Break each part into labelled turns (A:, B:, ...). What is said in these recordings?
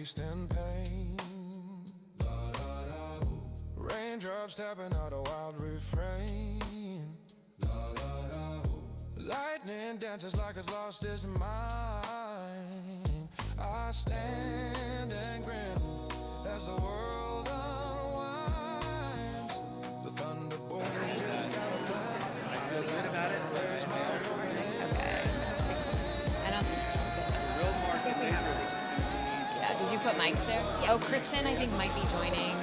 A: waste and pain. Raindrops tapping out a wild refrain. Lightning dances like it's lost its mind. I stand and grin as the world unwinds. The thunder booms, it's got a plan.
B: I feel good about it.
C: I don't think so.
B: Real more laser.
C: Yeah, did you put mics there? Yeah. Oh, Kristen, I think, might be joining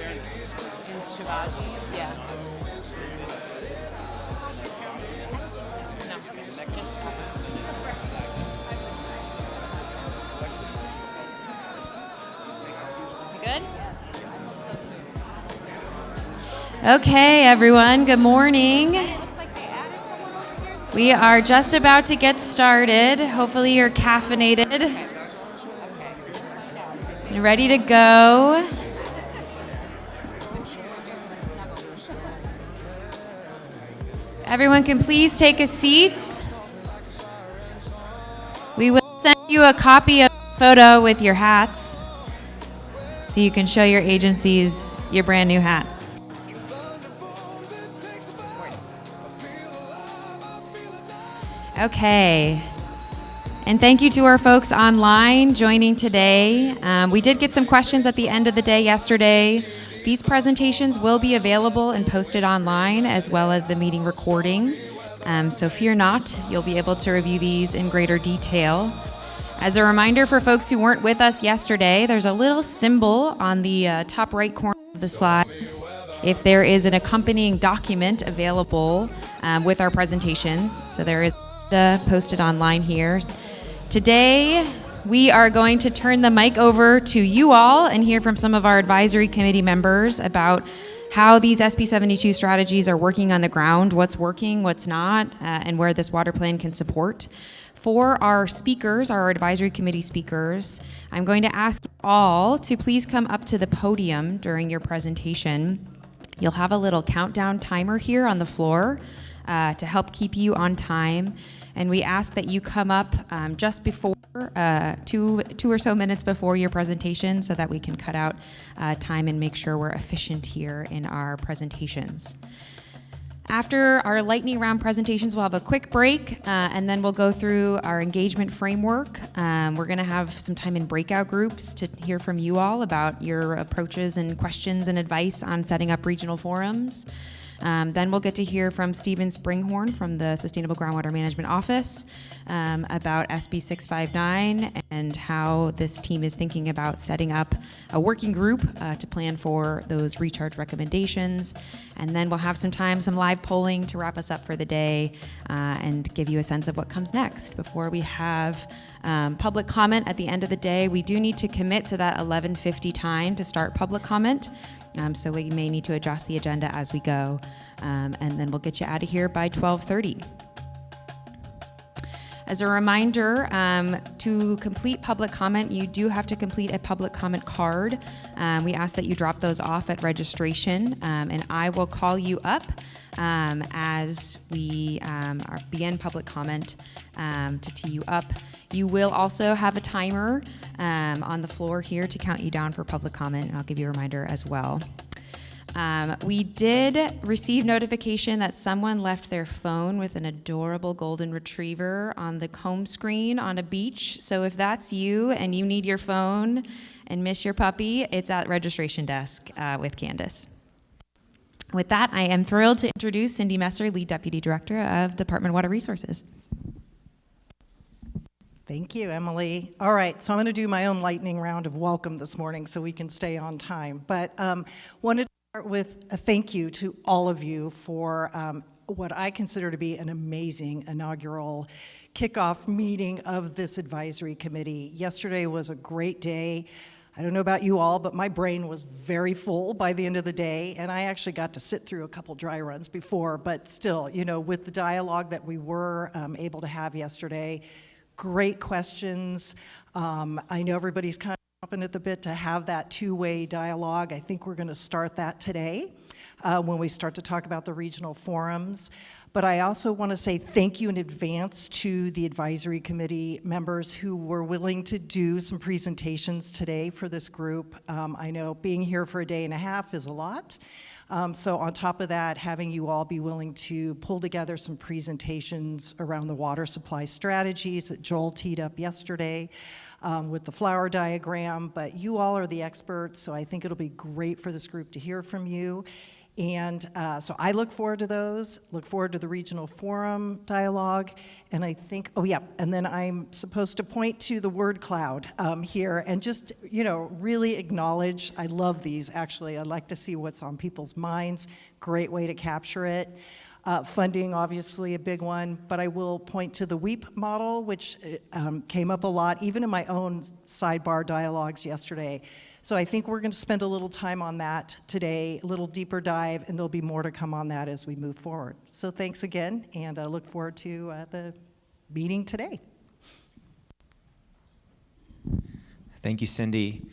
C: in Shivaji's. Yeah. No, just good? Okay, everyone, good morning. We are just about to get started. Hopefully you're caffeinated and ready to go. Everyone can please take a seat. We will send you a copy of this photo with your hats so you can show your agencies your brand new hat. Okay. And thank you to our folks online joining today. We did get some questions at the end of the day yesterday. These presentations will be available and posted online, as well as the meeting recording. So fear not, you'll be able to review these in greater detail. As a reminder for folks who weren't with us yesterday, there's a little symbol on the top right corner of the slides if there is an accompanying document available with our presentations. So there is posted online here. Today, we are going to turn the mic over to you all and hear from some of our advisory committee members about how these SB 72 strategies are working on the ground, what's working, what's not, and where this water plan can support. For our speakers, our advisory committee speakers, I'm going to ask you all to please come up to the podium during your presentation. You'll have a little countdown timer here on the floor to help keep you on time. And we ask that you come up just before, two or so minutes before your presentation so that we can cut out time and make sure we're efficient here in our presentations. After our lightning round presentations, we'll have a quick break, and then we'll go through our engagement framework. We're going to have some time in breakout groups to hear from you all about your approaches and questions and advice on setting up regional forums. Then we'll get to hear from Stephen Springhorn from the Sustainable Groundwater Management Office about SB 659 and how this team is thinking about setting up a working group to plan for those recharge recommendations. And then we'll have some time, some live polling to wrap us up for the day and give you a sense of what comes next. Before we have public comment at the end of the day, we do need to commit to that 11:50 time to start public comment. So we may need to adjust the agenda as we go, and then we'll get you out of here by 12:30. As a reminder, to complete public comment, you do have to complete a public comment card. We ask that you drop those off at registration, and I will call you up as we begin public comment to tee you up. You will also have a timer on the floor here to count you down for public comment, and I'll give you a reminder as well. We did receive notification that someone left their phone with an adorable golden retriever on the home screen on a beach. So if that's you and you need your phone and miss your puppy, it's at registration desk with Candace. With that, I am thrilled to introduce Cindy Messer, Lead Deputy Director of Department of Water Resources.
D: Thank you, Emily. All right, so I'm going to do my own lightning round of welcome this morning so we can stay on time. But wanted to start with a thank you to all of you for what I consider to be an amazing inaugural kickoff meeting of this advisory committee. Yesterday was a great day. I don't know about you all, but my brain was very full by the end of the day, and I actually got to sit through a couple dry runs before, but still, you know, with the dialogue that we were able to have yesterday, great questions. I know everybody's kind of chomping at the bit to have that two-way dialogue. I think we're going to start that today when we start to talk about the regional forums. But I also want to say thank you in advance to the advisory committee members who were willing to do some presentations today for this group. I know being here for a day and a half is a lot. So on top of that, having you all be willing to pull together some presentations around the water supply strategies that Joel teed up yesterday with the flower diagram. But you all are the experts, so I think it'll be great for this group to hear from you. And so I look forward to those, look forward to the regional forum dialogue, and I think, oh yeah, and then I'm supposed to point to the word cloud here and just, really acknowledge, I love these actually, I'd like to see what's on people's minds, great way to capture it. Funding, obviously a big one, but I will point to the WEAP model, which came up a lot, even in my own sidebar dialogues yesterday. So I think we're going to spend a little time on that today, a little deeper dive, and there'll be more to come on that as we move forward. So thanks again, and I look forward to the meeting today.
E: Thank you, Cindy.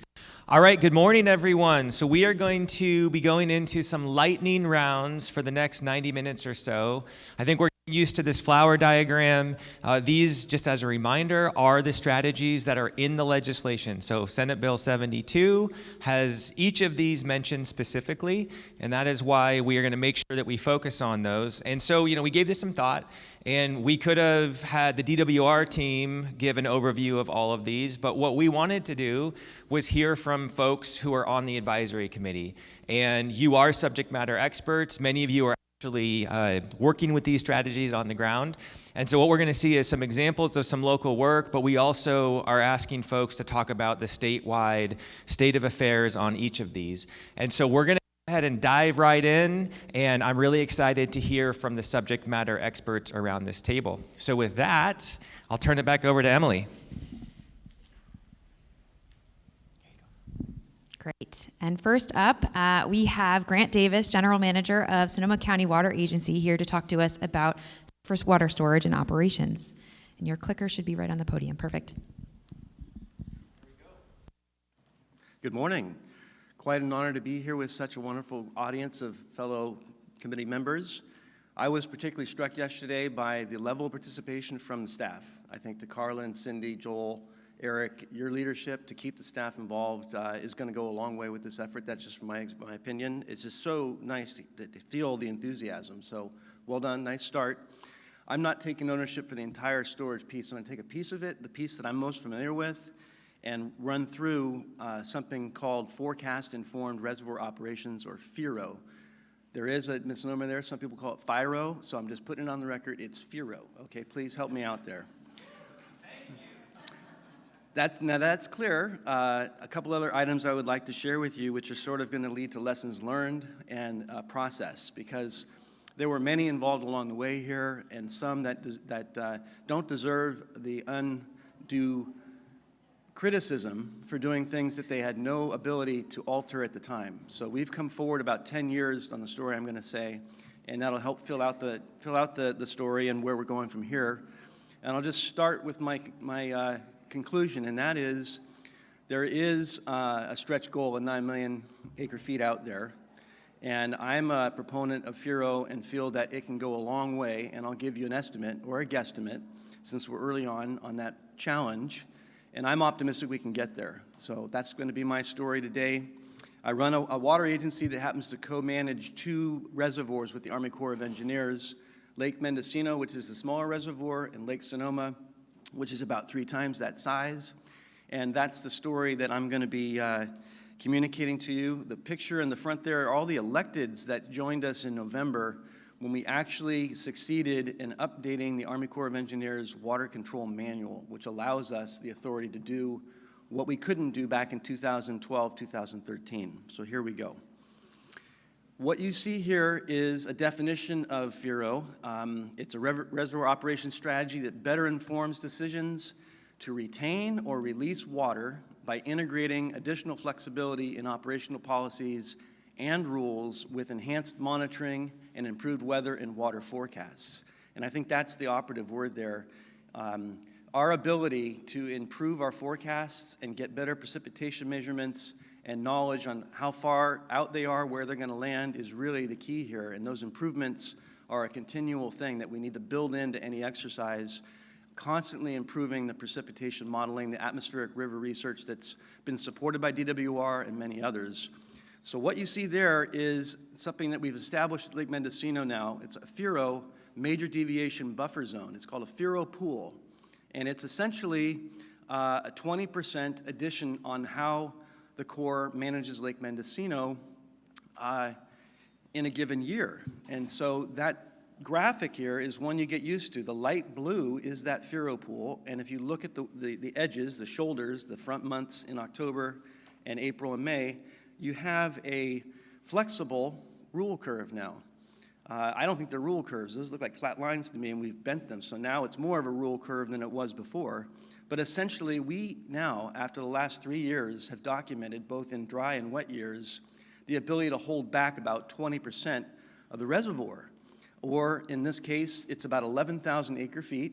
E: All right, good morning, everyone. So we are going to be going into some lightning rounds for the next 90 minutes or so. I think we're used to this flower diagram. These, just as a reminder, are the strategies that are in the legislation. So Senate Bill 72 has each of these mentioned specifically, and that is why we are going to make sure that we focus on those. And so, we gave this some thought, and we could have had the DWR team give an overview of all of these, but what we wanted to do was hear from folks who are on the advisory committee. And you are subject matter experts. Many of you are actually working with these strategies on the ground. And so what we're going to see is some examples of some local work, but we also are asking folks to talk about the statewide state of affairs on each of these. And so we're going to go ahead and dive right in, and I'm really excited to hear from the subject matter experts around this table. So with that, I'll turn it back over to Emily.
C: Great. And first up, we have Grant Davis, General Manager of Sonoma County Water Agency, here to talk to us about surface water storage and operations. And your clicker should be right on the podium. Perfect.
B: Good morning. Quite an honor to be here with such a wonderful audience of fellow committee members. I was particularly struck yesterday by the level of participation from the staff. I think to Carlin, Cindy, Joel, Eric, your leadership to keep the staff involved is going to go a long way with this effort. That's just my opinion. It's just so nice to feel the enthusiasm. So well done, nice start. I'm not taking ownership for the entire storage piece. I'm going to take a piece of it, the piece that I'm most familiar with, and run through something called Forecast Informed Reservoir Operations, or FIRO. There is a misnomer there. Some people call it FIRO, so I'm just putting it on the record. It's FIRO. Okay, please help me out there. That's clear. A couple other items I would like to share with you, which are sort of going to lead to lessons learned and process, because there were many involved along the way here, and some that don't deserve the undue criticism for doing things that they had no ability to alter at the time. So we've come forward about 10 years on the story, I'm going to say, and that'll help fill out the story and where we're going from here. And I'll just start with my conclusion, and that is there is a stretch goal of 9 million acre feet out there, and I'm a proponent of FIRO and feel that it can go a long way, and I'll give you an estimate or a guesstimate since we're early on that challenge, and I'm optimistic we can get there. So that's going to be my story today. I run a water agency that happens to co-manage 2 reservoirs with the Army Corps of Engineers, Lake Mendocino, which is the smaller reservoir, and Lake Sonoma, which is about 3 times that size. And that's the story that I'm going to be communicating to you. The picture in the front there are all the electeds that joined us in November when we actually succeeded in updating the Army Corps of Engineers Water Control Manual, which allows us the authority to do what we couldn't do back in 2012, 2013. So here we go. What you see here is a definition of FIRO. It's a reservoir operation strategy that better informs decisions to retain or release water by integrating additional flexibility in operational policies and rules with enhanced monitoring and improved weather and water forecasts. And I think that's the operative word there. Our ability to improve our forecasts and get better precipitation measurements and knowledge on how far out they are, where they're going to land, is really the key here. And those improvements are a continual thing that we need to build into any exercise, constantly improving the precipitation modeling, the atmospheric river research that's been supported by DWR and many others. So what you see there is something that we've established at Lake Mendocino now. It's a FIRO, major deviation buffer zone. It's called a FIRO pool. And it's essentially a 20% addition on how the Corps manages Lake Mendocino in a given year. And so that graphic here is one you get used to. The light blue is that FIRO pool, and if you look at the edges, the shoulders, the front months in October and April and May, you have a flexible rule curve now. I don't think they're rule curves. Those look like flat lines to me, and we've bent them, so now it's more of a rule curve than it was before. But essentially, we now, after the last 3 years, have documented, both in dry and wet years, the ability to hold back about 20% of the reservoir. Or in this case, it's about 11,000 acre-feet.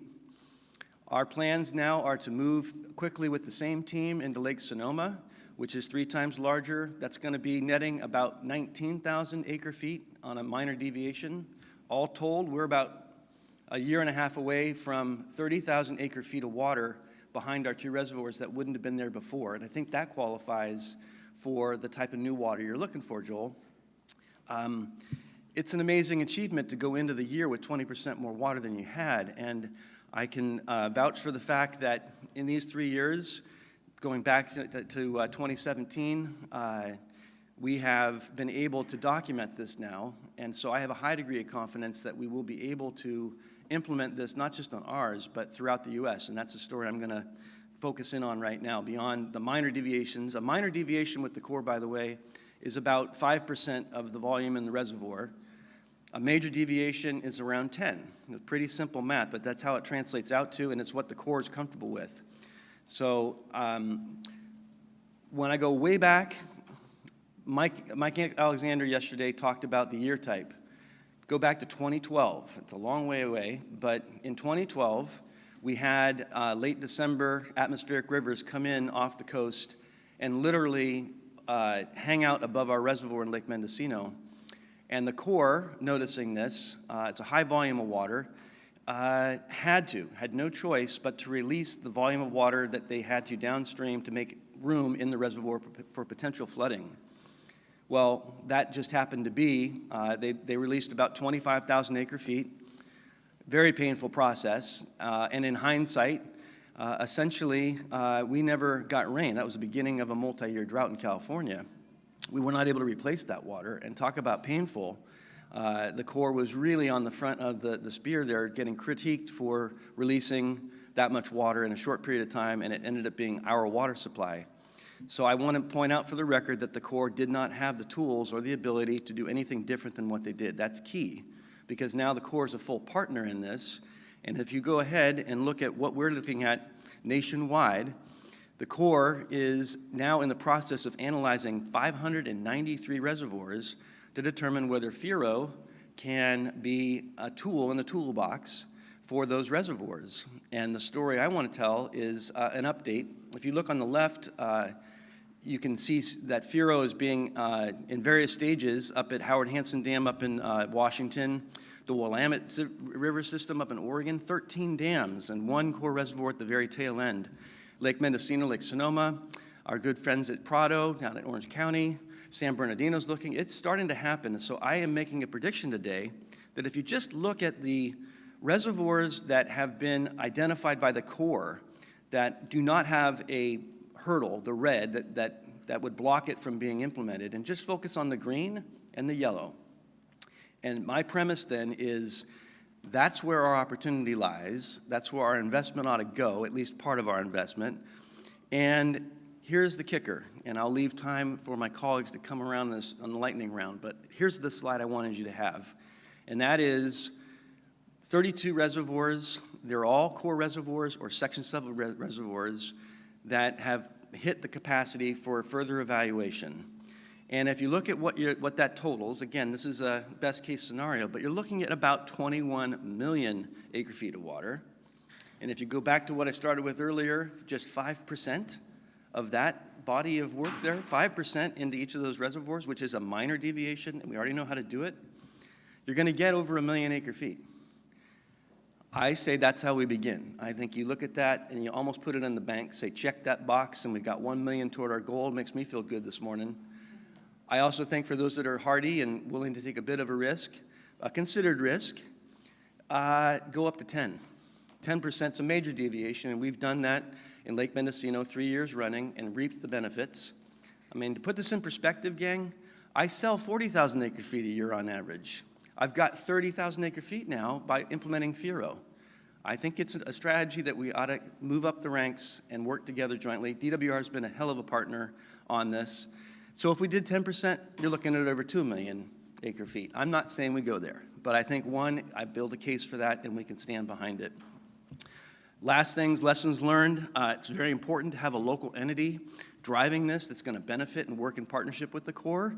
B: Our plans now are to move quickly with the same team into Lake Sonoma, which is 3 times larger. That's going to be netting about 19,000 acre-feet on a minor deviation. All told, we're about a year and a half away from 30,000 acre-feet of water behind our 2 reservoirs that wouldn't have been there before. And I think that qualifies for the type of new water you're looking for, Joel. It's an amazing achievement to go into the year with 20% more water than you had. And I can vouch for the fact that in these 3 years, going back to 2017, we have been able to document this now. And so I have a high degree of confidence that we will be able to implement this not just on ours, but throughout the U.S. And that's a story I'm going to focus in on right now, beyond the minor deviations. A minor deviation with the Corps, by the way, is about 5% of the volume in the reservoir. A major deviation is around 10. It's pretty simple math, but that's how it translates out to, and it's what the Corps is comfortable with. So when I go way back, Mike Alexander yesterday talked about the year type. Go back to 2012. It's a long way away, but in 2012, we had late December atmospheric rivers come in off the coast and literally hang out above our reservoir in Lake Mendocino. And the Corps, noticing this, it's a high volume of water, had no choice but to release the volume of water that they had to downstream to make room in the reservoir for potential flooding. Well, that just happened to be, they released about 25,000 acre-feet. Very painful process. And in hindsight, essentially, we never got rain. That was the beginning of a multi-year drought in California. We were not able to replace that water. And talk about painful. The Corps was really on the front of the spear there, getting critiqued for releasing that much water in a short period of time, and it ended up being our water supply. So I want to point out for the record that the Corps did not have the tools or the ability to do anything different than what they did. That's key, because now the Corps is a full partner in this. And if you go ahead and look at what we're looking at nationwide, the Corps is now in the process of analyzing 593 reservoirs to determine whether FIRO can be a tool in the toolbox for those reservoirs. And the story I want to tell is an update. If you look on the left, you can see that FIRO is being in various stages up at Howard Hansen Dam up in Washington, the Willamette River system up in Oregon, 13 dams and 1 Corps reservoir at the very tail end. Lake Mendocino, Lake Sonoma, our good friends at Prado down in Orange County, San Bernardino's looking. It's starting to happen. So I am making a prediction today that if you just look at the reservoirs that have been identified by the Corps that do not have a hurdle, the red, that would block it from being implemented, and just focus on the green and the yellow. And my premise then is that's where our opportunity lies. That's where our investment ought to go, at least part of our investment. And here's the kicker, and I'll leave time for my colleagues to come around this on the lightning round, but here's the slide I wanted you to have. And that is 32 reservoirs. They're all Corps reservoirs or Section 7 reservoirs that have hit the capacity for further evaluation. And if you look at what that totals, again, this is a best case scenario, but you're looking at about 21 million acre-feet of water. And if you go back to what I started with earlier, just 5% of that body of work there, 5% into each of those reservoirs, which is a minor deviation, and we already know how to do it. you're going to get over 1 million acre-feet. I say that's how we begin. I think you look at that and you almost put it in the bank, say check that box, and we got 1 million toward our goal. It makes me feel good this morning. I also think for those that are hardy and willing to take a bit of a risk, a considered risk, go up to 10. 10% is a major deviation, and we've done that in Lake Mendocino 3 years running and reaped the benefits. I mean, to put this in perspective, gang, I sell 40,000 acre-feet a year on average. I've got 30,000 acre-feet now by implementing FERO. I think it's a strategy that we ought to move up the ranks and work together jointly. DWR has been a hell of a partner on this. So if we did 10%, you're looking at over 2 million acre-feet. I'm not saying we go there, but I think, one, I build a case for that and we can stand behind it. Last things, lessons learned. It's very important to have a local entity driving this that's going to benefit and work in partnership with the Corps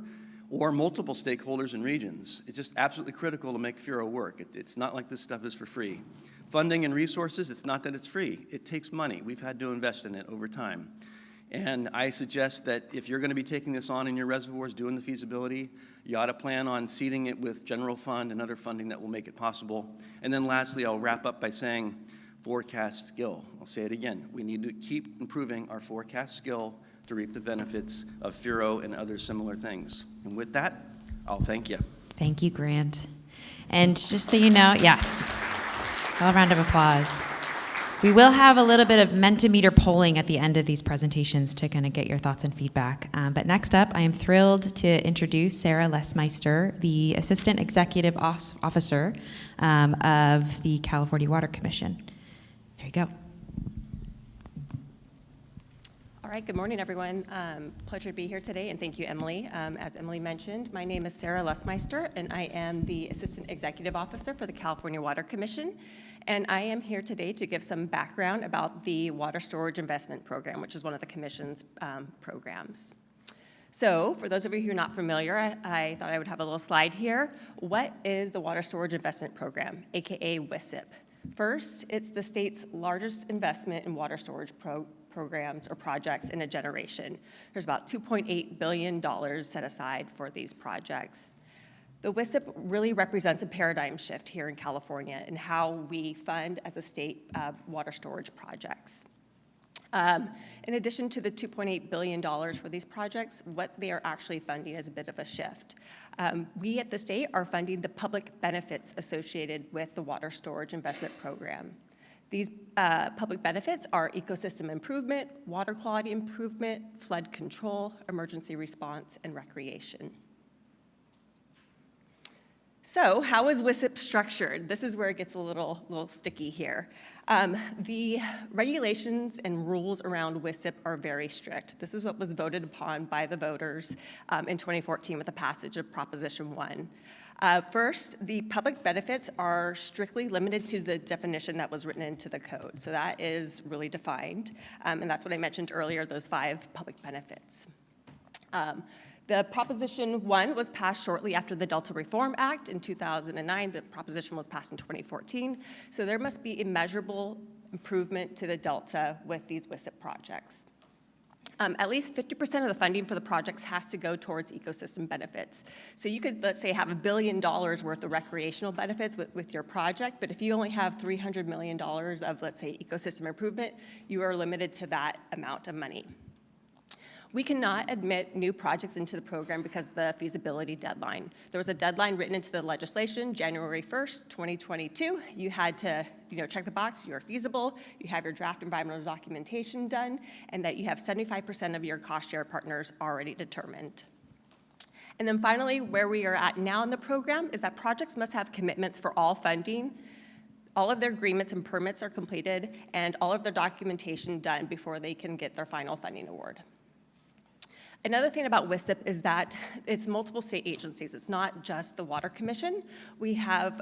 B: or multiple stakeholders and regions. It's just absolutely critical to make FERO work. It's not like this stuff is for free. Funding and resources, it's not that it's free. It takes money. We've had to invest in it over time. And I suggest that if you're going to be taking this on in your reservoirs, doing the feasibility, you ought to plan on seeding it with general fund and other funding that will make it possible. And then lastly, I'll wrap up by saying forecast skill. I'll say it again. We need to keep improving our forecast skill to reap the benefits of FERO and other similar things. And with that, I'll thank you.
C: Thank you, Grant. And just so you know, yes, a round of applause. We will have a little bit of Mentimeter polling at the end of these presentations to kind of get your thoughts and feedback. But next up, I am thrilled to introduce Sarah Lesmeister, the Assistant Executive Officer of the California Water Commission. There you go.
F: All right, good morning, everyone. Pleasure to be here today, and thank you, Emily. As Emily mentioned, my name is Sarah Lesmeister, and I am the Assistant Executive Officer for the California Water Commission. And I am here today to give some background about the Water Storage Investment Program, which is one of the Commission's programs. So, for those of you who are not familiar, I thought I would have a little slide here. What is the Water Storage Investment Program, aka WSIP? First, it's the state's largest investment in water storage programs or projects in a generation. There's about $2.8 billion set aside for these projects. The WSIP really represents a paradigm shift here in California in how we fund as a state water storage projects. In addition to the $2.8 billion for these projects, what they are actually funding is a bit of a shift. We at the state are funding the public benefits associated with the Water Storage Investment Program. These public benefits are ecosystem improvement, water quality improvement, flood control, emergency response, and recreation. So how is WSIP structured? This is where it gets a little sticky here. The regulations and rules around WSIP are very strict. This is what was voted upon by the voters in 2014 with the passage of Proposition 1. First, the public benefits are strictly limited to the definition that was written into the code. So that is really defined. And that's what I mentioned earlier, those 5 public benefits. The Proposition 1 was passed shortly after the Delta Reform Act in 2009. The proposition was passed in 2014. So there must be a measurable improvement to the Delta with these WSIP projects. At least 50% of the funding for the projects has to go towards ecosystem benefits. So you could, let's say, have $1 billion worth of recreational benefits with your project, but if you only have $300 million of, let's say, ecosystem improvement, you are limited to that amount of money. We cannot admit new projects into the program because of the feasibility deadline. There was a deadline written into the legislation, January 1st, 2022. You had to check the box, you're feasible, you have your draft environmental documentation done, and that you have 75% of your cost share partners already determined. And then finally, where we are at now in the program is that projects must have commitments for all funding. All of their agreements and permits are completed, and all of their documentation done before they can get their final funding award. Another thing about WSIP is that it's multiple state agencies. It's not just the Water Commission. We have,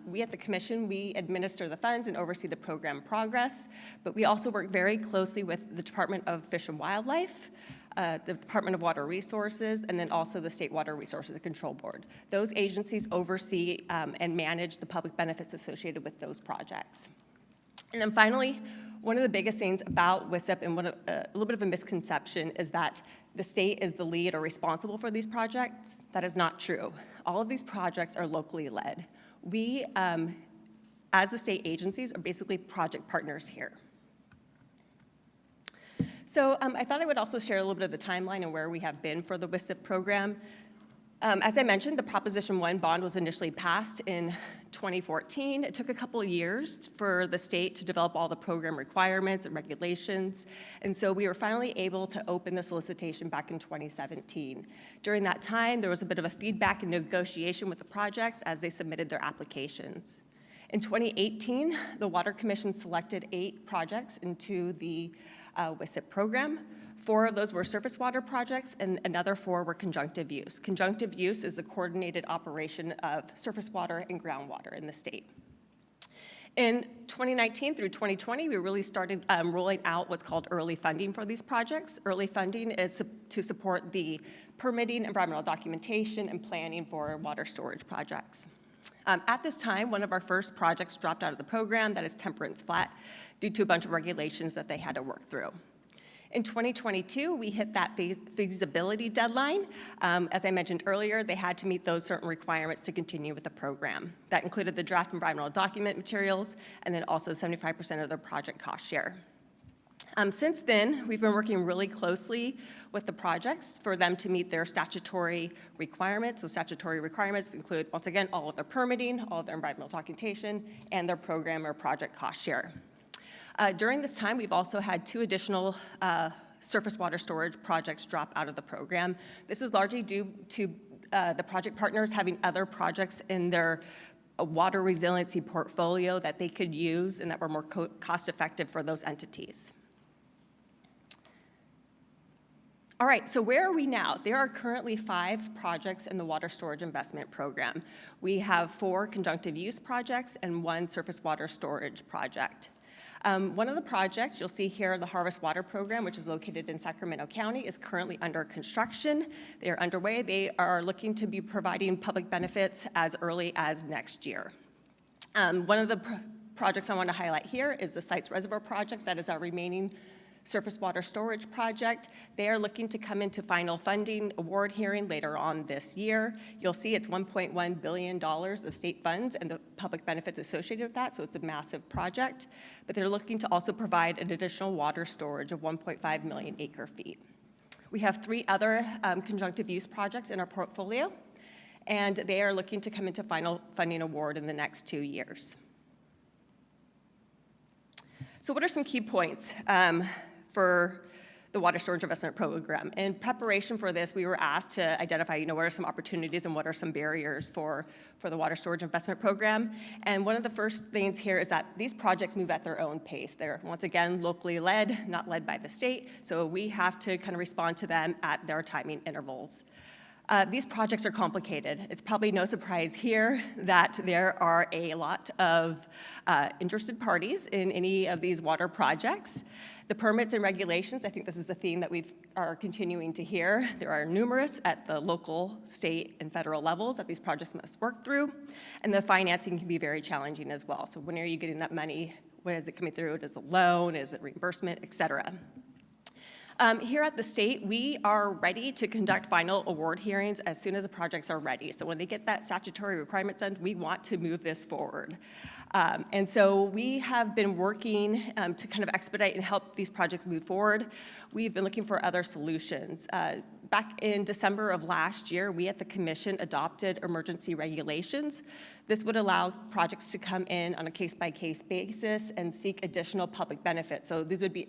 F: we at the Commission, we administer the funds and oversee the program progress, but we also work very closely with the Department of Fish and Wildlife, the Department of Water Resources, and then also the State Water Resources Control Board. Those agencies oversee and manage the public benefits associated with those projects. And then finally, one of the biggest things about WSIP and a little bit of a misconception is that the state is the lead or responsible for these projects. That is not true. All of these projects are locally led. We, as the state agencies, are basically project partners here. So I thought I would also share a little bit of the timeline and where we have been for the WSIP program. As I mentioned, the Proposition 1 bond was initially passed in 2014. It took a couple of years for the state to develop all the program requirements and regulations, and so we were finally able to open the solicitation back in 2017. During that time, there was a bit of a feedback and negotiation with the projects as they submitted their applications. In 2018, the Water Commission selected 8 projects into the WSIP program. 4 of those were surface water projects, and another 4 were conjunctive use. Conjunctive use is the coordinated operation of surface water and groundwater in the state. In 2019 through 2020, we really started rolling out what's called early funding for these projects. Early funding is to support the permitting, environmental documentation, and planning for water storage projects. At this time, one of our first projects dropped out of the program, that is Temperance Flat, due to a bunch of regulations that they had to work through. In 2022, we hit that feasibility deadline. As I mentioned earlier, they had to meet those certain requirements to continue with the program. That included the draft environmental document materials and then also 75% of their project cost share. Since then, we've been working really closely with the projects for them to meet their statutory requirements. So statutory requirements include, once again, all of their permitting, all of their environmental documentation, and their program or project cost share. During this time, we've also had 2 additional surface water storage projects drop out of the program. This is largely due to the project partners having other projects in their water resiliency portfolio that they could use and that were more cost-effective for those entities. All right, so where are we now? There are currently 5 projects in the Water Storage Investment Program. We have 4 conjunctive use projects and 1 surface water storage project. One of the projects, you'll see here, the Harvest Water Program, which is located in Sacramento County, is currently under construction. They are underway. They are looking to be providing public benefits as early as next year. One of the projects I want to highlight here is the Sites Reservoir Project. That is our remaining surface water storage project. They are looking to come into final funding award hearing later on this year. You'll see it's $1.1 billion of state funds and the public benefits associated with that, so it's a massive project. But they're looking to also provide an additional water storage of 1.5 million acre feet. We have 3 other conjunctive use projects in our portfolio, and they are looking to come into final funding award in the next 2 years. So what are some key points for the Water Storage Investment Program? In preparation for this, we were asked to identify, what are some opportunities and what are some barriers for the Water Storage Investment Program. And one of the first things here is that these projects move at their own pace. They're, once again, locally led, not led by the state, so we have to kind of respond to them at their timing intervals. These projects are complicated. It's probably no surprise here that there are a lot of interested parties in any of these water projects. The permits and regulations, I think this is a theme that we are continuing to hear. There are numerous at the local, state, and federal levels that these projects must work through, and the financing can be very challenging as well. So when are you getting that money? When is it coming through? Is it a loan? Is it reimbursement, et cetera? Here at the state, we are ready to conduct final award hearings as soon as the projects are ready. So when they get that statutory requirements done, we want to move this forward. And so we have been working to kind of expedite and help these projects move forward. We've been looking for other solutions. Back in December of last year, we at the Commission adopted emergency regulations. This would allow projects to come in on a case-by-case basis and seek additional public benefits. So these would be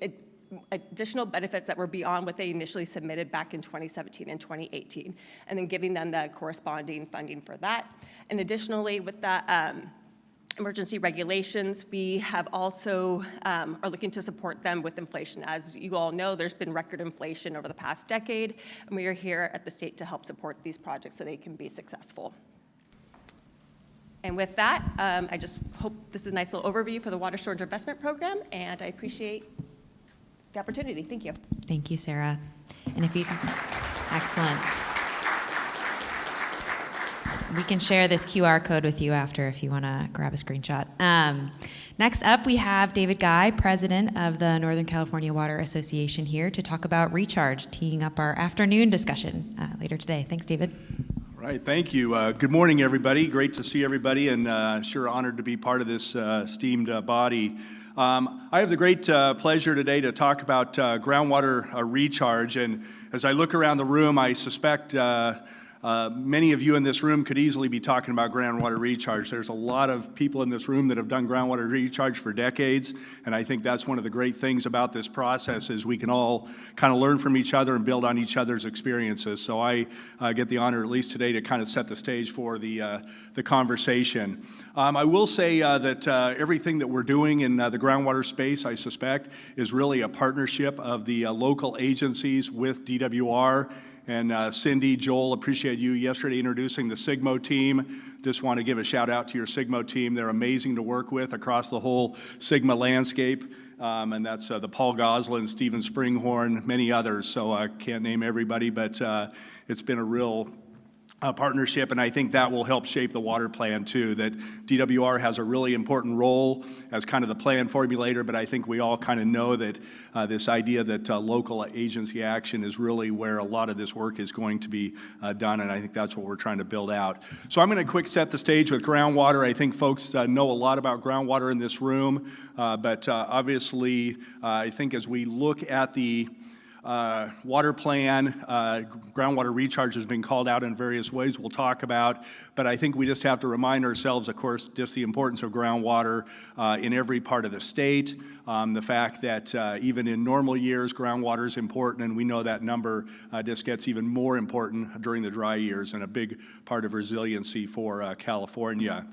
F: additional benefits that were beyond what they initially submitted back in 2017 and 2018, and then giving them the corresponding funding for that. And additionally, with the emergency regulations, we have also are looking to support them with inflation. As you all know, there's been record inflation over the past decade, and we are here at the state to help support these projects so they can be successful. And with that, I just hope this is a nice little overview for the Water Storage Investment Program, and I appreciate the opportunity. Thank you.
C: Thank you, Sarah. And if you, excellent. We can share this QR code with you after if you want to grab a screenshot. Next up, we have David Guy, president of the Northern California Water Association, here to talk about recharge, teeing up our afternoon discussion later today. Thanks, David.
G: Right, thank you. Good morning, everybody. Great to see everybody, and sure honored to be part of this esteemed body. I have the great pleasure today to talk about groundwater recharge, and as I look around the room, I suspect many of you in this room could easily be talking about groundwater recharge. There's a lot of people in this room that have done groundwater recharge for decades, and I think that's one of the great things about this process is we can all kind of learn from each other and build on each other's experiences. So I get the honor, at least today, to kind of set the stage for the conversation. I will say that everything that we're doing in the groundwater space, I suspect, is really a partnership of the local agencies with DWR. And Cindy, Joel, appreciate you yesterday introducing the SGMO team. Just want to give a shout out to your SGMO team. They're amazing to work with across the whole SGMA landscape. And that's the Paul Goslin, Stephen Springhorn, many others. So I can't name everybody, but it's been a real partnership, and I think that will help shape the water plan too, that DWR has a really important role as kind of the plan formulator, but I think we all kind of know that this idea that local agency action is really where a lot of this work is going to be done, and I think that's what we're trying to build out. So I'm going to quick set the stage with groundwater. I think folks know a lot about groundwater in this room, but obviously I think as we look at the water plan, groundwater recharge has been called out in various ways we'll talk about, but I think we just have to remind ourselves, of course, just the importance of groundwater in every part of the state, the fact that even in normal years, groundwater is important, and we know that number just gets even more important during the dry years and a big part of resiliency for California.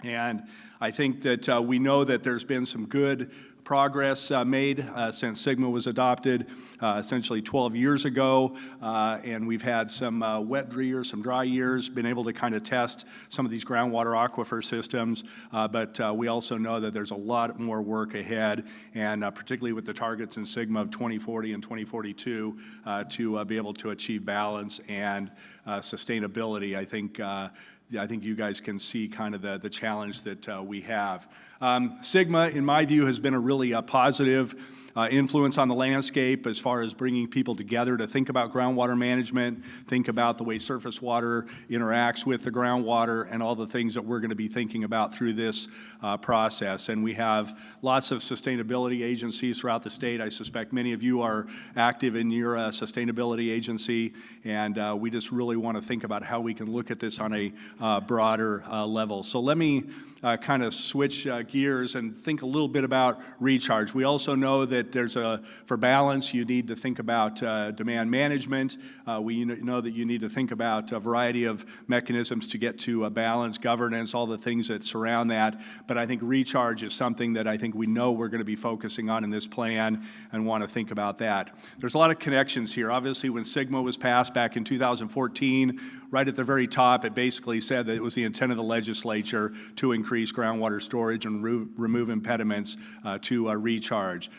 G: And I think that we know that there's been some good progress made since SGMA was adopted essentially 12 years ago, and we've had some wet years, some dry years, been able to kind of test some of these groundwater aquifer systems, but we also know that there's a lot more work ahead, and particularly with the targets in SGMA of 2040 and 2042 to be able to achieve balance and sustainability. I think you guys can see kind of the challenge that we have. SGMA, in my view, has been a really positive influence on the landscape as far as bringing people together to think about groundwater management, think about the way surface water interacts with the groundwater, and all the things that we're going to be thinking about through this process. And we have lots of sustainability agencies throughout the state. I suspect many of you are active in your sustainability agency, and we just really want to think about how we can look at this on a broader level. So let me kind of switch gears and think a little bit about recharge. We also know that for balance, you need to think about demand management. We know that you need to think about a variety of mechanisms to get to balance, governance, all the things that surround that. But I think recharge is something that I think we know we're going to be focusing on in this plan and want to think about that. There's a lot of connections here. Obviously, when SGMA was passed back in 2014, right at the very top, it basically said that it was the intent of the legislature to increase groundwater storage and remove impediments to recharge.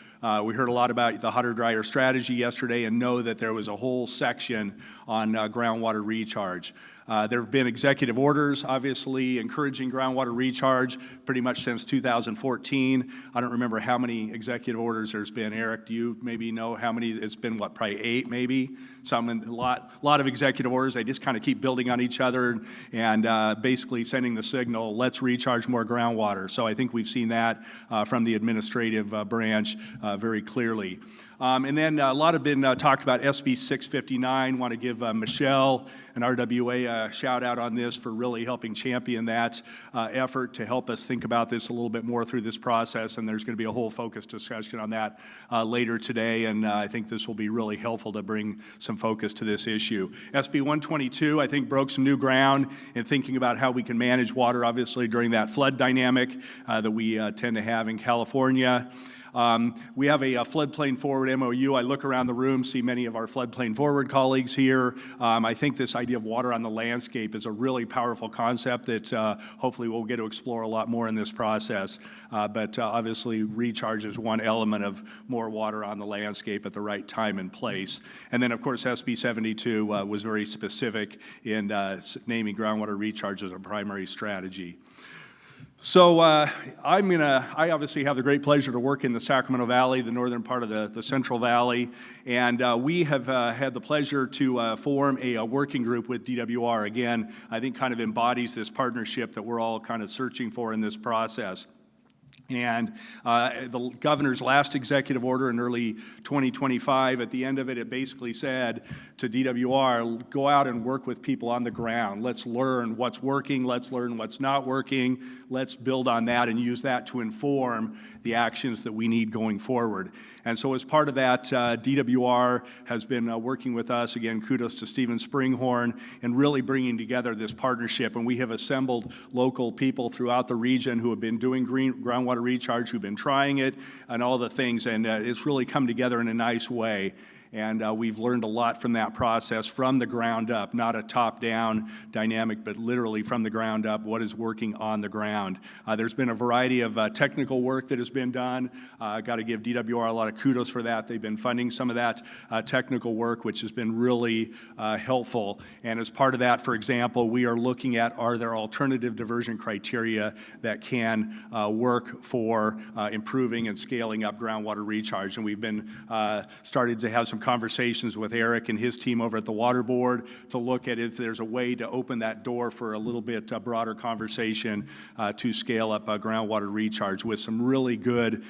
G: We heard a lot about the hotter, drier strategy yesterday and know that there was a whole section on groundwater recharge. There have been executive orders, obviously, encouraging groundwater recharge pretty much since 2014. I don't remember how many executive orders there's been. Eric, do you maybe know how many? It's been, what, probably 8 maybe? A lot of executive orders. They just kind of keep building on each other and basically sending the signal, let's recharge more groundwater. So I think we've seen that from the administrative branch very clearly. And then a lot have been talked about SB 659. Want to give Michelle and RWA a shout out on this for really helping champion that effort to help us think about this a little bit more through this process. And there's going to be a whole focused discussion on that later today. And I think this will be really helpful to bring some focus to this issue. SB 122, I think, broke some new ground in thinking about how we can manage water, obviously, during that that flood dynamic that we tend to have in California. We have a floodplain forward MOU. I look around the room, see many of our floodplain forward colleagues here. I think this idea of water on the landscape is a really powerful concept that hopefully we'll get to explore a lot more in this process. But obviously recharge is one element of more water on the landscape at the right time and place. And then of course SB 72 was very specific in naming groundwater recharge as a primary strategy. So I obviously have the great pleasure to work in the Sacramento Valley, the northern part of the Central Valley, and we have had the pleasure to form a working group with DWR. Again, I think kind of embodies this partnership that we're all kind of searching for in this process. And the governor's last executive order in early 2025, at the end of it, it basically said to DWR, go out and work with people on the ground. Let's learn what's working. Let's learn what's not working. Let's build on that and use that to inform the actions that we need going forward. And so as part of that, DWR has been working with us. Again, kudos to Stephen Springhorn in really bringing together this partnership. And we have assembled local people throughout the region who have been doing groundwater recharge, who've been trying it and all the things, and it's really come together in a nice way. And we've learned a lot from that process from the ground up, not a top-down dynamic, but literally from the ground up, what is working on the ground. There's been a variety of technical work that has been done. I've got to give DWR a lot of kudos for that. They've been funding some of that technical work, which has been really helpful. And as part of that, for example, we are looking at, are there alternative diversion criteria that can work for improving and scaling up groundwater recharge. And we've been started to have some conversations with Eric and his team over at the Water Board to look at if there's a way to open that door for a little bit broader conversation to scale up groundwater recharge with some really good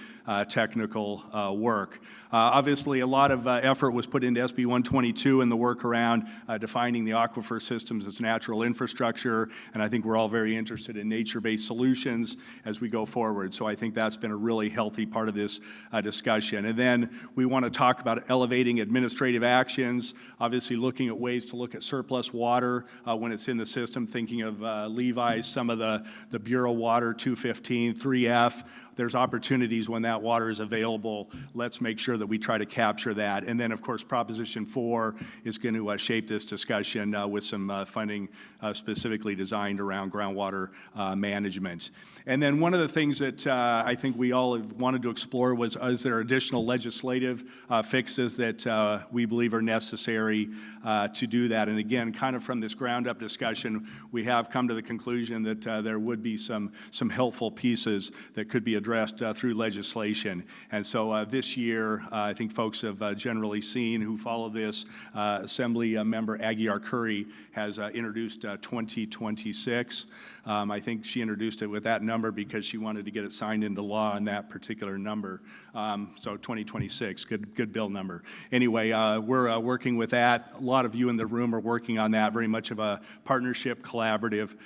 G: technical work. Obviously, a lot of effort was put into SB 122 and the work around defining the aquifer systems as natural infrastructure, and I think we're all very interested in nature-based solutions as we go forward. So I think that's been a really healthy part of this discussion. And then we want to talk about elevating administrative actions, obviously looking at ways to look at surplus water when it's in the system, thinking of Levi's, some of the Bureau Water 215, 3F. There's opportunities when that water is available. Let's make sure that we try to capture that. And then, of course, Proposition 4 is going to shape this discussion with some funding specifically designed around groundwater management. And then one of the things that I think we all have wanted to explore was, is there additional legislative fixes that we believe are necessary to do that? And again, kind of from this ground-up discussion, we have come to the conclusion that there would be some helpful pieces that could be addressed through legislation. And so this year, I think folks have generally seen who follow this, Assembly Member Aguiar Curry has introduced 2026. I think she introduced it with that number because she wanted to get it signed into law on that particular number. So 2026, good bill number. Anyway, we're working with that. A lot of you in the room are working on that, very much of a partnership, collaborative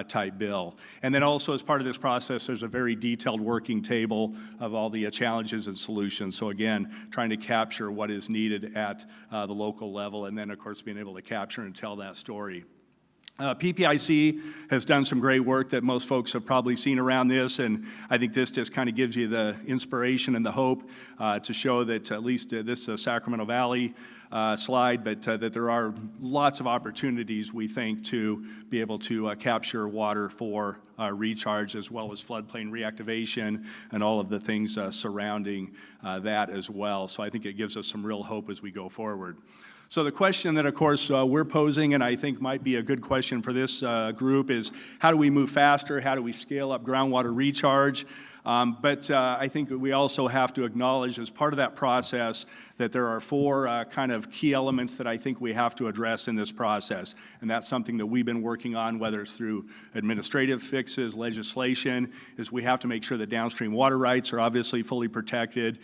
G: type bill. And then also as part of this process, there's a very detailed working table of all the challenges and solutions. So again, trying to capture what is needed at the local level, and then of course being able to capture and tell that story. PPIC has done some great work that most folks have probably seen around this, and I think this just kind of gives you the inspiration and the hope to show that at least this Sacramento Valley slide, but that there are lots of opportunities, we think, to be able to capture water for recharge as well as floodplain reactivation and all of the things surrounding that as well. So I think it gives us some real hope as we go forward. So the question that, of course, we're posing, and I think might be a good question for this group, is how do we move faster? How do we scale up groundwater recharge? But I think we also have to acknowledge as part of that process that there are four kind of key elements that I think we have to address in this process. And that's something that we've been working on, whether it's through administrative fixes, legislation, is we have to make sure that downstream water rights are obviously fully protected,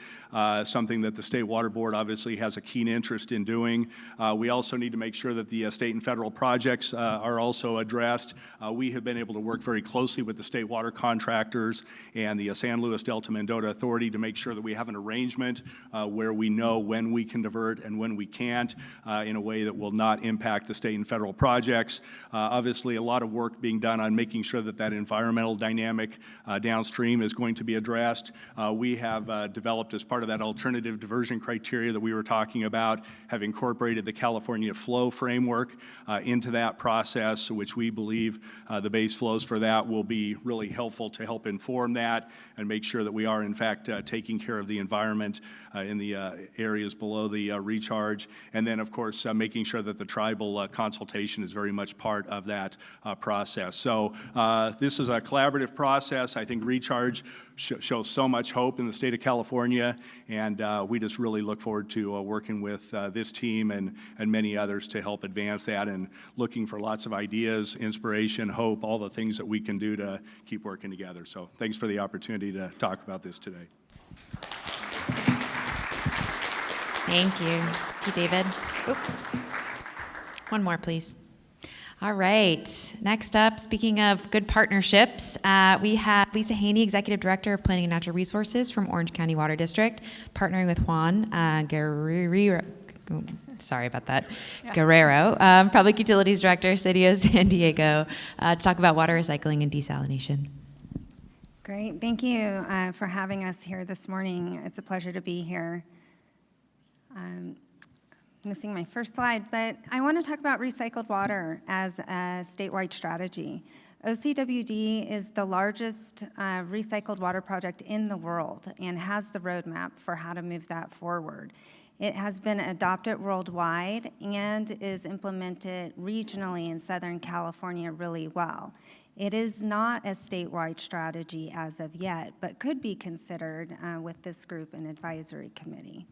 G: something that the State Water Board obviously has a keen interest in doing. We also need to make sure that the state and federal projects are also addressed. We have been able to work very closely with the state water contractors and the the San Luis Delta Mendota Authority to make sure that we have an arrangement where we know when we can divert and when we can't in a way that will not impact the state and federal projects. Obviously, a lot of work being done on making sure that that environmental dynamic downstream is going to be addressed. We have developed, as part of that alternative diversion criteria that we were talking about, have incorporated the California flow framework into that process, which we believe the base flows for that will be really helpful to help inform that and make sure that we are, in fact, taking care of the environment in the areas below the recharge. And then, of course, making sure that the tribal consultation is very much part of that process. So this is a collaborative process. I think recharge shows so much hope in the state of California, and we just really look forward to working with this team and many others to help advance that, and looking for lots of ideas, inspiration, hope, all the things that we can do to keep working together. So thanks for the opportunity to talk about this today.
C: Thank you. Thank you, David. Oop. One more, please. All right. Next up, speaking of good partnerships, we have Lisa Haney, Executive Director of Planning and Natural Resources from Orange County Water District, partnering with Juan Guerrero. Sorry about that. Yeah. Guerrero, Public Utilities Director, City of San Diego, to talk about water recycling and desalination.
H: Great. Thank you for having us here this morning. It's a pleasure to be here. Missing my first slide, but I want to talk about recycled water as a statewide strategy. OCWD is the largest recycled water project in the world and has the roadmap for how to move that forward. It has been adopted worldwide and is implemented regionally in Southern California really well. It is not a statewide strategy as of yet, but could be considered with this group and advisory committee.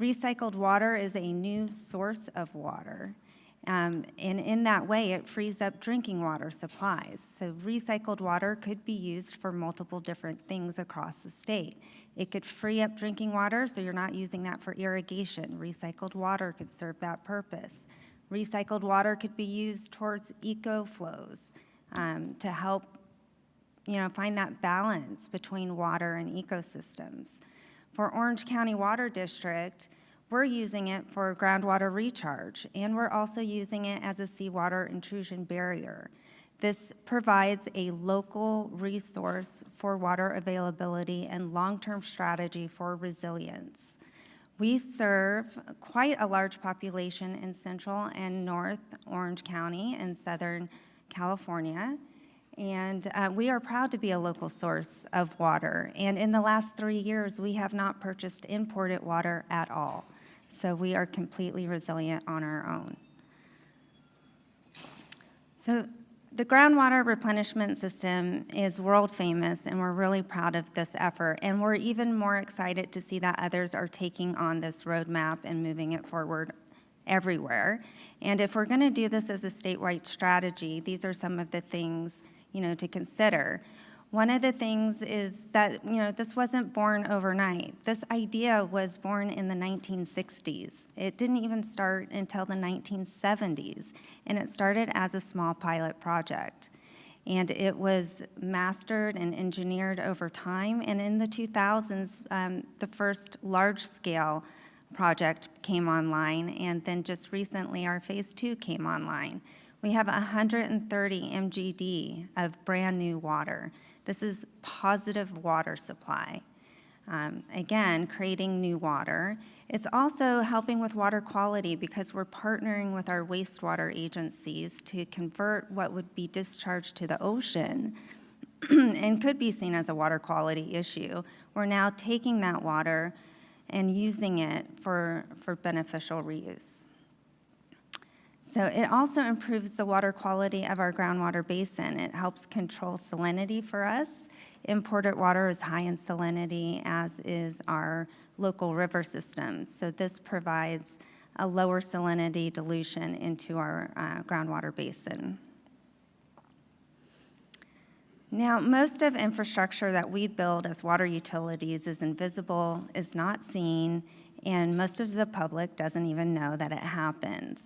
H: Recycled water is a new source of water, and in that way, it frees up drinking water supplies. So recycled water could be used for multiple different things across the state. It could free up drinking water, so you're not using that for irrigation. Recycled water could serve that purpose. Recycled water could be used towards eco-flows to help, find that balance between water and ecosystems. For Orange County Water District, we're using it for groundwater recharge, and we're also using it as a seawater intrusion barrier. This provides a local resource for water availability and long-term strategy for resilience. We serve quite a large population in Central and North Orange County and Southern California. And we are proud to be a local source of water. And in the last 3 years, we have not purchased imported water at all. So we are completely resilient on our own. So the groundwater replenishment system is world famous, and we're really proud of this effort. And we're even more excited to see that others are taking on this roadmap and moving it forward everywhere. And if we're going to do this as a statewide strategy, these are some of the things to consider. One of the things is that, this wasn't born overnight. This idea was born in the 1960s. It didn't even start until the 1970s, and it started as a small pilot project. And it was mastered and engineered over time, and in the 2000s, the first large-scale project came online, and then just recently our phase 2 came online. We have 130 MGD of brand new water. This is positive water supply. Again, creating new water. It's also helping with water quality because we're partnering with our wastewater agencies to convert what would be discharged to the ocean and could be seen as a water quality issue. We're now taking that water and using it for beneficial reuse. So it also improves the water quality of our groundwater basin. It helps control salinity for us. Imported water is high in salinity, as is our local river systems. So this provides a lower salinity dilution into our groundwater basin. Now, most of infrastructure that we build as water utilities is invisible, is not seen, and most of the public doesn't even know that it happens.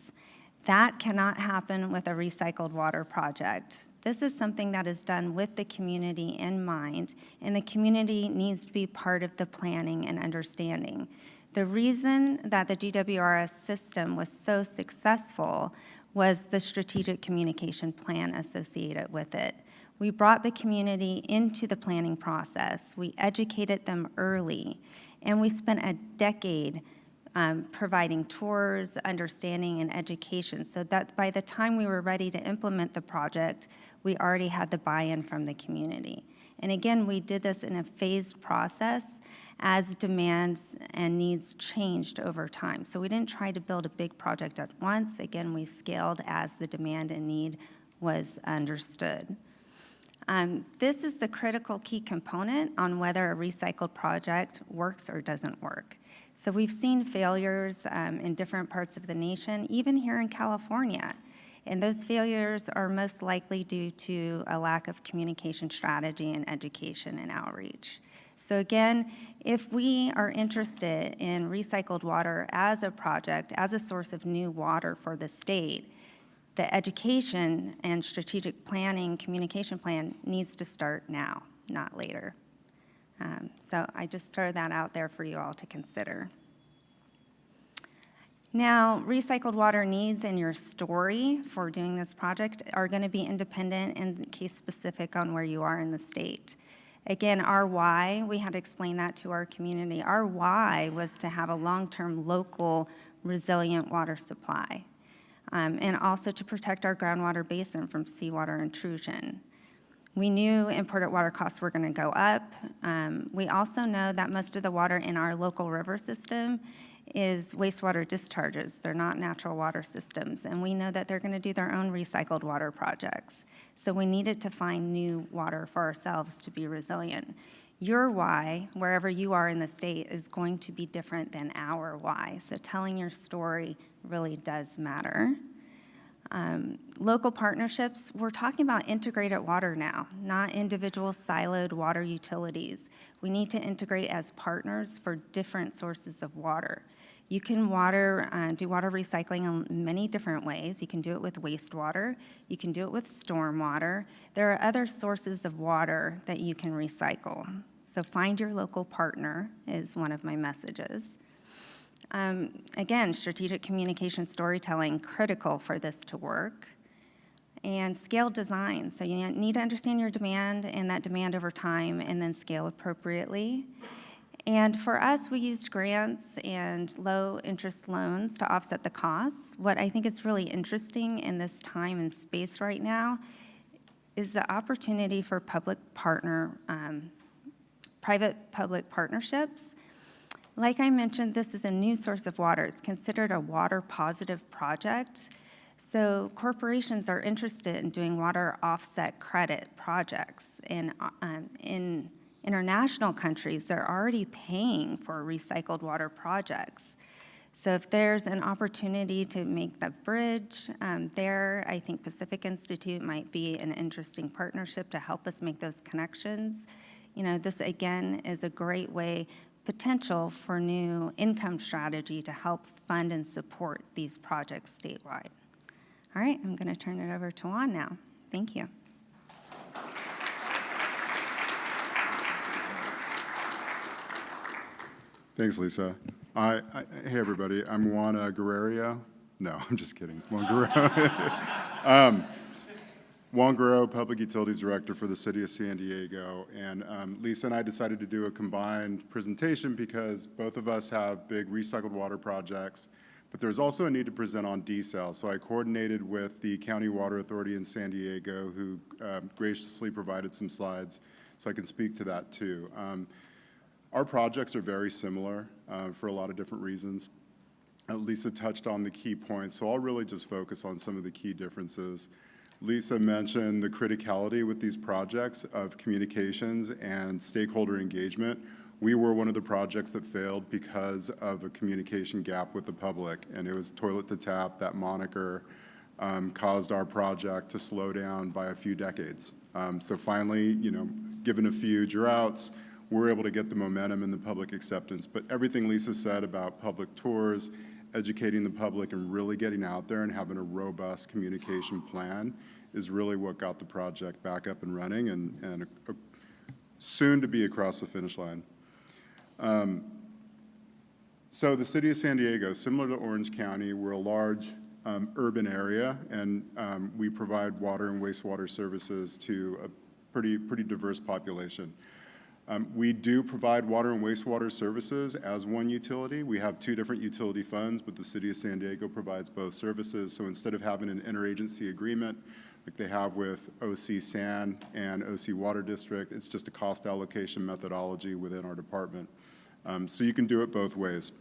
H: That cannot happen with a recycled water project. This is something that is done with the community in mind, and the community needs to be part of the planning and understanding. The reason that the GWRS system was so successful was the strategic communication plan associated with it. We brought the community into the planning process. We educated them early, and we spent a decade providing tours, understanding, and education, so that by the time we were ready to implement the project, we already had the buy-in from the community. And again, we did this in a phased process as demands and needs changed over time. So we didn't try to build a big project at once. Again, we scaled as the demand and need was understood. This is the critical key component on whether a recycled project works or doesn't work. So we've seen failures in different parts of the nation, even here in California. And those failures are most likely due to a lack of communication strategy and education and outreach. So again, if we are interested in recycled water as a project, as a source of new water for the state, the education and strategic planning, communication plan needs to start now, not later. So I just throw that out there for you all to consider. Now, recycled water needs and your story for doing this project are going to be independent and case specific on where you are in the state. Again, our why, we had to explain that to our community. Our why was to have a long-term, local, resilient water supply, and also to protect our groundwater basin from seawater intrusion. We knew imported water costs were going to go up. We also know that most of the water in our local river system is wastewater discharges. They're not natural water systems, and we know that they're going to do their own recycled water projects. So we needed to find new water for ourselves to be resilient. Your why, wherever you are in the state, is going to be different than our why. So telling your story really does matter. Local partnerships, we're talking about integrated water now, not individual siloed water utilities. We need to integrate as partners for different sources of water. You can do water recycling in many different ways. You can do it with wastewater. You can do it with stormwater. There are other sources of water that you can recycle. So find your local partner is one of my messages. Again, strategic communication storytelling, critical for this to work. And scale design, so you need to understand your demand and that demand over time and then scale appropriately. And for us, we used grants and low interest loans to offset the costs. What I think is really interesting in this time and space right now is the opportunity for private-public partnerships. Like I mentioned, this is a new source of water. It's considered a water-positive project. So corporations are interested in doing water offset credit projects. And in international countries, they're already paying for recycled water projects. So if there's an opportunity to make the bridge there, I think Pacific Institute might be an interesting partnership to help us make those connections. You know, this again is a great way, potential for new income strategy to help fund and support these projects statewide. All right, I'm going to turn it over to Juan now. Thank you.
I: Thanks, Lisa. Hey, everybody. I'm Juan Guerrero. No, I'm just kidding. Juan Guerrero. Juan Guerrero, Public Utilities Director for the City of San Diego. And Lisa and I decided to do a combined presentation because both of us have big recycled water projects, but there's also a need to present on desal. So I coordinated with the County Water Authority in San Diego, who graciously provided some slides, so I can speak to that too. Our projects are very similar for a lot of different reasons. Lisa touched on the key points, so I'll really just focus on some of the key differences. Lisa mentioned the criticality with these projects of communications and stakeholder engagement. We were one of the projects that failed because of a communication gap with the public, and it was toilet to tap. That moniker caused our project to slow down by a few decades. So finally, given a few droughts, we're able to get the momentum and the public acceptance. But everything Lisa said about public tours educating the public and really getting out there and having a robust communication plan is really what got the project back up and running and soon to be across the finish line. So the city of San Diego, similar to Orange County, we're a large urban area, and we provide water and wastewater services to a pretty diverse population. We do provide water and wastewater services as one utility. We have two different utility funds, but the city of San Diego provides both services. So instead of having an interagency agreement like they have with OC San and OC Water District, it's just a cost allocation methodology within our department. So you can do it both ways.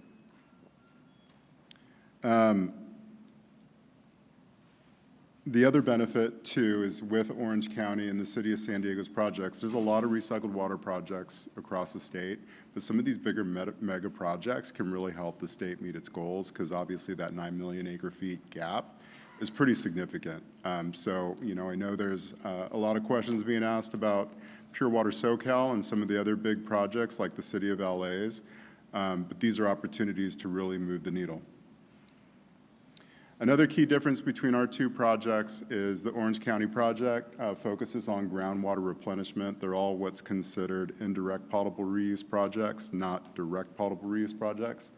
I: The other benefit, too, is with Orange County and the city of San Diego's projects, there's a lot of recycled water projects across the state, but some of these bigger mega projects can really help the state meet its goals, because obviously that 9 million acre feet gap is pretty significant. So, you know, I know there's a lot of questions being asked about Pure Water SoCal and some of the other big projects like the city of LA's, but these are opportunities to really move the needle. Another key difference between our two projects is the Orange County project focuses on groundwater replenishment. They're all what's considered indirect potable reuse projects, not direct potable reuse projects.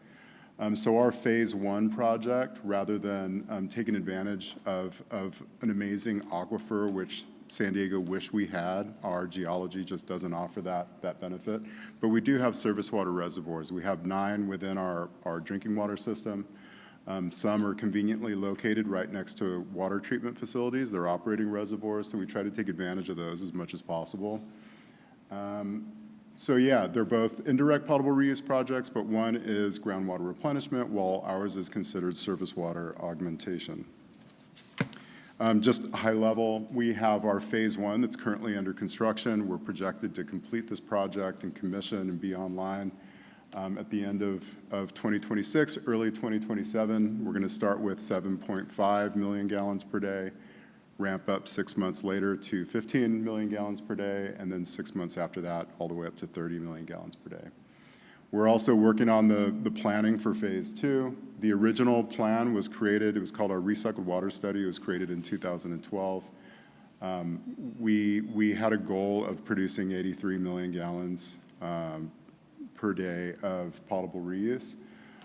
I: So our phase one project, rather than taking advantage of an amazing aquifer, which San Diego wish we had, our geology just doesn't offer that benefit. But we do have surface water reservoirs. We have 9 within our drinking water system. Some are conveniently located right next to water treatment facilities. They're operating reservoirs, so we try to take advantage of those as much as possible. So yeah, they're both indirect potable reuse projects, but one is groundwater replenishment, while ours is considered surface water augmentation. Just high level, we have our phase one that's currently under construction. We're projected to complete this project and commission and be online at the end of 2026, early 2027. We're going to start with 7.5 million gallons per day, ramp up 6 months later to 15 million gallons per day, and then 6 months after that, all the way up to 30 million gallons per day. We're also working on the planning for phase two. The original plan was created, it was called our recycled water study. It was created in 2012. We had a goal of producing 83 million gallons per day of potable reuse.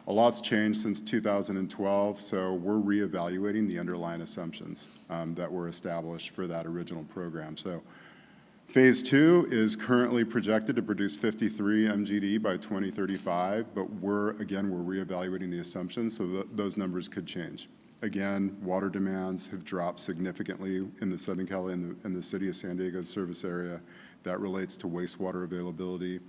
I: A lot's changed since 2012, so we're reevaluating the underlying assumptions that were established for that original program. So phase two is currently projected to produce 53 MGD by 2035, but we're reevaluating the assumptions, so those numbers could change. Again, water demands have dropped significantly in the Southern Cali and the city of San Diego's service area. That relates to wastewater availability.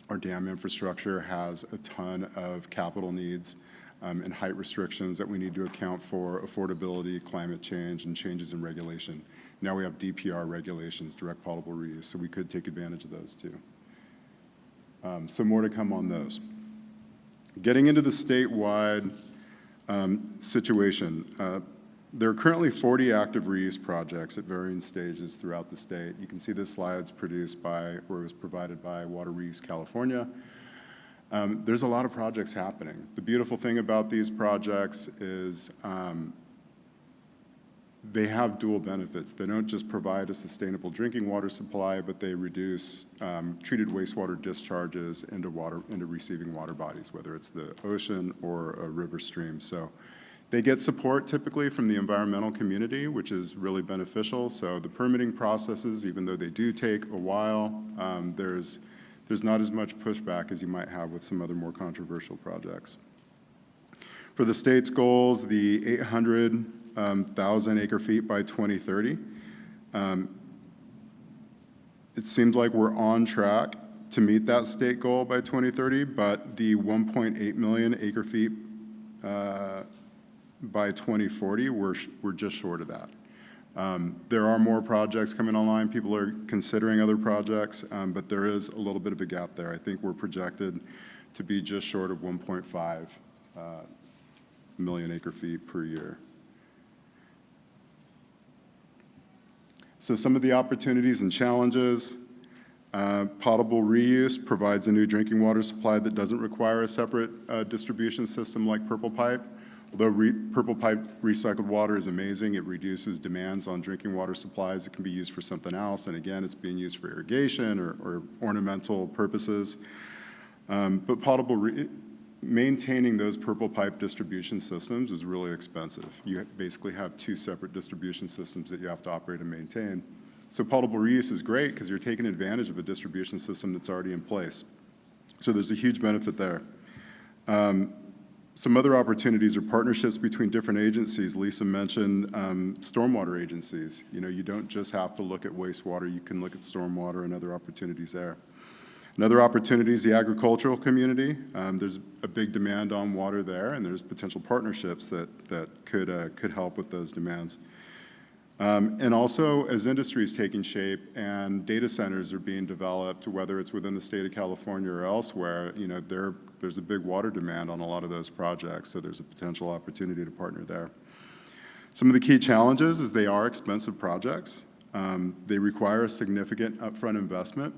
I: Our dam infrastructure has a ton of capital needs and height restrictions that we need to account for, affordability, climate change, and changes in regulation. Now we have DPR regulations, direct potable reuse, so we could take advantage of those too. So more to come on those. Getting into the statewide situation. There are currently 40 active reuse projects at varying stages throughout the state. You can see this slide's produced by, or it was provided by Water Reuse California. There's a lot of projects happening. The beautiful thing about these projects is they have dual benefits. They don't just provide a sustainable drinking water supply, but they reduce treated wastewater discharges into receiving water bodies, whether it's the ocean or a river stream. So they get support typically from the environmental community, which is really beneficial. So the permitting processes, even though they do take a while, there's not as much pushback as you might have with some other more controversial projects. For the state's goals, the 800,000 acre feet by 2030, it seems like we're on track to meet that state goal by 2030, but the 1.8 million acre feet by 2040, we're just short of that. There are more projects coming online. People are considering other projects, but there is a little bit of a gap there. I think we're projected to be just short of 1.5 million acre feet per year. So some of the opportunities and challenges. Potable reuse provides a new drinking water supply that doesn't require a separate distribution system like Purple Pipe. Although Purple Pipe recycled water is amazing, it reduces demands on drinking water supplies. It can be used for something else, and again, it's being used for irrigation or ornamental purposes. But maintaining those Purple Pipe distribution systems is really expensive. You basically have two separate distribution systems that you have to operate and maintain. So potable reuse is great because you're taking advantage of a distribution system that's already in place. So there's a huge benefit there. Some other opportunities are partnerships between different agencies. Lisa mentioned stormwater agencies. You know, you don't just have to look at wastewater, you can look at stormwater and other opportunities there. Another opportunity is the agricultural community. There's a big demand on water there, and there's potential partnerships that could help with those demands. And also, as industry is taking shape and data centers are being developed, whether it's within the state of California or elsewhere, you know, there's a big water demand on a lot of those projects, so there's a potential opportunity to partner there. Some of the key challenges is they are expensive projects. They require a significant upfront investment.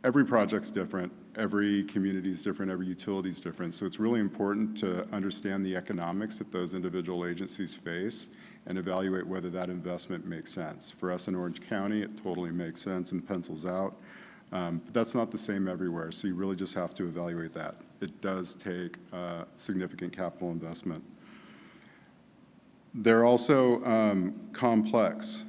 I: Every project's different, every community is different, every utility is different, so it's really important to understand the economics that those individual agencies face and evaluate whether that investment makes sense. For us in Orange County, it totally makes sense and pencils out, but that's not the same everywhere, so you really just have to evaluate that. It does take significant capital investment. They're also complex.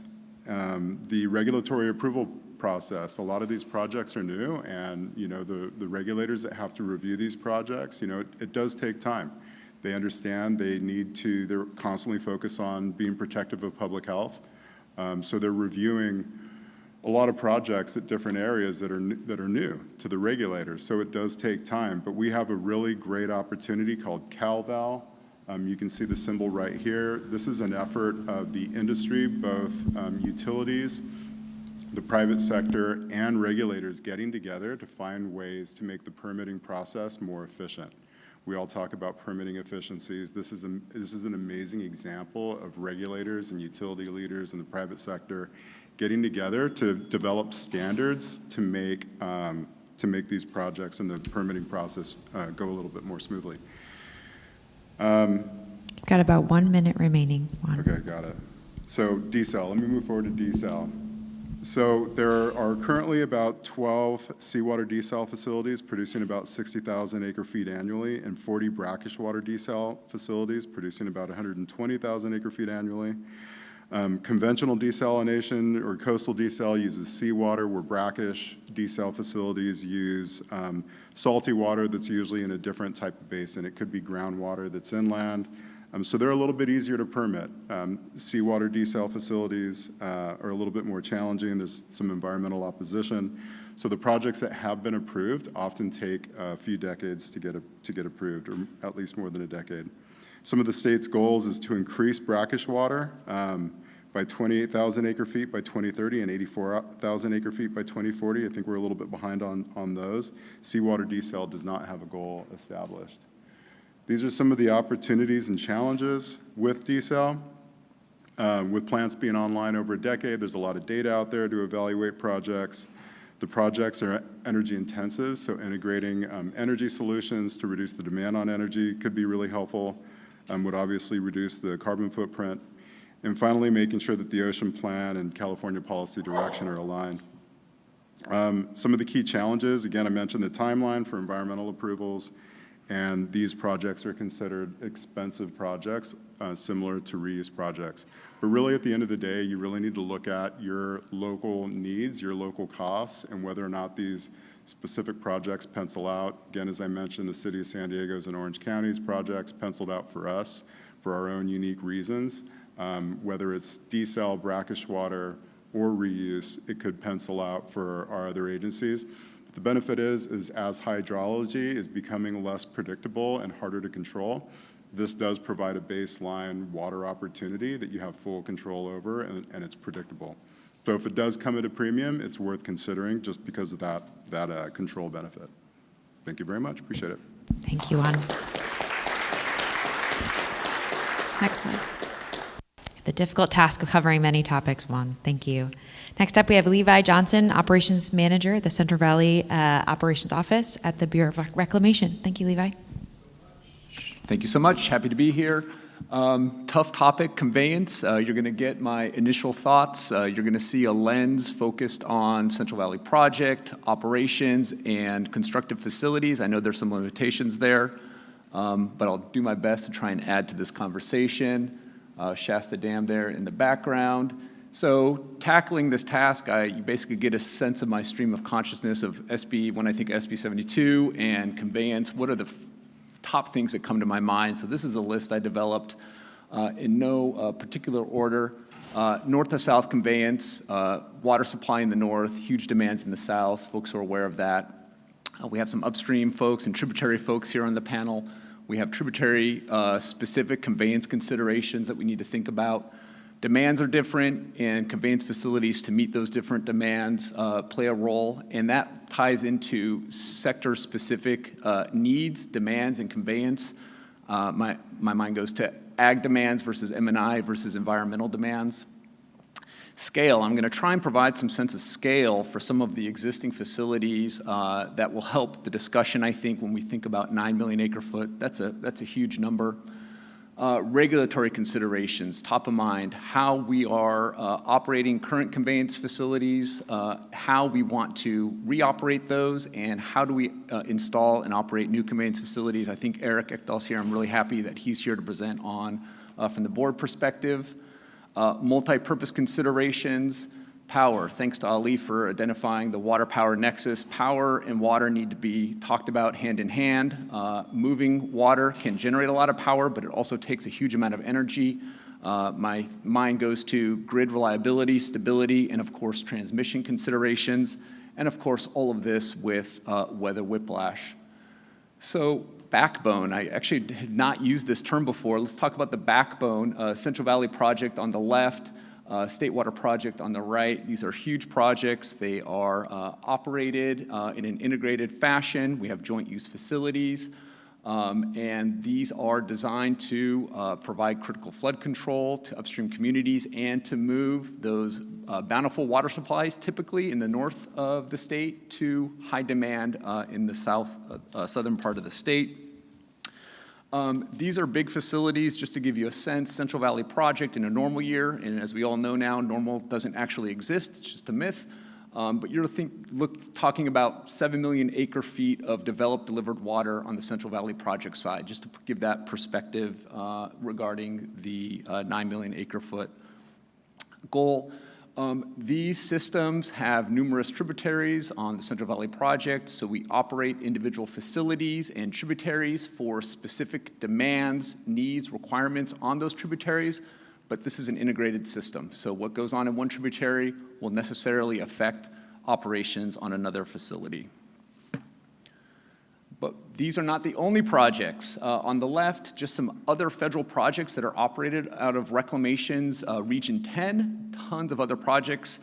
I: The regulatory approval process, a lot of these projects are new, and you know, the regulators that have to review these projects, you know, it does take time. They understand they're constantly focused on being protective of public health. So they're reviewing a lot of projects at different areas that are new to the regulators. So it does take time, but we have a really great opportunity called CalVal. You can see the symbol right here. This is an effort of the industry, both utilities, the private sector, and regulators getting together to find ways to make the permitting process more efficient. We all talk about permitting efficiencies. This is an amazing example of regulators and utility leaders in the private sector getting together to develop standards to make these projects and the permitting process go a little bit more smoothly.
C: Got about 1 minute remaining, Juan.
I: Okay, got it. So desal, let me move forward to desal. So there are currently about 12 seawater desal facilities producing about 60,000 acre-feet annually, and 40 brackish water desal facilities producing about 120,000 acre-feet annually. Conventional desalination or coastal desal uses seawater, where brackish desal facilities use salty water that's usually in a different type of basin. It could be groundwater that's inland. So they're a little bit easier to permit. Seawater desal facilities are a little bit more challenging. There's some environmental opposition. So the projects that have been approved often take a few decades to get approved, or at least more than a decade. Some of the state's goals is to increase brackish water by 28,000 acre-feet by 2030 and 84,000 acre-feet by 2040. I think we're a little bit behind on those. Seawater desal does not have a goal established. These are some of the opportunities and challenges with desal. With plants being online over a decade, there's a lot of data out there to evaluate projects. The projects are energy intensive, so integrating energy solutions to reduce the demand on energy could be really helpful, would obviously reduce the carbon footprint. And finally, making sure that the ocean plan and California policy direction are aligned. Some of the key challenges, again, I mentioned the timeline for environmental approvals, and these projects are considered expensive projects, similar to reuse projects. But really, at the end of the day, you really need to look at your local needs, your local costs, and whether or not these specific projects pencil out. Again, as I mentioned, the City of San Diego's and Orange County's projects penciled out for us for our own unique reasons. Whether it's desal, brackish water, or reuse, it could pencil out for our other agencies. The benefit is as hydrology is becoming less predictable and harder to control, this does provide a baseline water opportunity that you have full control over, and it's predictable. So if it does come at a premium, it's worth considering just because of that control benefit. Thank you very much. Appreciate it.
C: Thank you, Juan. Next slide. The difficult task of covering many topics, Juan. Thank you. Next up, we have Levi Johnson, Operations Manager at the Central Valley Operations Office at the Bureau of Reclamation. Thank you, Levi.
J: Thank you so much. Happy to be here. Tough topic, conveyance. You're going to get my initial thoughts. You're going to see a lens focused on Central Valley Project, operations, and constructive facilities. I know there's some limitations there, but I'll do my best to try and add to this conversation. Shasta Dam there in the background. So tackling this task, you basically get a sense of my stream of consciousness of SB, when I think SB 72 and conveyance, what are the top things that come to my mind? So this is a list I developed in no particular order. North to south conveyance, water supply in the north, huge demands in the south, folks are aware of that. We have some upstream folks and tributary folks here on the panel. We have tributary specific conveyance considerations that we need to think about. Demands are different, and conveyance facilities to meet those different demands play a role, and that ties into sector-specific needs, demands, and conveyance. My mind goes to ag demands versus M&I versus environmental demands. Scale, I'm going to try and provide some sense of scale for some of the existing facilities that will help the discussion, I think, when we think about 9 million acre foot. That's a huge number. Regulatory considerations, top of mind, how we are operating current conveyance facilities, how we want to reoperate those, and how do we install and operate new conveyance facilities. I think Eric Ekdahl's here. I'm really happy that he's here to present on from the board perspective. Multi-purpose considerations, power. Thanks to Ali for identifying the water-power nexus. Power and water need to be talked about hand in hand. Moving water can generate a lot of power, but it also takes a huge amount of energy. My mind goes to grid reliability, stability, and of course transmission considerations, and of course all of this with weather whiplash. So backbone, I actually had not used this term before. Let's talk about the backbone. Central Valley Project on the left, State Water Project on the right. These are huge projects. They are operated in an integrated fashion. We have joint use facilities, and these are designed to provide critical flood control to upstream communities and to move those bountiful water supplies, typically in the north of the state, to high demand in the southern part of the state. These are big facilities. Just to give you a sense, Central Valley Project in a normal year, and as we all know now, normal doesn't actually exist, it's just a myth, but you're talking about 7 million acre feet of developed delivered water on the Central Valley Project side, just to give that perspective regarding the 9 million acre foot goal. These systems have numerous tributaries on the Central Valley Project, so we operate individual facilities and tributaries for specific demands, needs, requirements on those tributaries, but this is an integrated system. So what goes on in one tributary will necessarily affect operations on another facility. But these are not the only projects. On the left, just some other federal projects that are operated out of Reclamation's Region 10, tons of other projects.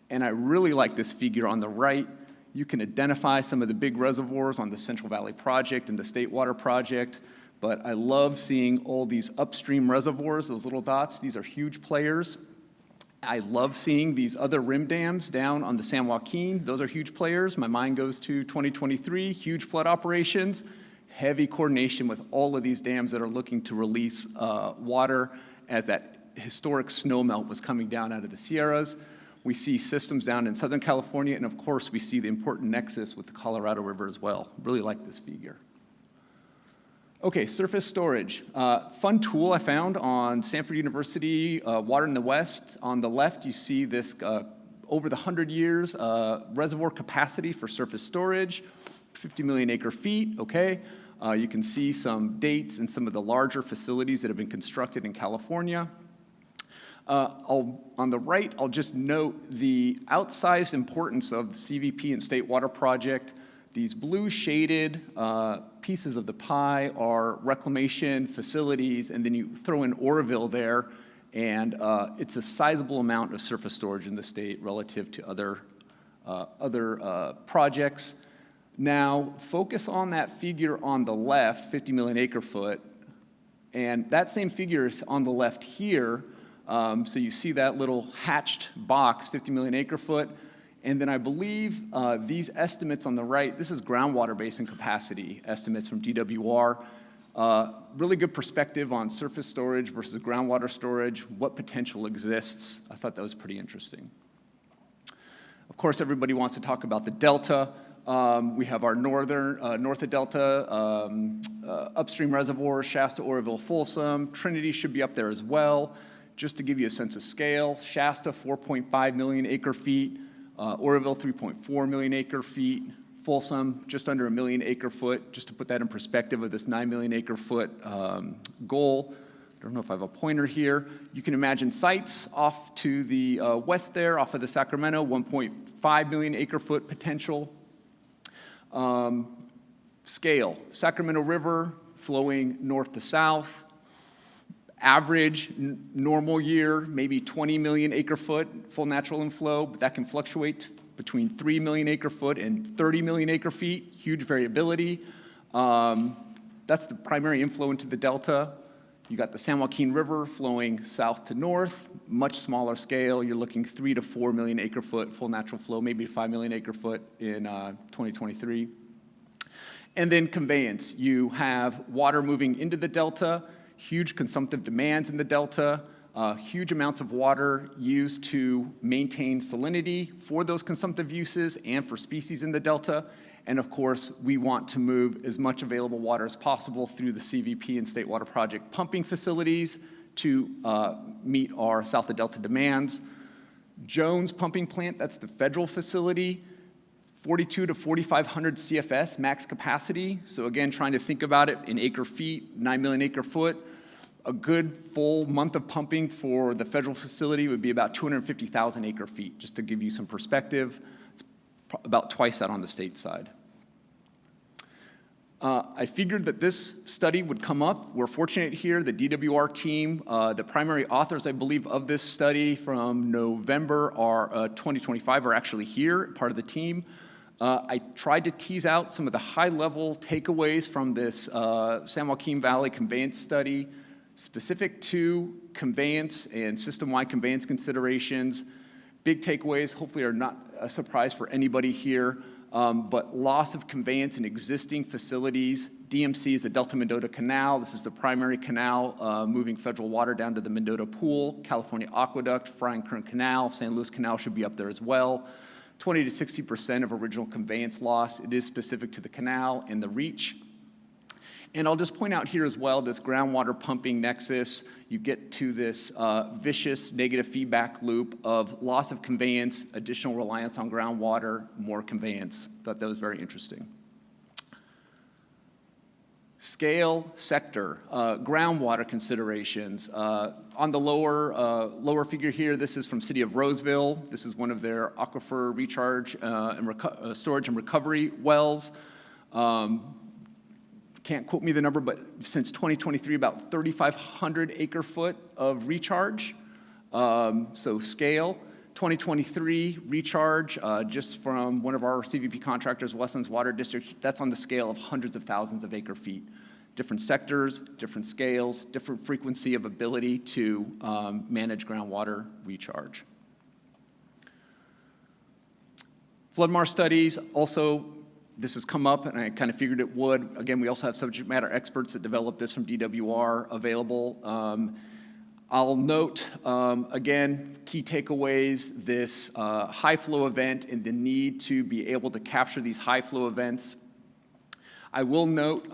J: And I really like this figure on the right. You can identify some of the big reservoirs on the Central Valley Project and the State Water Project, but I love seeing all these upstream reservoirs, those little dots. These are huge players. I love seeing these other rim dams down on the San Joaquin. Those are huge players. My mind goes to 2023, huge flood operations, heavy coordination with all of these dams that are looking to release water as that historic snowmelt was coming down out of the Sierras. We see systems down in Southern California, and of course, we see the important nexus with the Colorado River as well. Really like this figure. Okay, surface storage. Fun tool I found on Stanford University, Water in the West. On the left, you see this over the 100 years reservoir capacity for surface storage, 50 million acre feet, okay? You can see some dates and some of the larger facilities that have been constructed in California. On the right, I'll just note the outsized importance of the CVP and State Water Project. These blue shaded pieces of the pie are reclamation facilities, and then you throw in Oroville there, and it's a sizable amount of surface storage in the state relative to other projects. Now, focus on that figure on the left, 50 million acre foot, and that same figure is on the left here. So you see that little hatched box, 50 million acre foot. And then I believe these estimates on the right, this is groundwater basin capacity estimates from DWR. Really good perspective on surface storage versus groundwater storage, what potential exists. I thought that was pretty interesting. Of course, everybody wants to talk about the Delta. We have our north of Delta, upstream reservoirs, Shasta, Oroville, Folsom. Trinity should be up there as well. Just to give you a sense of scale, Shasta, 4.5 million acre feet. Oroville, 3.4 million acre feet. Folsom, just under 1 million acre foot. Just to put that in perspective of this 9 million acre foot goal. I don't know if I have a pointer here. You can imagine sites off to the west there, off of the Sacramento, 1.5 million acre foot potential. Scale, Sacramento River flowing north to south. Average normal year, maybe 20 million acre foot full natural inflow, but that can fluctuate between 3 million acre foot and 30 million acre feet, huge variability. That's the primary inflow into the Delta. You got the San Joaquin River flowing south to north, much smaller scale. You're looking 3 to 4 million acre foot full natural flow, maybe 5 million acre foot in 2023. And then conveyance. You have water moving into the Delta, huge consumptive demands in the Delta, huge amounts of water used to maintain salinity for those consumptive uses and for species in the Delta. And of course, we want to move as much available water as possible through the CVP and State Water Project pumping facilities to meet our south of Delta demands. Jones Pumping Plant, that's the federal facility, 42 to 4,500 CFS max capacity. So again, trying to think about it in acre feet, 9 million acre foot. A good full month of pumping for the federal facility would be about 250,000 acre feet, just to give you some perspective. It's about twice that on the state side. I figured that this study would come up. We're fortunate here, the DWR team, the primary authors, I believe, of this study from November 2025 are actually here, part of the team. I tried to tease out some of the high-level takeaways from this San Joaquin Valley conveyance study, specific to conveyance and system-wide conveyance considerations. Big takeaways, hopefully are not a surprise for anybody here. But loss of conveyance in existing facilities. DMC is the Delta Mendota Canal. This is the primary canal moving federal water down to the Mendota Pool. California Aqueduct, Frying Current Canal, San Luis Canal should be up there as well. 20 to 60% of original conveyance loss. It is specific to the canal and the reach. And I'll just point out here as well, this groundwater pumping nexus, you get to this vicious negative feedback loop of loss of conveyance, additional reliance on groundwater, more conveyance. Thought that was very interesting. Scale, sector, groundwater considerations. On the lower figure here, this is from City of Roseville. This is one of their aquifer recharge and storage and recovery wells. Can't quote me the number, but since 2023, about 3,500 acre foot of recharge. So scale, 2023 recharge, just from one of our CVP contractors, Westlands Water District, that's on the scale of hundreds of thousands of acre feet. Different sectors, different scales, different frequency of ability to manage groundwater recharge. Floodmar studies also. This has come up, and I kind of figured it would. Again, we also have subject matter experts that developed this from DWR available. I'll note, again, key takeaways, this high flow event and the need to be able to capture these high flow events. I will note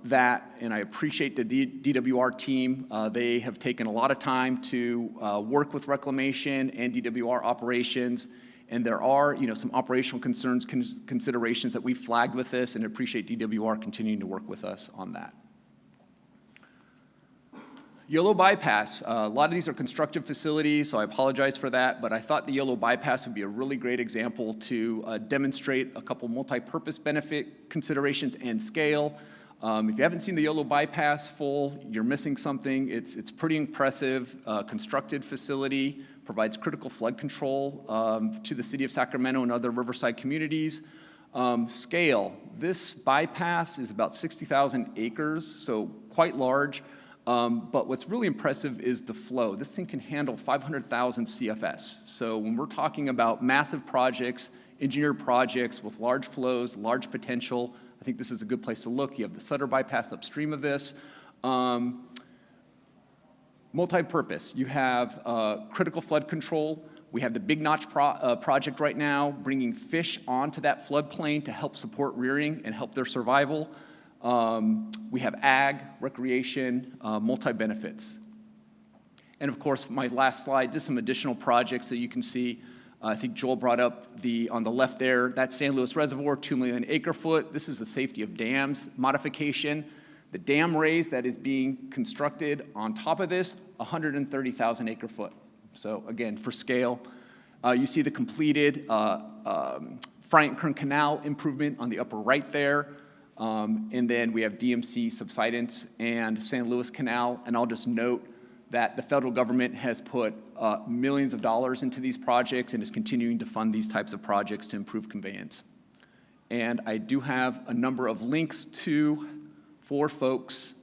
J: that, and I appreciate the DWR team, they have taken a lot of time to work with reclamation and DWR operations. And there are, some operational considerations that we flagged with this, and appreciate DWR continuing to work with us on that. Yolo Bypass, a lot of these are constructive facilities, so I apologize for that, but I thought the Yolo Bypass would be a really great example to demonstrate a couple multi-purpose benefit considerations and scale. If you haven't seen the Yolo Bypass full, you're missing something. It's pretty impressive, constructed facility, provides critical flood control to the city of Sacramento and other riverside communities. Scale, this bypass is about 60,000 acres, so quite large. But what's really impressive is the flow. This thing can handle 500,000 CFS. So when we're talking about massive projects, engineered projects with large flows, large potential, I think this is a good place to look. You have the Sutter bypass upstream of this. Multi-purpose. You have critical flood control. We have the Big Notch project right now, bringing fish onto that floodplain to help support rearing and help their survival. We have ag, recreation, multi-benefits. And of course, my last slide, just some additional projects that you can see. I think Joel brought up on the left there, that's San Luis Reservoir, 2 million acre foot. This is the safety of dams modification. The dam raise that is being constructed on top of this, 130,000 acre foot. So again, for scale. You see the completed Bryant Kern Canal improvement on the upper right there. And then we have DMC subsidence and San Luis Canal. And I'll just note that the federal government has put millions of dollars into these projects and is continuing to fund these types of projects to improve conveyance. And I do have a number of links for folks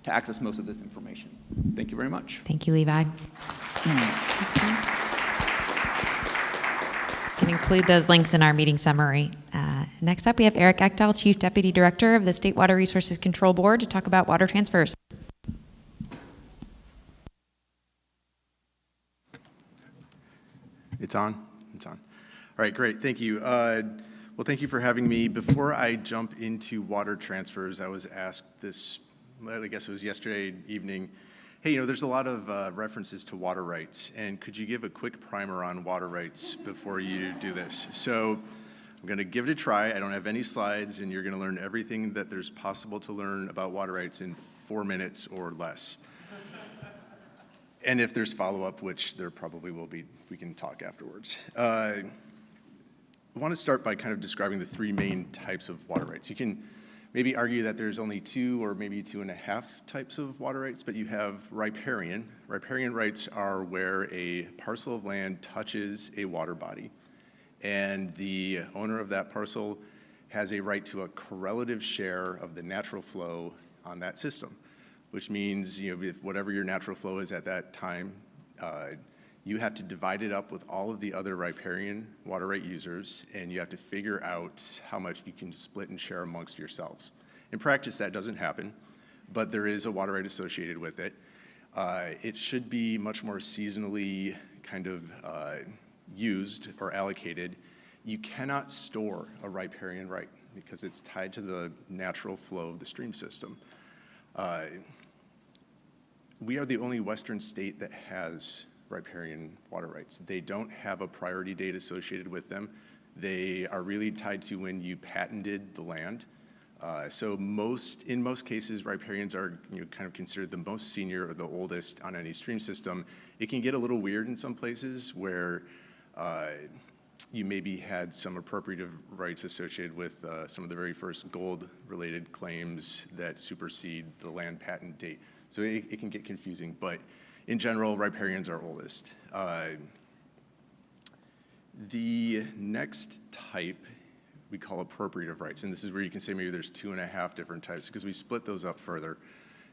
J: to access most of this information. Thank you very much.
C: Thank you, Levi. Excellent. Can include those links in our meeting summary. Next up, we have Eric Echdahl, Chief Deputy Director of the State Water Resources Control Board, to talk about water transfers.
K: It's on? It's on. All right, great. Thank you. Well, thank you for having me. Before I jump into water transfers, I was asked this, I guess it was yesterday evening, hey, there's a lot of references to water rights, and could you give a quick primer on water rights before you do this? So I'm going to give it a try. I don't have any slides, and you're going to learn everything that there's possible to learn about water rights in 4 minutes or less. And if there's follow-up, which there probably will be, we can talk afterwards. I want to start by kind of describing the 3 main types of water rights. You can maybe argue that there's only 2 or maybe 2.5 types of water rights, but you have riparian. Riparian rights are where a parcel of land touches a water body, and the owner of that parcel has a right to a correlative share of the natural flow on that system, which means, if whatever your natural flow is at that time, you have to divide it up with all of the other riparian water right users, and you have to figure out how much you can split and share amongst yourselves. In practice, that doesn't happen, but there is a water right associated with it. It should be much more seasonally kind of used or allocated. You cannot store a riparian right because it's tied to the natural flow of the stream system. We are the only Western state that has riparian water rights. They don't have a priority date associated with them. They are really tied to when you patented the land. So in most cases, riparians are kind of considered the most senior or the oldest on any stream system. It can get a little weird in some places where you maybe had some appropriative rights associated with some of the very first gold-related claims that supersede the land patent date. So it can get confusing, but in general, riparians are oldest. The next type we call appropriative rights, and this is where you can say maybe there's 2.5 different types because we split those up further.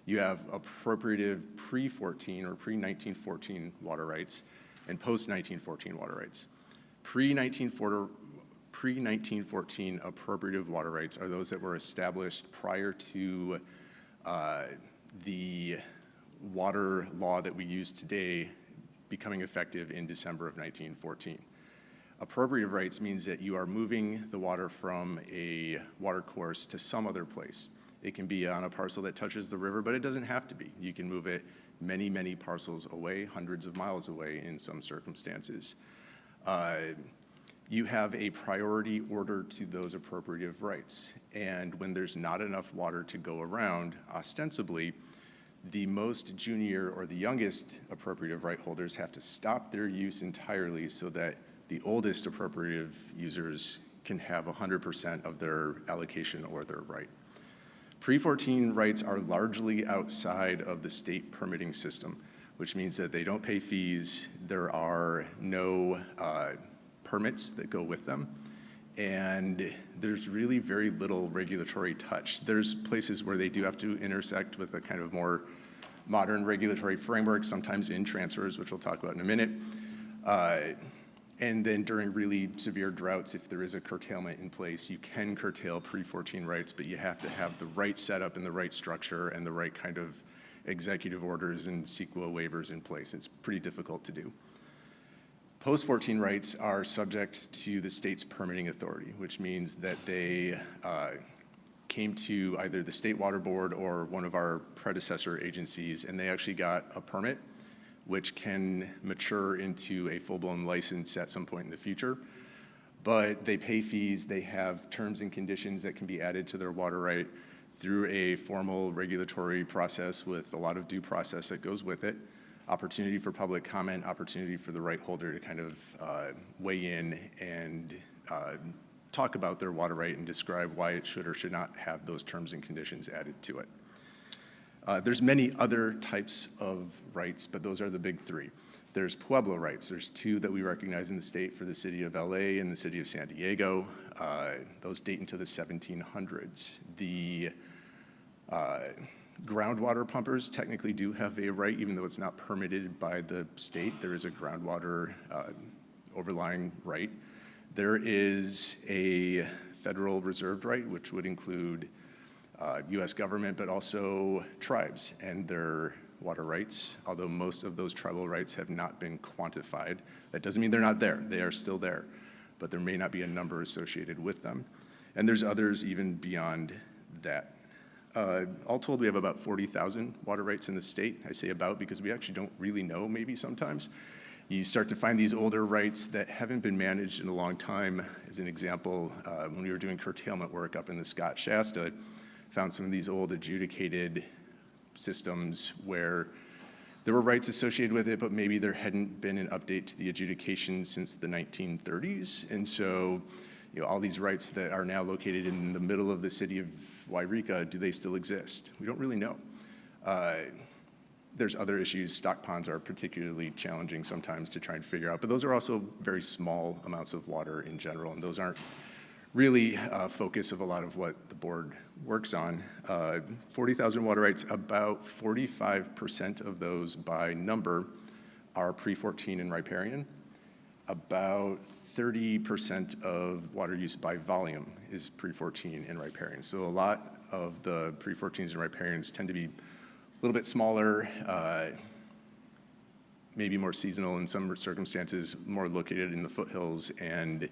K: You have appropriative pre-14 or pre-1914 water rights and post-1914 water rights. Pre-1914 appropriative water rights are those that were established prior to the water law that we use today becoming effective in December of 1914. Appropriative rights means that you are moving the water from a water course to some other place. It can be on a parcel that touches the river, but it doesn't have to be. You can move it many, many parcels away, hundreds of miles away in some circumstances. You have a priority order to those appropriative rights. And when there's not enough water to go around, ostensibly, the most junior or the youngest appropriative right holders have to stop their use entirely so that the oldest appropriative users can have 100% of their allocation or their right. Pre-14 rights are largely outside of the state permitting system, which means that they don't pay fees, there are no permits that go with them, and there's really very little regulatory touch. There's places where they do have to intersect with a kind of more modern regulatory framework, sometimes in transfers, which we'll talk about in a minute. And then during really severe droughts, if there is a curtailment in place, you can curtail pre-14 rights, but you have to have the right setup and the right structure and the right kind of executive orders and CEQA waivers in place. It's pretty difficult to do. Post-14 rights are subject to the state's permitting authority, which means that they came to either the State Water Board or one of our predecessor agencies, and they actually got a permit which can mature into a full-blown license at some point in the future. But they pay fees, they have terms and conditions that can be added to their water right through a formal regulatory process with a lot of due process that goes with it, opportunity for public comment, opportunity for the right holder to kind of weigh in and talk about their water right and describe why it should or should not have those terms and conditions added to it. There's many other types of rights, but those are the big three. There's Pueblo rights. There's two that we recognize in the state for the city of LA and the city of San Diego. Those date into the 1700s. The groundwater pumpers technically do have a right, even though it's not permitted by the state. There is a groundwater overlying right. There is a federal reserved right, which would include U.S. government, but also tribes and their water rights, although most of those tribal rights have not been quantified. That doesn't mean they're not there. They are still there, but there may not be a number associated with them. And there's others even beyond that. All told, we have about 40,000 water rights in the state. I say about because we actually don't really know maybe sometimes. You start to find these older rights that haven't been managed in a long time. As an example, when we were doing curtailment work up in the Scott Shasta, found some of these old adjudicated systems where there were rights associated with it, but maybe there hadn't been an update to the adjudication since the 1930s. And so, all these rights that are now located in the middle of the city of Wairika, do they still exist? We don't really know. There's other issues. Stock ponds are particularly challenging sometimes to try and figure out, but those are also very small amounts of water in general, and those aren't really focus of a lot of what the board works on. 40,000 water rights, about 45% of those by number are pre-14 and riparian. About 30% of water use by volume is pre-14 and riparian. So a lot of the pre-14s and riparians tend to be a little bit smaller, maybe more seasonal in some circumstances, more located in the foothills and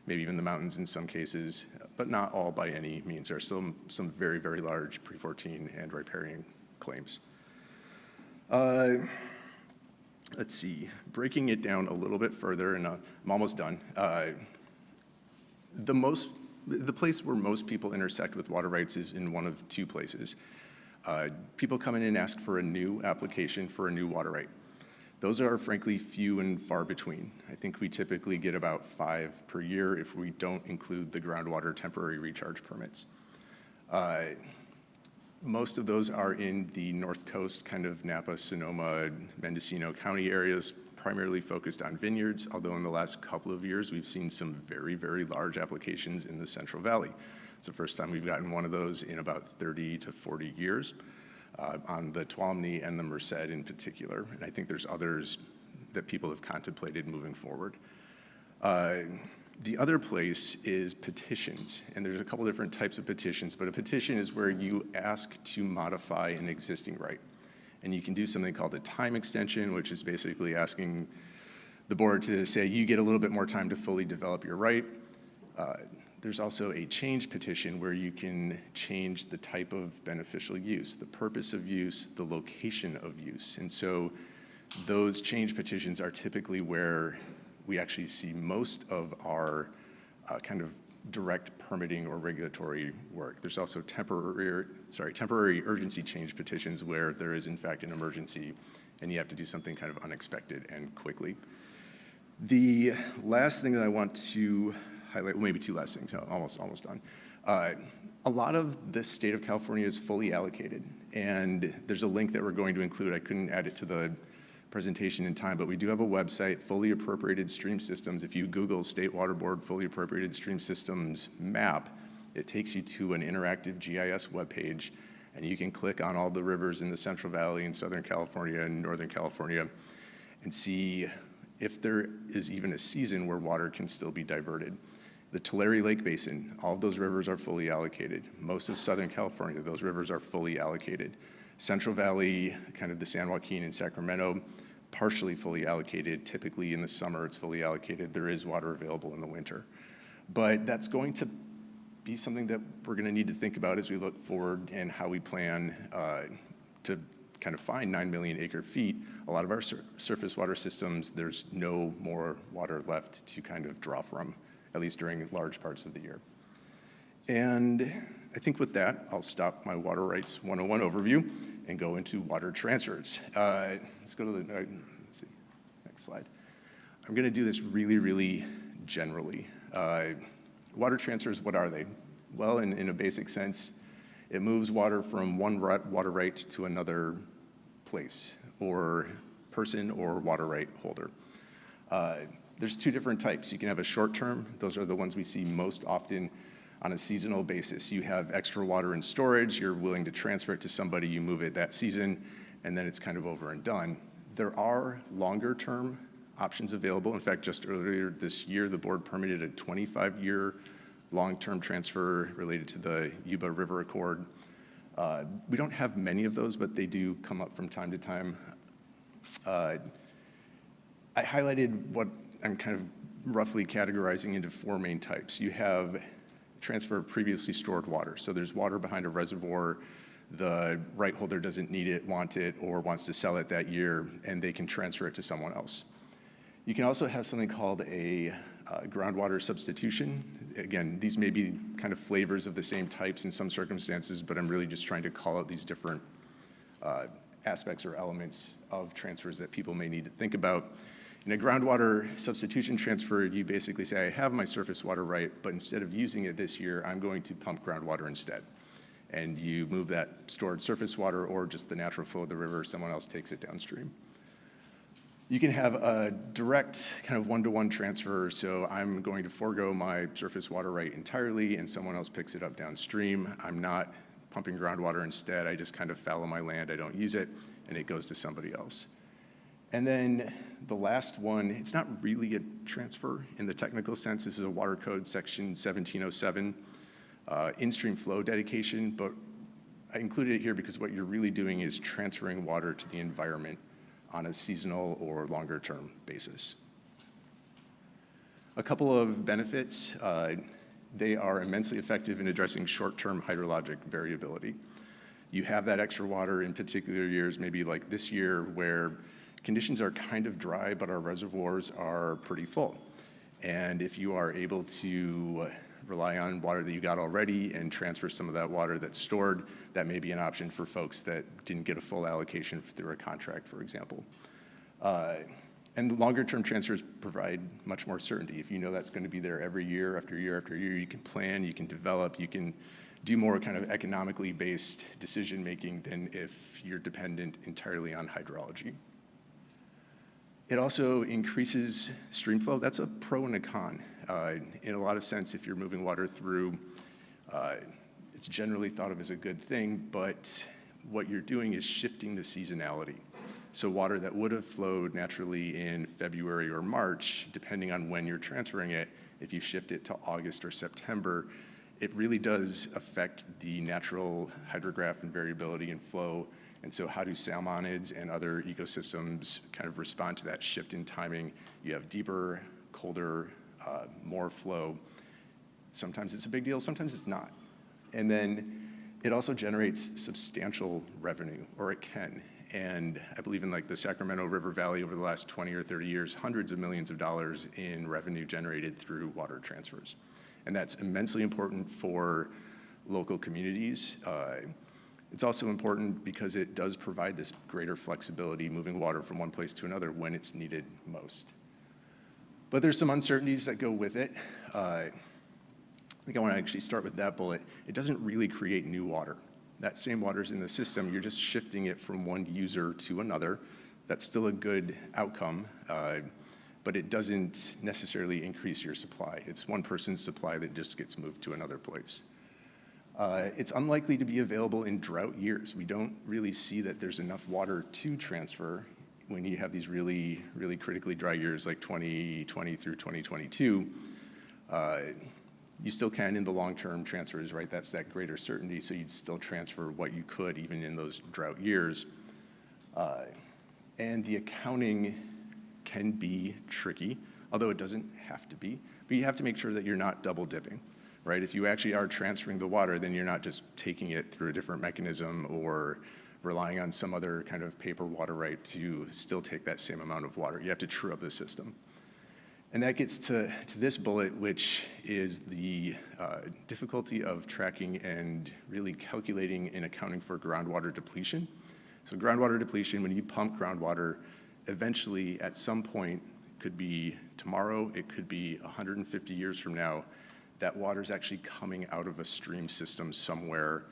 K: maybe even the mountains in some cases, but not all by any means. There are still some very, very large pre-14 and riparian claims. Let's see, breaking it down a little bit further, and I'm almost done. The place where most people intersect with water rights is in one of two places. People come in and ask for a new application for a new water right. Those are frankly few and far between. I think we typically get about 5 per year if we don't include the groundwater temporary recharge permits. Most of those are in the North Coast, kind of Napa, Sonoma, Mendocino County areas, primarily focused on vineyards, although in the last couple of years we've seen some very, very large applications in the Central Valley. It's the first time we've gotten one of those in about 30 to 40 years. On the Tuolumne and the Merced in particular, and I think there's others that people have contemplated moving forward. The other place is petitions, and there's a couple different types of petitions, but a petition is where you ask to modify an existing right. And you can do something called a time extension, which is basically asking the board to say, you get a little bit more time to fully develop your right. There's also a change petition where you can change the type of beneficial use, the purpose of use, the location of use. And so those change petitions are typically where we actually see most of our kind of direct permitting or regulatory work. There's also temporary urgency change petitions where there is in fact an emergency and you have to do something kind of unexpected and quickly. The last thing that I want to highlight, well, maybe two last things, almost done. A lot of the state of California is fully allocated, and there's a link that we're going to include. I couldn't add it to the presentation in time, but we do have a website, Fully Appropriated Stream Systems. If you Google State Water Board Fully Appropriated Stream Systems map, it takes you to an interactive GIS webpage, And you can click on all the rivers in the Central Valley in Southern California and Northern California and see if there is even a season where water can still be diverted. The Tulare Lake Basin, all of those rivers are fully allocated. Most of Southern California, those rivers are fully allocated. Central Valley, kind of the San Joaquin and Sacramento, partially fully allocated. Typically in the summer, it's fully allocated. There is water available in the winter. But that's going to be something that we're going to need to think about as we look forward and how we plan to kind of find 9 million acre feet. A lot of our surface water systems, there's no more water left to kind of draw from, at least during large parts of the year. And I think with that, I'll stop my Water Rights 101 overview and go into water transfers. Let's go to the let's see, next slide. I'm going to do this really, really generally. Water transfers, what are they? Well, in a basic sense, it moves water from one water right to another place or person or water right holder. There's two different types. You can have a short term. Those are the ones we see most often on a seasonal basis. You have extra water in storage. You're willing to transfer it to somebody. You move it that season, and then it's kind of over and done. There are longer term options available. In fact, just earlier this year, the board permitted a 25-year long-term transfer related to the Yuba River Accord. We don't have many of those, but they do come up from time to time. I highlighted what I'm kind of roughly categorizing into four main types. You have transfer of previously stored water. So there's water behind a reservoir. The right holder doesn't need it, want it, or wants to sell it that year, and they can transfer it to someone else. You can also have something called a groundwater substitution. Again, these may be kind of flavors of the same types in some circumstances, but I'm really just trying to call out these different aspects or elements of transfers that people may need to think about. In a groundwater substitution transfer, you basically say, I have my surface water right, but instead of using it this year, I'm going to pump groundwater instead. And you move that stored surface water or just the natural flow of the river, someone else takes it downstream. You can have a direct kind of one-to-one transfer, so I'm going to forego my surface water right entirely and someone else picks it up downstream. I'm not pumping groundwater instead, I just kind of fallow my land, I don't use it, and it goes to somebody else. And then the last one, it's not really a transfer in the technical sense, this is a water code section 1707, in-stream flow dedication, but I included it here because what you're really doing is transferring water to the environment on a seasonal or longer term basis. A couple of benefits. They are immensely effective in addressing short-term hydrologic variability. You have that extra water in particular years, maybe like this year, where conditions are kind of dry, but our reservoirs are pretty full. And if you are able to rely on water that you got already and transfer some of that water that's stored, that may be an option for folks that didn't get a full allocation through a contract, for example. And longer term transfers provide much more certainty. If you know that's going to be there every year after year after year, you can plan, you can develop, you can do more kind of economically based decision making than if you're dependent entirely on hydrology. It also increases stream flow. That's a pro and a con. In a lot of sense, if you're moving water through, it's generally thought of as a good thing, but what you're doing is shifting the seasonality. So water that would have flowed naturally in February or March, depending on when you're transferring it, if you shift it to August or September, it really does affect the natural hydrograph and variability in flow. And so how do salmonids and other ecosystems kind of respond to that shift in timing? You have deeper, colder, more flow. Sometimes it's a big deal, sometimes it's not. And then it also generates substantial revenue, or it can. And I believe in like the Sacramento River Valley over the last 20 or 30 years, hundreds of millions of dollars in revenue generated through water transfers. And that's immensely important for local communities. It's also important because it does provide this greater flexibility moving water from one place to another when it's needed most. But there's some uncertainties that go with it. I think I want to actually start with that bullet. It doesn't really create new water. That same water's in the system, you're just shifting it from one user to another. That's still a good outcome, but it doesn't necessarily increase your supply. It's one person's supply that just gets moved to another place. It's unlikely to be available in drought years. We don't really see that there's enough water to transfer when you have these really, really critically dry years like 2020 through 2022. You still can in the long-term transfers, right? That's that greater certainty, so you'd still transfer what you could even in those drought years. And the accounting can be tricky, although it doesn't have to be, but you have to make sure that you're not double dipping, right? If you actually are transferring the water, then you're not just taking it through a different mechanism or relying on some other kind of paper water right to still take that same amount of water. You have to true up the system. And that gets to this bullet, which is the difficulty of tracking and really calculating and accounting for groundwater depletion. So groundwater depletion, when you pump groundwater, eventually at some point, could be tomorrow, it could be 150 years from now, that water's actually coming out of a stream system somewhere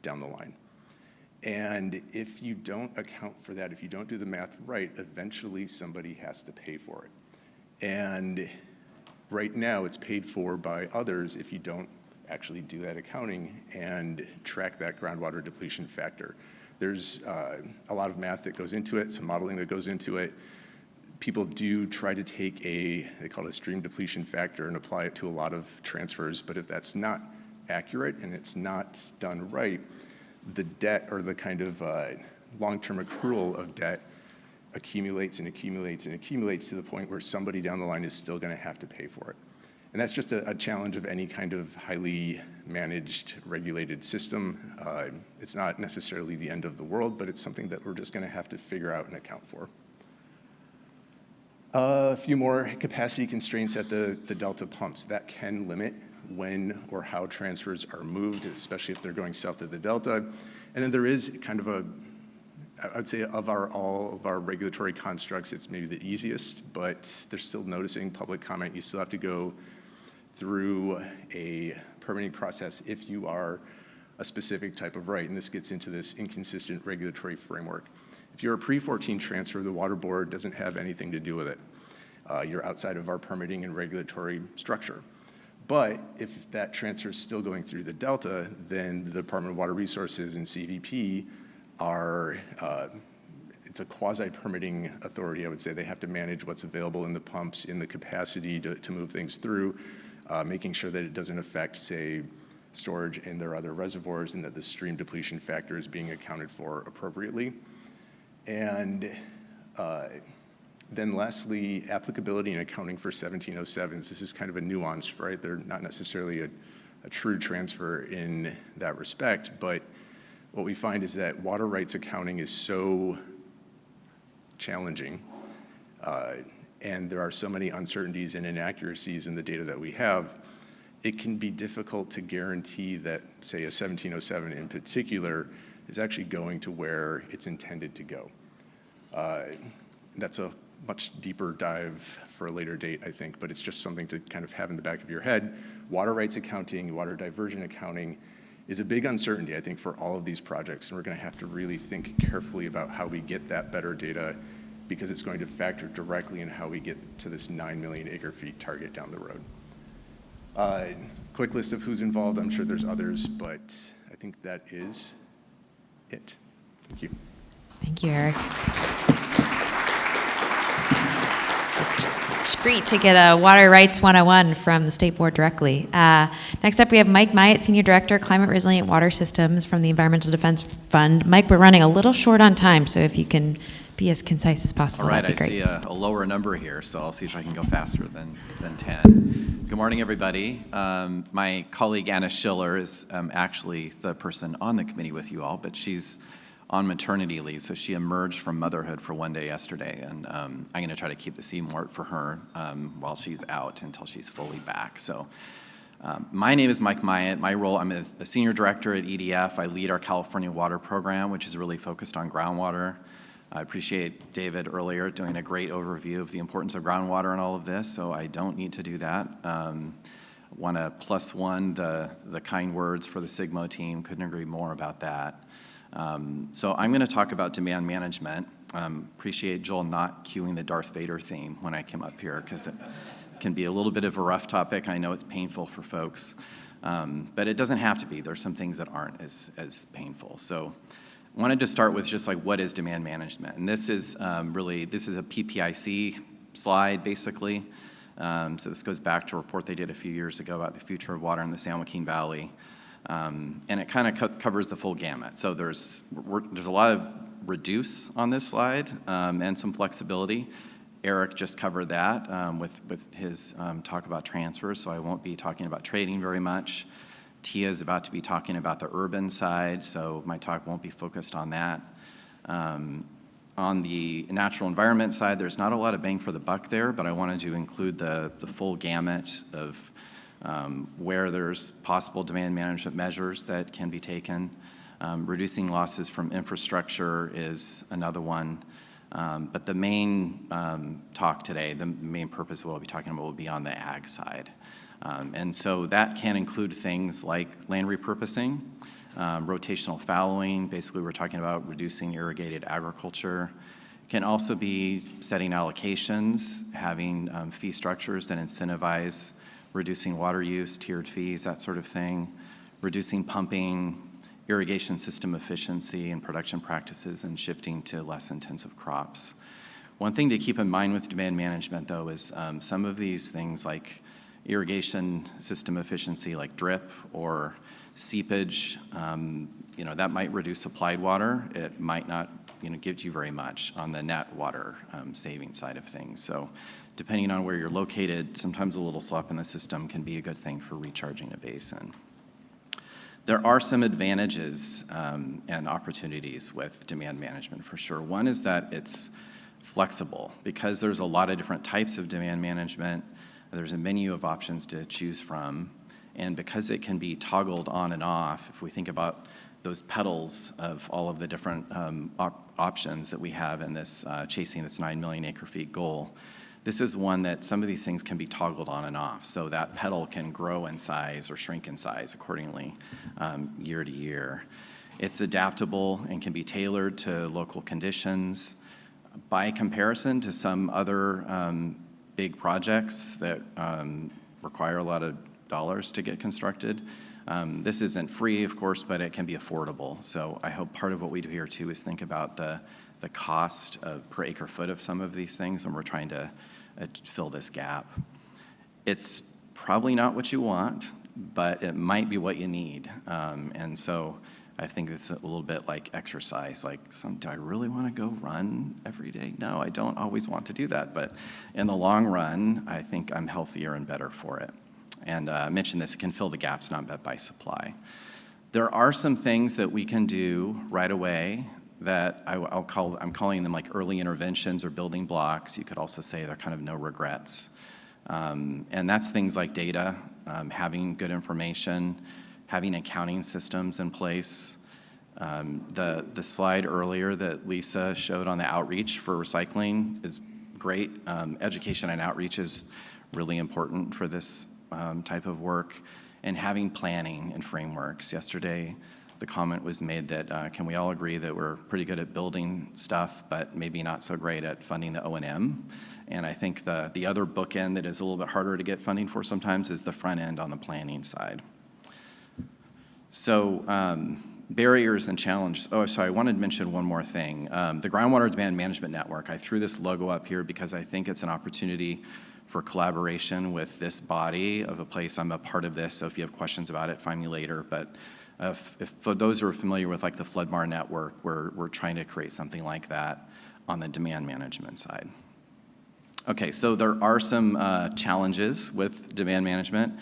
K: down the line. And if you don't account for that, if you don't do the math right, eventually somebody has to pay for it. And right now it's paid for by others if you don't actually do that accounting and track that groundwater depletion factor. There's a lot of math that goes into it, some modeling that goes into it. People do try to take they call it a stream depletion factor and apply it to a lot of transfers, but if that's not accurate and it's not done right, the debt or the kind of long-term accrual of debt accumulates and accumulates and accumulates to the point where somebody down the line is still going to have to pay for it. And that's just a challenge of any kind of highly managed, regulated system. It's not necessarily the end of the world, but it's something that we're just going to have to figure out and account for. A few more capacity constraints at the Delta pumps. That can limit when or how transfers are moved, especially if they're going south of the Delta. And then there is kind of I would say of all of our regulatory constructs, it's maybe the easiest, but they're still noticing public comment. You still have to go through a permitting process if you are a specific type of right, and this gets into this inconsistent regulatory framework. If you're a pre-14 transfer, the Water Board doesn't have anything to do with it. You're outside of our permitting and regulatory structure. But if that transfer is still going through the Delta, then the Department of Water Resources and CVP are, it's a quasi-permitting authority, I would say. They have to manage what's available in the pumps, in the capacity to move things through, making sure that it doesn't affect, say, storage in their other reservoirs and that the stream depletion factor is being accounted for appropriately. And then lastly, applicability and accounting for 1707s. This is kind of a nuance, right? They're not necessarily a true transfer in that respect, but what we find is that water rights accounting is so challenging, and there are so many uncertainties and inaccuracies in the data that we have, it can be difficult to guarantee that, say, a 1707 in particular is actually going to where it's intended to go. That's a much deeper dive for a later date, I think, but it's just something to kind of have in the back of your head. Water rights accounting, water diversion accounting is a big uncertainty, I think, for all of these projects, and we're going to have to really think carefully about how we get that better data because it's going to factor directly in how we get to this 9 million acre-feet target down the road. Quick list of who's involved. I'm sure there's others, but I think that is it. Thank you.
C: Thank you, Eric. It's great to get a Water Rights 101 from the State Board directly. Next up, we have Mike Myatt, Senior Director, Climate Resilient Water Systems from the Environmental Defense Fund. Mike, we're running a little short on time, so if you can be as concise as possible,
L: all right,
C: that'd be great.
L: I see a lower number here, so I'll see if I can go faster than 10. Good morning, everybody. My colleague Anna Schiller is actually the person on the committee with you all, but she's on maternity leave, so she emerged from motherhood for one day yesterday, and I'm going to try to keep the CMORT for her while she's out until she's fully back. So my name is Mike Myatt. My role, I'm a senior director at EDF. I lead our California Water Program, which is really focused on groundwater. I appreciate David earlier doing a great overview of the importance of groundwater in all of this, so I don't need to do that. Want to +1 the kind words for the SIGMO team. Couldn't agree more about that. So I'm going to talk about demand management. Appreciate Joel not cueing the Darth Vader theme when I came up here because it can be a little bit of a rough topic. I know it's painful for folks. But it doesn't have to be. There's some things that aren't as painful. So I wanted to start with just like what is demand management? And this is this is a PPIC slide, basically. So this goes back to a report they did a few years ago about the future of water in the San Joaquin Valley. And it kind of covers the full gamut. So there's a lot of reduce on this slide and some flexibility. Eric just covered that with his talk about transfers, so I won't be talking about trading very much. Tia is about to be talking about the urban side, so my talk won't be focused on that. On the natural environment side, there's not a lot of bang for the buck there, but I wanted to include the full gamut of where there's possible demand management measures that can be taken. Reducing losses from infrastructure is another one. But the main talk today, the main purpose of what we'll be talking about will be on the ag side. And so that can include things like land repurposing, rotational fallowing. Basically, we're talking about reducing irrigated agriculture. It can also be setting allocations, having fee structures that incentivize reducing water use, tiered fees, that sort of thing, reducing pumping, irrigation system efficiency and production practices, and shifting to less intensive crops. One thing to keep in mind with demand management, though, is some of these things like irrigation system efficiency, like drip or seepage, that might reduce applied water. It might not give you very much on the net water saving side of things. So depending on where you're located, sometimes a little slop in the system can be a good thing for recharging a basin. There are some advantages and opportunities with demand management for sure. One is that it's flexible because there's a lot of different types of demand management. There's a menu of options to choose from. And because it can be toggled on and off, if we think about those pedals of all of the different options that we have in this chasing this 9 million acre feet goal, this is one that some of these things can be toggled on and off. So that pedal can grow in size or shrink in size accordingly year to year. It's adaptable and can be tailored to local conditions. By comparison to some other big projects that require a lot of dollars to get constructed, this isn't free, of course, but it can be affordable. So I hope part of what we do here too is think about the cost per acre foot of some of these things when we're trying to fill this gap. It's probably not what you want, but it might be what you need. And so I think it's a little bit like exercise. Like, do I really want to go run every day? No, I don't always want to do that. But in the long run, I think I'm healthier and better for it. And I mentioned this, it can fill the gaps not met by supply. There are some things that we can do right away that I'm calling them like early interventions or building blocks. You could also say they're kind of no regrets. And that's things like data, having good information, having accounting systems in place. The slide earlier that Lisa showed on the outreach for recycling is great. Education and outreach is really important for this type of work. And having planning and frameworks. Yesterday, the comment was made that can we all agree that we're pretty good at building stuff, but maybe not so great at funding the O&M? And I think the other bookend that is a little bit harder to get funding for sometimes is the front end on the planning side. So barriers and challenges. Oh, sorry, I wanted to mention one more thing. The Groundwater Demand Management Network, I threw this logo up here because I think it's an opportunity for collaboration with this body of a place. I'm a part of this, so if you have questions about it, find me later. But if for those who are familiar with like the Floodmar network, we're trying to create something like that on the demand management side. Okay, so there are some challenges with demand management.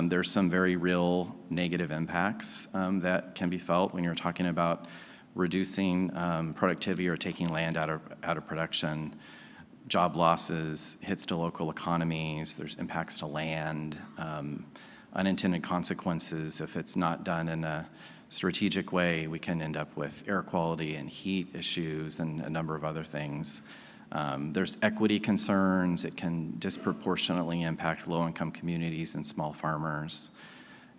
L: There's some very real negative impacts that can be felt when you're talking about reducing productivity or taking land out of production. Job losses, hits to local economies, there's impacts to land, unintended consequences. If it's not done in a strategic way, we can end up with air quality and heat issues and a number of other things. There's equity concerns. It can disproportionately impact low-income communities and small farmers.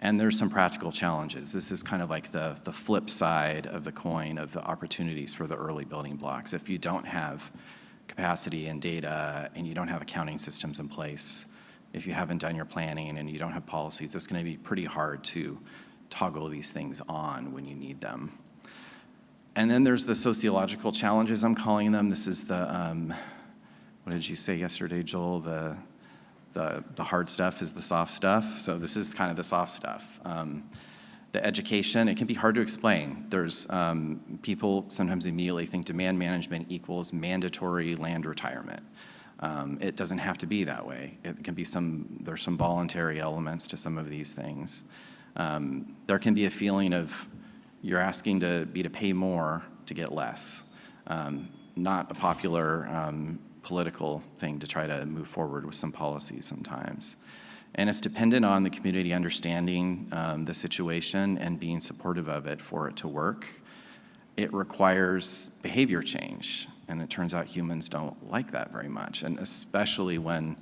L: And there's some practical challenges. This is kind of like the flip side of the coin of the opportunities for the early building blocks. If you don't have capacity and data and you don't have accounting systems in place, if you haven't done your planning and you don't have policies, it's going to be pretty hard to toggle these things on when you need them. And then there's the sociological challenges, I'm calling them. This is the, what did you say yesterday, Joel? The hard stuff is the soft stuff. So this is kind of the soft stuff. The education, it can be hard to explain. There's people sometimes immediately think demand management equals mandatory land retirement. It doesn't have to be that way. It can be there's some voluntary elements to some of these things. There can be a feeling of you're asking to pay more to get less. Not a popular political thing to try to move forward with some policies sometimes. And it's dependent on the community understanding the situation and being supportive of it for it to work. It requires behavior change, and it turns out humans don't like that very much, and especially when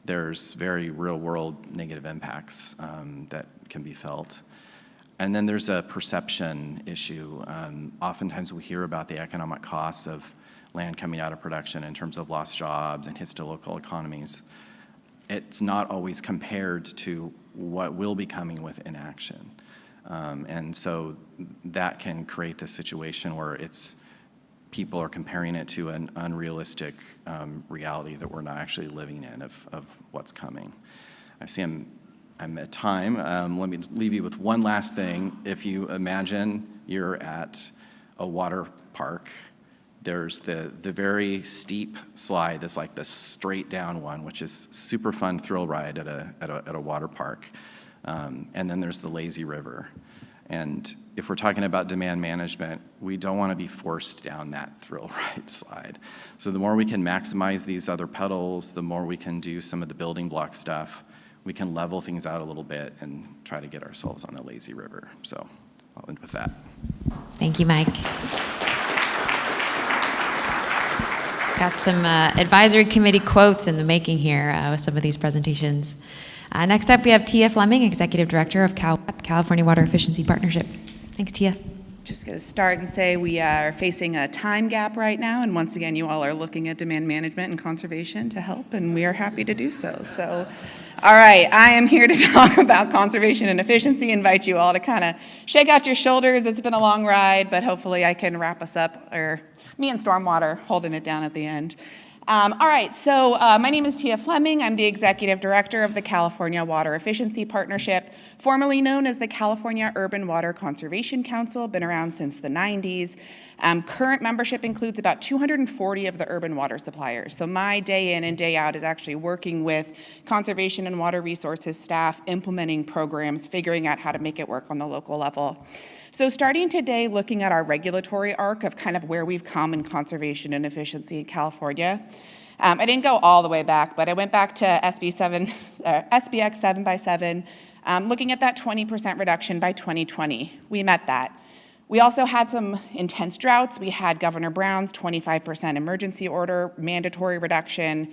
L: there's very real-world negative impacts that can be felt. And then there's a perception issue. Oftentimes we hear about the economic costs of land coming out of production in terms of lost jobs and hits to local economies. It's not always compared to what will be coming with inaction. And so that can create this situation where people are comparing it to an unrealistic reality that we're not actually living in of what's coming. I see I'm at time. Let me leave you with one last thing. If you imagine you're at a water park, there's the very steep slide that's like the straight down one, which is super fun thrill ride at a water park. And then there's the lazy river. And if we're talking about demand management, we don't want to be forced down that thrill ride slide. So the more we can maximize these other pedals, the more we can do some of the building block stuff, we can level things out a little bit and try to get ourselves on the lazy river. So I'll end with that.
C: Thank you, Mike. Got some advisory committee quotes in the making here with some of these presentations. Next up, we have Tia Fleming, Executive Director of California Water Efficiency Partnership. Thanks, Tia.
M: Just going to start and say we are facing a time gap right now, and once again, you all are looking at demand management and conservation to help, and we are happy to do so. So, all right, I am here to talk about conservation and efficiency, invite you all to kind of shake out your shoulders. It's been a long ride, but hopefully I can wrap us up, or me and Stormwater holding it down at the end. All right, so my name is Tia Fleming. I'm the Executive Director of the California Water Efficiency Partnership, formerly known as the California Urban Water Conservation Council, been around since the 90s. Current membership includes about 240 of the urban water suppliers. So my day in and day out is actually working with conservation and water resources staff, implementing programs, figuring out how to make it work on the local level. So starting today, looking at our regulatory arc of kind of where we've come in conservation and efficiency in California. I didn't go all the way back, but I went back to SBX 7x7, looking at that 20% reduction by 2020. We met that. We also had some intense droughts. We had Governor Brown's 25% emergency order, mandatory reduction.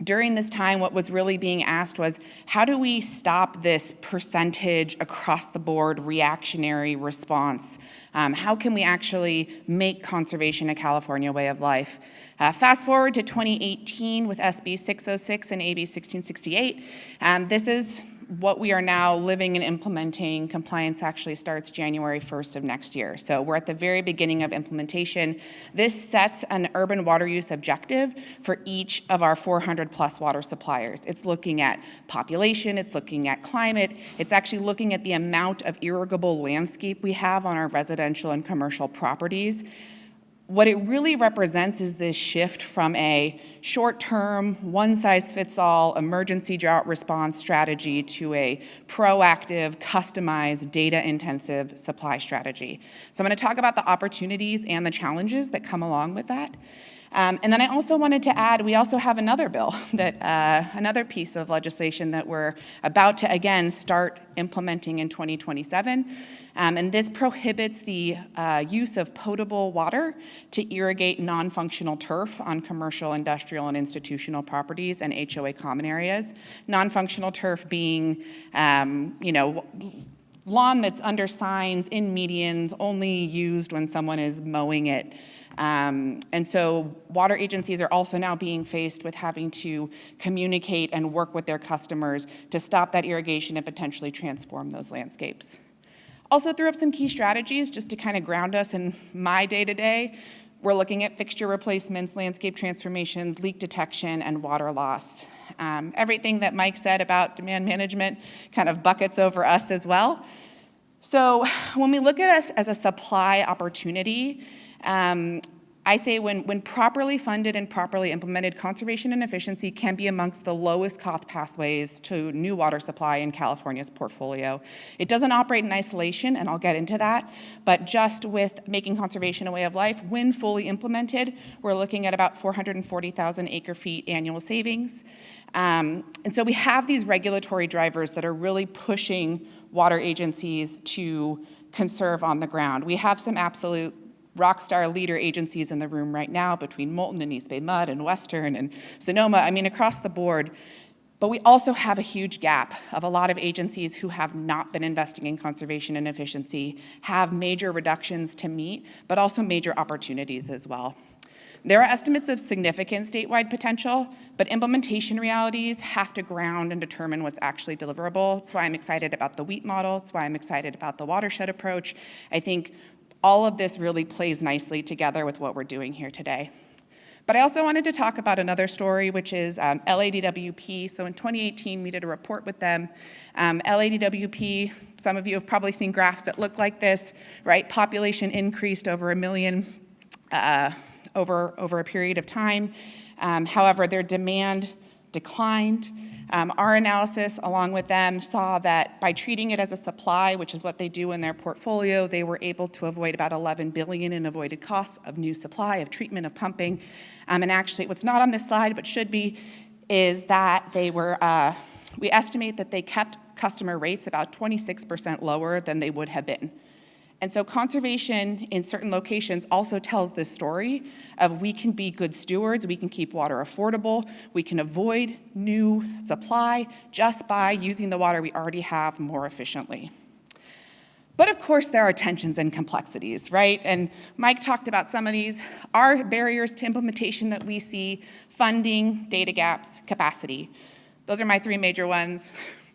M: During this time, what was really being asked was, how do we stop this percentage across the board reactionary response? How can we actually make conservation a California way of life? Fast forward to 2018 with SB 606 and AB 1668. This is what we are now living and implementing. Compliance actually starts January 1st of next year. So we're at the very beginning of implementation. This sets an urban water use objective for each of our 400 plus water suppliers. It's looking at population, it's looking at climate, it's actually looking at the amount of irrigable landscape we have on our residential and commercial properties. What it really represents is this shift from a short-term, one-size-fits-all emergency drought response strategy to a proactive, customized, data-intensive supply strategy. So I'm going to talk about the opportunities and the challenges that come along with that. And then I also wanted to add, we also have another bill, another piece of legislation that we're about to, again, start implementing in 2027. And this prohibits the use of potable water to irrigate non-functional turf on commercial, industrial, and institutional properties and HOA common areas. Non-functional turf being, lawn that's under signs, in medians, only used when someone is mowing it. And so water agencies are also now being faced with having to communicate and work with their customers to stop that irrigation and potentially transform those landscapes. Also threw up some key strategies just to kind of ground us in my day-to-day. We're looking at fixture replacements, landscape transformations, leak detection, and water loss. Everything that Mike said about demand management kind of buckets over us as well. So when we look at us as a supply opportunity, I say when properly funded and properly implemented, conservation and efficiency can be amongst the lowest cost pathways to new water supply in California's portfolio. It doesn't operate in isolation, and I'll get into that, but just with making conservation a way of life, when fully implemented, we're looking at about 440,000 acre-feet annual savings. And so we have these regulatory drivers that are really pushing water agencies to conserve on the ground. We have some absolute rockstar leader agencies in the room right now between Moulton and East Bay Mud and Western and Sonoma, I mean, across the board. But we also have a huge gap of a lot of agencies who have not been investing in conservation and efficiency, have major reductions to meet, but also major opportunities as well. There are estimates of significant statewide potential, but implementation realities have to ground and determine what's actually deliverable. That's why I'm excited about the WHEAT model. That's why I'm excited about the watershed approach. I think all of this really plays nicely together with what we're doing here today. But I also wanted to talk about another story, which is LADWP. So in 2018, we did a report with them. LADWP, some of you have probably seen graphs that look like this, right? Population increased over 1 million over a period of time. However, their demand declined. Our analysis, along with them, saw that by treating it as a supply, which is what they do in their portfolio, they were able to avoid about $11 billion in avoided costs of new supply, of treatment, of pumping. And actually, what's not on this slide, but should be, is that they were, we estimate that they kept customer rates about 26% lower than they would have been. And so conservation in certain locations also tells this story of we can be good stewards, we can keep water affordable, we can avoid new supply just by using the water we already have more efficiently. But of course there are tensions and complexities, right? And Mike talked about some of these. Our barriers to implementation that we see: funding, data gaps, capacity. Those are my 3 major ones.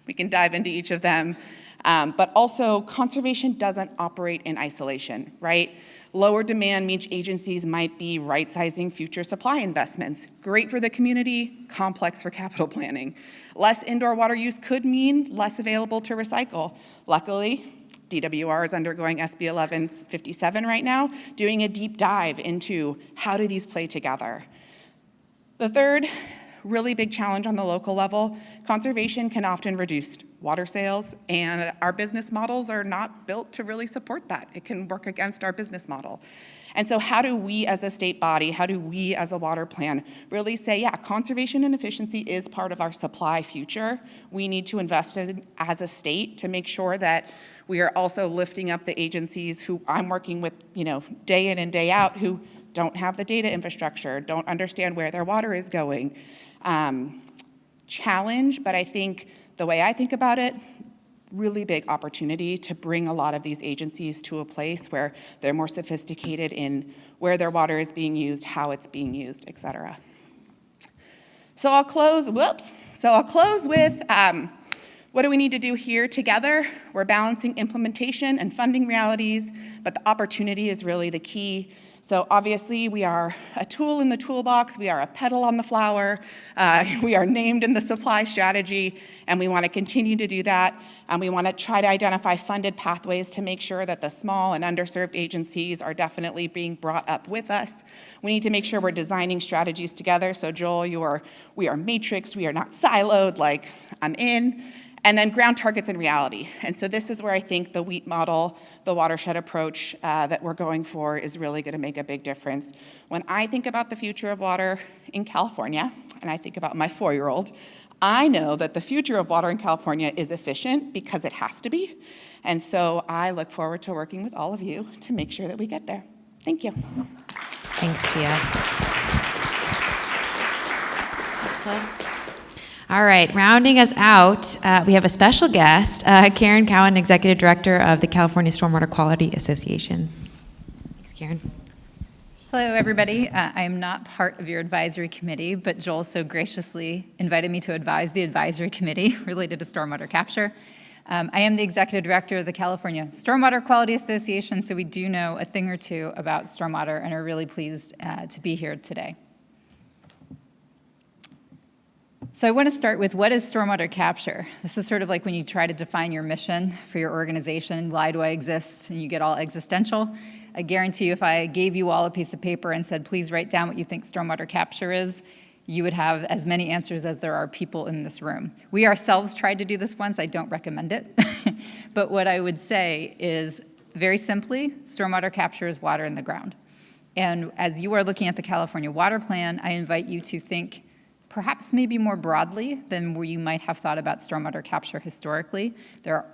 M: We can dive into each of them. But also, conservation doesn't operate in isolation, right? Lower demand means agencies might be right-sizing future supply investments. Great for the community, complex for capital planning. Less indoor water use could mean less available to recycle. Luckily, DWR is undergoing SB 1157 right now, doing a deep dive into how do these play together. The third really big challenge on the local level: conservation can often reduce water sales, and our business models are not built to really support that. It can work against our business model. And so how do we as a state body, how do we as a water plan really say, yeah, conservation and efficiency is part of our supply future. We need to invest in as a state to make sure that we are also lifting up the agencies who I'm working with, day in and day out, who don't have the data infrastructure, don't understand where their water is going. Challenge, but I think the way I think about it, really big opportunity to bring a lot of these agencies to a place where they're more sophisticated in where their water is being used, how it's being used, et cetera. So I'll close with what do we need to do here together? We're balancing implementation and funding realities, but the opportunity is really the key. So obviously we are a tool in the toolbox, we are a petal on the flower, we are named in the supply strategy, and we want to continue to do that. We want to try to identify funded pathways to make sure that the small and underserved agencies are definitely being brought up with us. We need to make sure we're designing strategies together. So Joel, we are matrixed, we are not siloed, like I'm in. And then ground targets and reality. And so this is where I think the WHEAT model, the watershed approach that we're going for is really going to make a big difference. When I think about the future of water in California, and I think about my 4-year-old, I know that the future of water in California is efficient because it has to be. And so I look forward to working with all of you to make sure that we get there. Thank you.
C: Thanks, Tia. Excellent. All right, rounding us out, we have a special guest, Karen Cowan, Executive Director of the California Stormwater Quality Association. Thanks, Karen.
N: Hello, everybody. I am not part of your advisory committee, but Joel so graciously invited me to advise the advisory committee related to stormwater capture. I am the Executive Director of the California Stormwater Quality Association, so we do know a thing or two about stormwater and are really pleased to be here today. So I want to start with, what is stormwater capture? This is sort of like when you try to define your mission for your organization. Why do I exist? And you get all existential. I guarantee you, if I gave you all a piece of paper and said, please write down what you think stormwater capture is, you would have as many answers as there are people in this room. We ourselves tried to do this once. I don't recommend it. But what I would say is, very simply, stormwater capture is water in the ground. And as you are looking at the California Water Plan, I invite you to think perhaps maybe more broadly than where you might have thought about stormwater capture historically. There are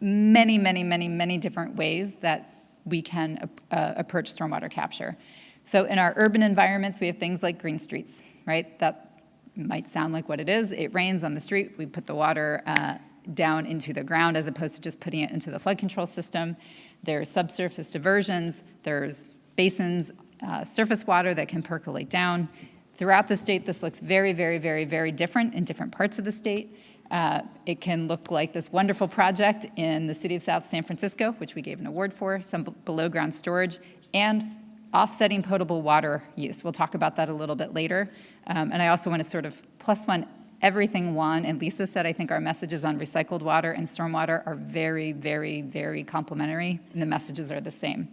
N: many, many, many, many different ways that we can approach stormwater capture. So in our urban environments, we have things like green streets, right? That might sound like what it is. It rains on the street. We put the water down into the ground as opposed to just putting it into the flood control system. There's subsurface diversions. There's basins, surface water that can percolate down. Throughout the state, this looks very, very, very, very different in different parts of the state. It can look like this wonderful project in the city of South San Francisco, which we gave an award for, some below-ground storage, and offsetting potable water use. We'll talk about that a little bit later. And I also want to sort of plus one everything Juan and Lisa said. I think our messages on recycled water and stormwater are very, very, very complementary, and the messages are the same.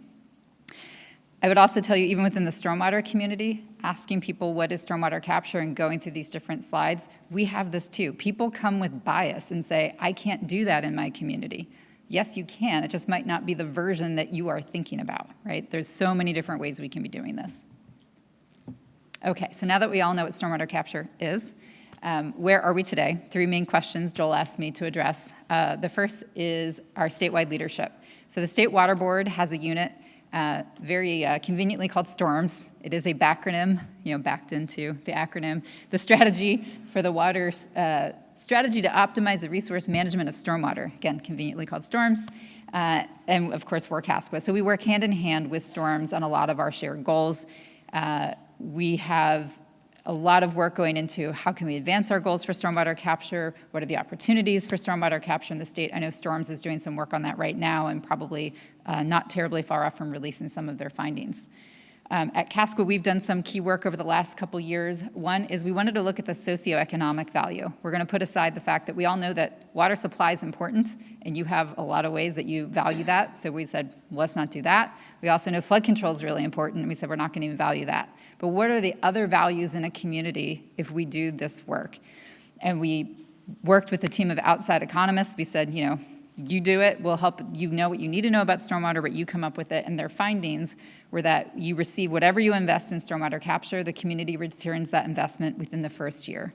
N: I would also tell you, even within the stormwater community, asking people what is stormwater capture and going through these different slides, we have this too. People come with bias and say, I can't do that in my community. Yes, you can. It just might not be the version that you are thinking about, right? There's so many different ways we can be doing this. Okay, so now that we all know what stormwater capture is, where are we today? 3 main questions Joel asked me to address. The first is our statewide leadership. So the State Water Board has a unit very conveniently called STORMS. It is a backronym, backed into the acronym. The strategy for the water, strategy to optimize the resource management of stormwater, again, conveniently called STORMS, and of course work CASQUA. So we work hand in hand with STORMS on a lot of our shared goals. We have a lot of work going into how can we advance our goals for stormwater capture, what are the opportunities for stormwater capture in the state. I know STORMS is doing some work on that right now and probably not terribly far off from releasing some of their findings. At CASQUA, we've done some key work over the last couple years. One is we wanted to look at the socioeconomic value. We're going to put aside the fact that we all know that water supply is important, and you have a lot of ways that you value that. So we said, well, let's not do that. We also know flood control is really important, and we said we're not going to even value that. But what are the other values in a community if we do this work? And we worked with a team of outside economists. We said, you do it, we'll help you know what you need to know about stormwater, but you come up with it. And their findings were that you receive whatever you invest in stormwater capture, the community returns that investment within the first year.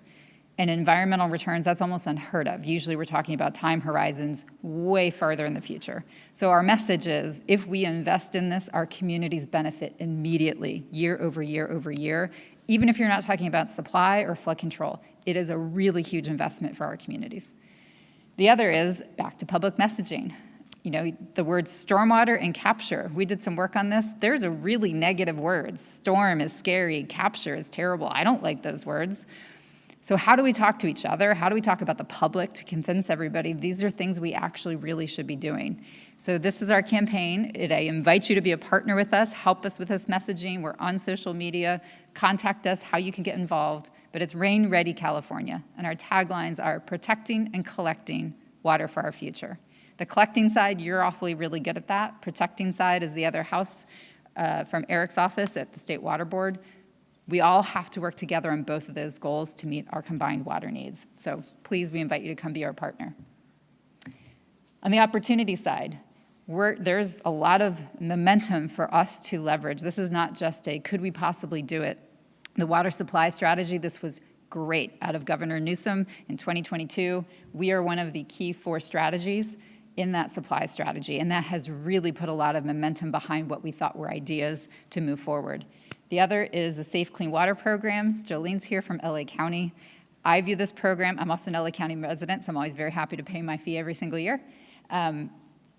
N: And environmental returns, that's almost unheard of. Usually we're talking about time horizons way farther in the future. So our message is, if we invest in this, our communities benefit immediately, year over year over year. Even if you're not talking about supply or flood control, it is a really huge investment for our communities. The other is back to public messaging. The words stormwater and capture, we did some work on this. There's a really negative word. Storm is scary, capture is terrible. I don't like those words. So how do we talk to each other? How do we talk about the public to convince everybody these are things we actually really should be doing? So this is our campaign. I invite you to be a partner with us, help us with this messaging. We're on social media. Contact us how you can get involved. But it's Rain Ready California. And our taglines are protecting and collecting water for our future. The collecting side, you're awfully really good at that. Protecting side is the other house from Eric's office at the State Water Board. We all have to work together on both of those goals to meet our combined water needs. So please, we invite you to come be our partner. On the opportunity side, there's a lot of momentum for us to leverage. This is not just a could we possibly do it. The water supply strategy, this was great out of Governor Newsom in 2022. We are one of the key 4 strategies in that supply strategy, and that has really put a lot of momentum behind what we thought were ideas to move forward. The other is the Safe Clean Water Program. Jolene's here from LA County. I view this program, I'm also an LA County resident, so I'm always very happy to pay my fee every single year.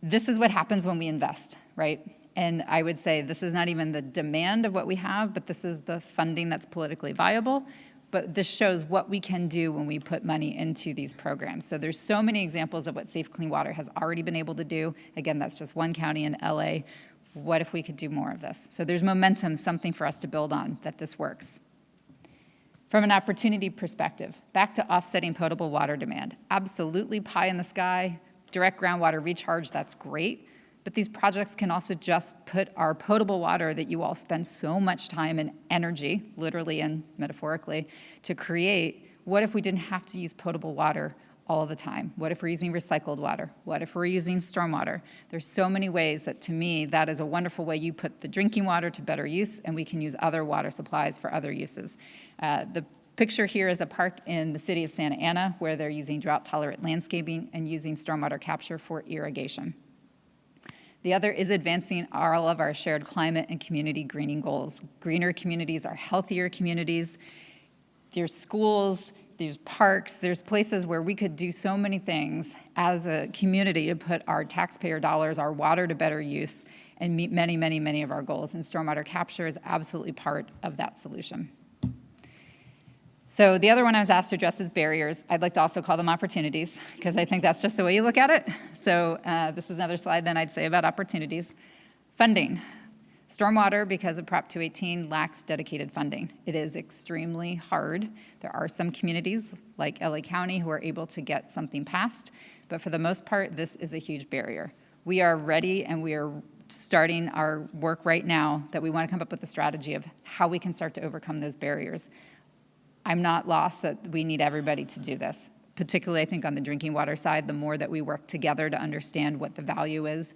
N: This is what happens when we invest, right? And I would say this is not even the demand of what we have, but this is the funding that's politically viable. But this shows what we can do when we put money into these programs. So there's so many examples of what Safe Clean Water has already been able to do. Again, that's just one county in LA. What if we could do more of this? So there's momentum, something for us to build on that this works. From an opportunity perspective, back to offsetting potable water demand. Absolutely pie in the sky, direct groundwater recharge, that's great. But these projects can also just put our potable water that you all spend so much time and energy, literally and metaphorically, to create. What if we didn't have to use potable water all the time? What if we're using recycled water? What if we're using stormwater? There's so many ways that, to me, that is a wonderful way you put the drinking water to better use, and we can use other water supplies for other uses. The picture here is a park in the city of Santa Ana where they're using drought-tolerant landscaping and using stormwater capture for irrigation. The other is advancing all of our shared climate and community greening goals. Greener communities are healthier communities. There's schools, there's parks, there's places where we could do so many things as a community to put our taxpayer dollars, our water to better use, and meet many, many, many of our goals. And stormwater capture is absolutely part of that solution. So the other one I was asked to address is barriers. I'd like to also call them opportunities, because I think that's just the way you look at it. So this is another slide then I'd say about opportunities. Funding. Stormwater, because of Prop 218, lacks dedicated funding. It is extremely hard. There are some communities like LA County who are able to get something passed, but for the most part, this is a huge barrier. We are ready and we are starting our work right now that we want to come up with a strategy of how we can start to overcome those barriers. I'm not lost that we need everybody to do this, particularly I think on the drinking water side. The more that we work together to understand what the value is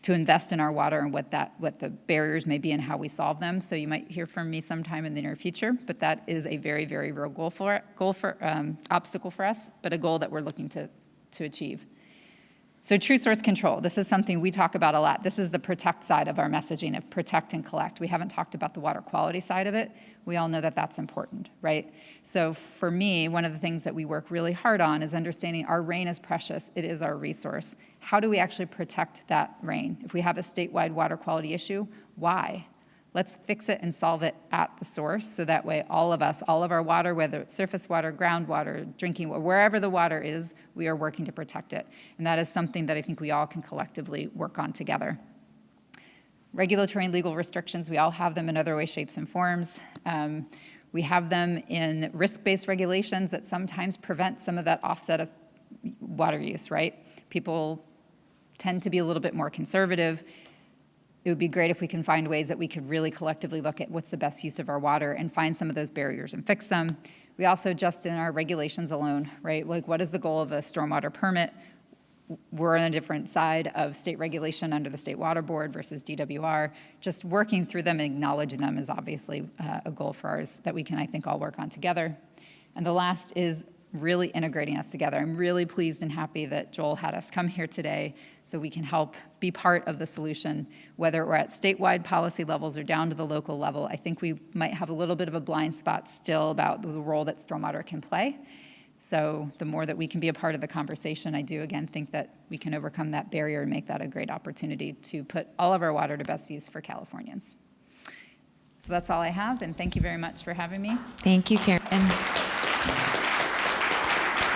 N: to invest in our water and what the barriers may be and how we solve them. So you might hear from me sometime in the near future, but that is a very, very real obstacle for us, but a goal that we're looking to achieve. So true source control, this is something we talk about a lot. This is the protect side of our messaging of protect and collect. We haven't talked about the water quality side of it. We all know that that's important, right? So for me, one of the things that we work really hard on is understanding our rain is precious. It is our resource. How do we actually protect that rain? If we have a statewide water quality issue, why? Let's fix it and solve it at the source, so that way all of us, all of our water, whether it's surface water, groundwater, drinking water, wherever the water is, we are working to protect it. And that is something that I think we all can collectively work on together. Regulatory and legal restrictions, we all have them in other ways, shapes, and forms. We have them in risk-based regulations that sometimes prevent some of that offset of water use, right? People tend to be a little bit more conservative. It would be great if we can find ways that we could really collectively look at what's the best use of our water and find some of those barriers and fix them. We also, just in our regulations alone, right? Like, what is the goal of a stormwater permit? We're on a different side of state regulation under the State Water Board versus DWR. Just working through them and acknowledging them is obviously a goal for ours that we can, I think, all work on together. And the last is really integrating us together. I'm really pleased and happy that Joel had us come here today so we can help be part of the solution, whether we're at statewide policy levels or down to the local level. I think we might have a little bit of a blind spot still about the role that stormwater can play. So the more that we can be a part of the conversation, I do again think that we can overcome that barrier and make that a great opportunity to put all of our water to best use for Californians. So that's all I have, and thank you very much for having me.
C: Thank you, Karen.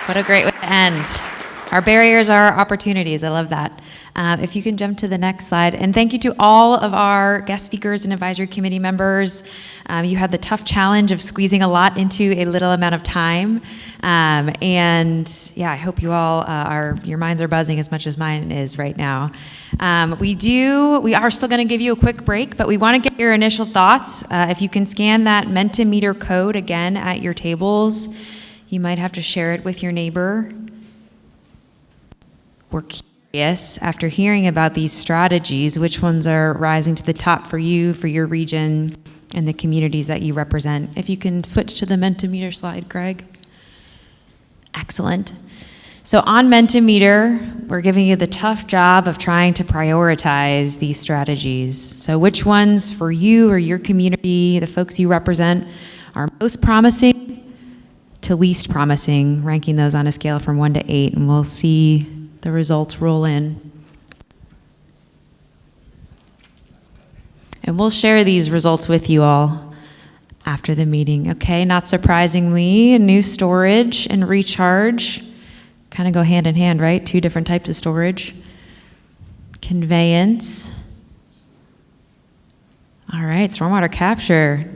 C: What a great way to end. Our barriers are our opportunities. I love that. If you can jump to the next slide. And thank you to all of our guest speakers and advisory committee members. You had the tough challenge of squeezing a lot into a little amount of time. And yeah, I hope you all your minds are buzzing as much as mine is right now. We are still going to give you a quick break, but we want to get your initial thoughts. If you can scan that Mentimeter code again at your tables, you might have to share it with your neighbor. We're curious, after hearing about these strategies, which ones are rising to the top for you, for your region, and the communities that you represent. If you can switch to the Mentimeter slide, Greg. Excellent. So on Mentimeter, we're giving you the tough job of trying to prioritize these strategies. So which ones for you or your community, the folks you represent, are most promising to least promising, ranking those on a scale from 1 to 8, and we'll see the results roll in. And we'll share these results with you all after the meeting, okay? Not surprisingly, new storage and recharge kind of go hand in hand, right? Two different types of storage. Conveyance. All right, stormwater capture.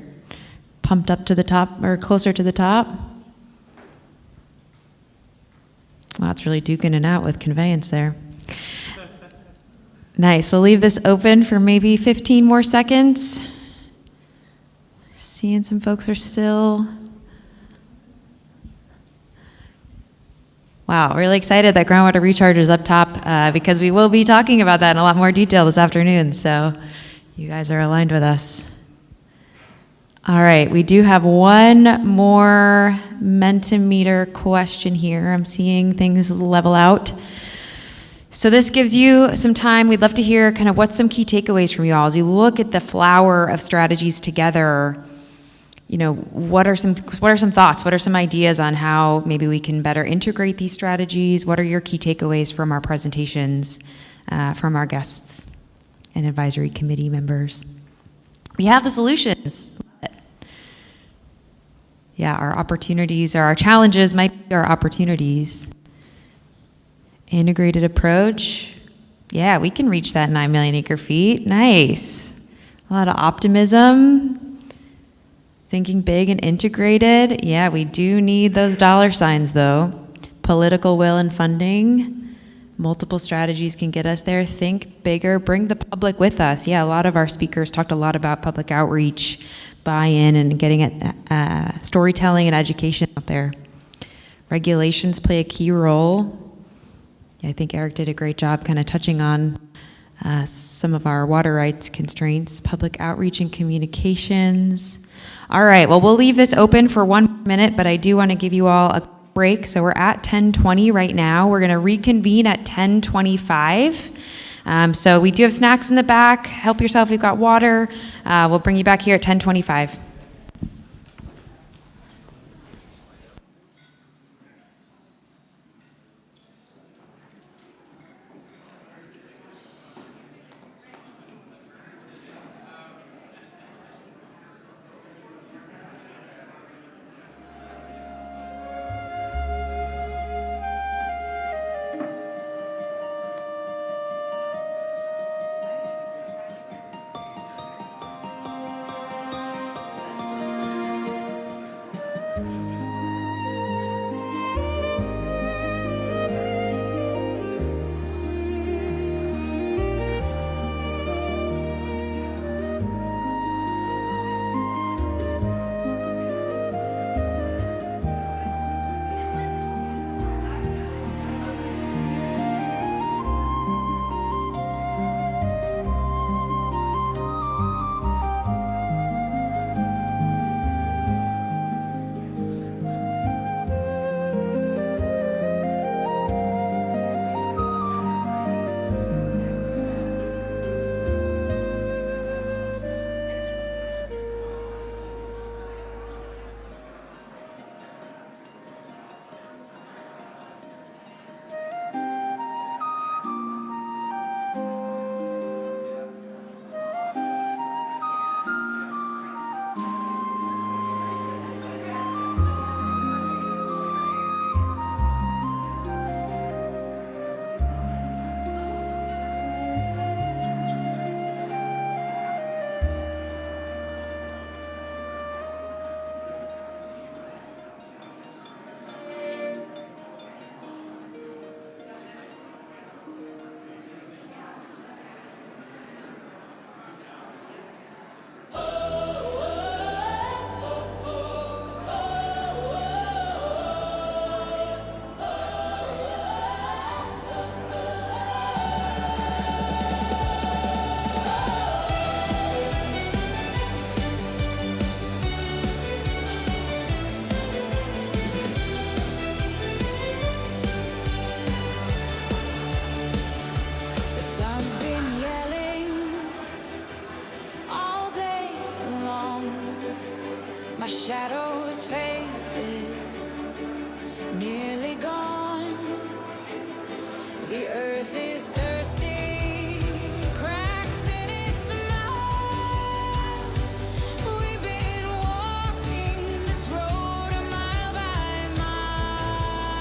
C: Pumped up to the top, or closer to the top. Wow, it's really duking it out with conveyance there. Nice, we'll leave this open for maybe 15 more seconds. Seeing some folks are still. Wow, really excited that groundwater recharge is up top because we will be talking about that in a lot more detail this afternoon, so you guys are aligned with us. All right, we do have one more Mentimeter question here. I'm seeing things level out. So this gives you some time. We'd love to hear kind of what's some key takeaways from you all as you look at the flower of strategies together. You know, what are some thoughts? What are some ideas on how maybe we can better integrate these strategies? What are your key takeaways from our presentations, from our guests and advisory committee members? We have the solutions. Yeah, our opportunities or our challenges might be our opportunities. Integrated approach. Yeah, we can reach that 9 million acre feet. Nice. A lot of optimism. Thinking big and integrated. Yeah, we do need those dollar signs though. Political will and funding. Multiple strategies can get us there. Think bigger. Bring the public with us. Yeah, a lot of our speakers talked a lot about public outreach, buy-in, and getting it, storytelling and education out there. Regulations play a key role. I think Eric did a great job kind of touching on some of our water rights constraints, public outreach and communications. All right, well, we'll leave this open for 1 minute, but I do want to give you all a break. So we're at 10:20 right now. We're going to reconvene at 10:25. So we do have snacks in the back. Help yourself. We've got water. We'll bring you back here at 10:25.
O: is thirsty, cracks in its smile. We've been walking this road a mile by mile.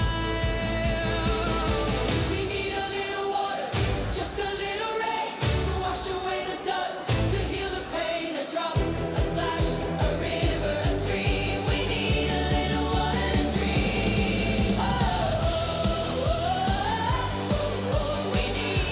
O: We need a little water, just a little rain to wash away the dust, to heal the pain. A drop, a splash, a river, a stream. We need a little water to dream. Oh, we need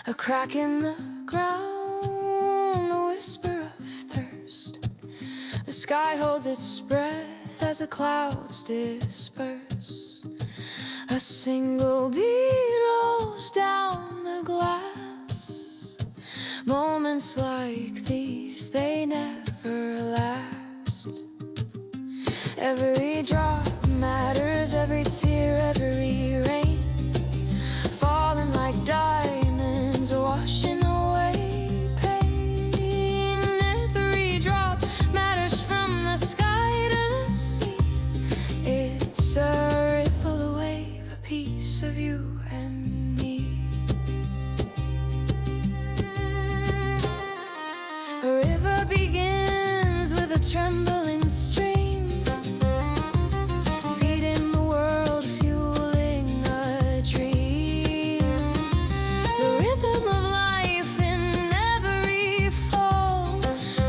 O: A crack in the ground, a whisper of thirst. The sky holds its breath as the clouds disperse. A single beat rolls down the glass. Moments like these, they never last. Every drop matters, every tear, every rain, falling like diamonds, washing away pain. Every drop matters, from the sky to the sea. It's a ripple, a wave, a piece of you and me. A river begins with a trembling stream, feeding the world, fueling a dream. The rhythm of life in every fall,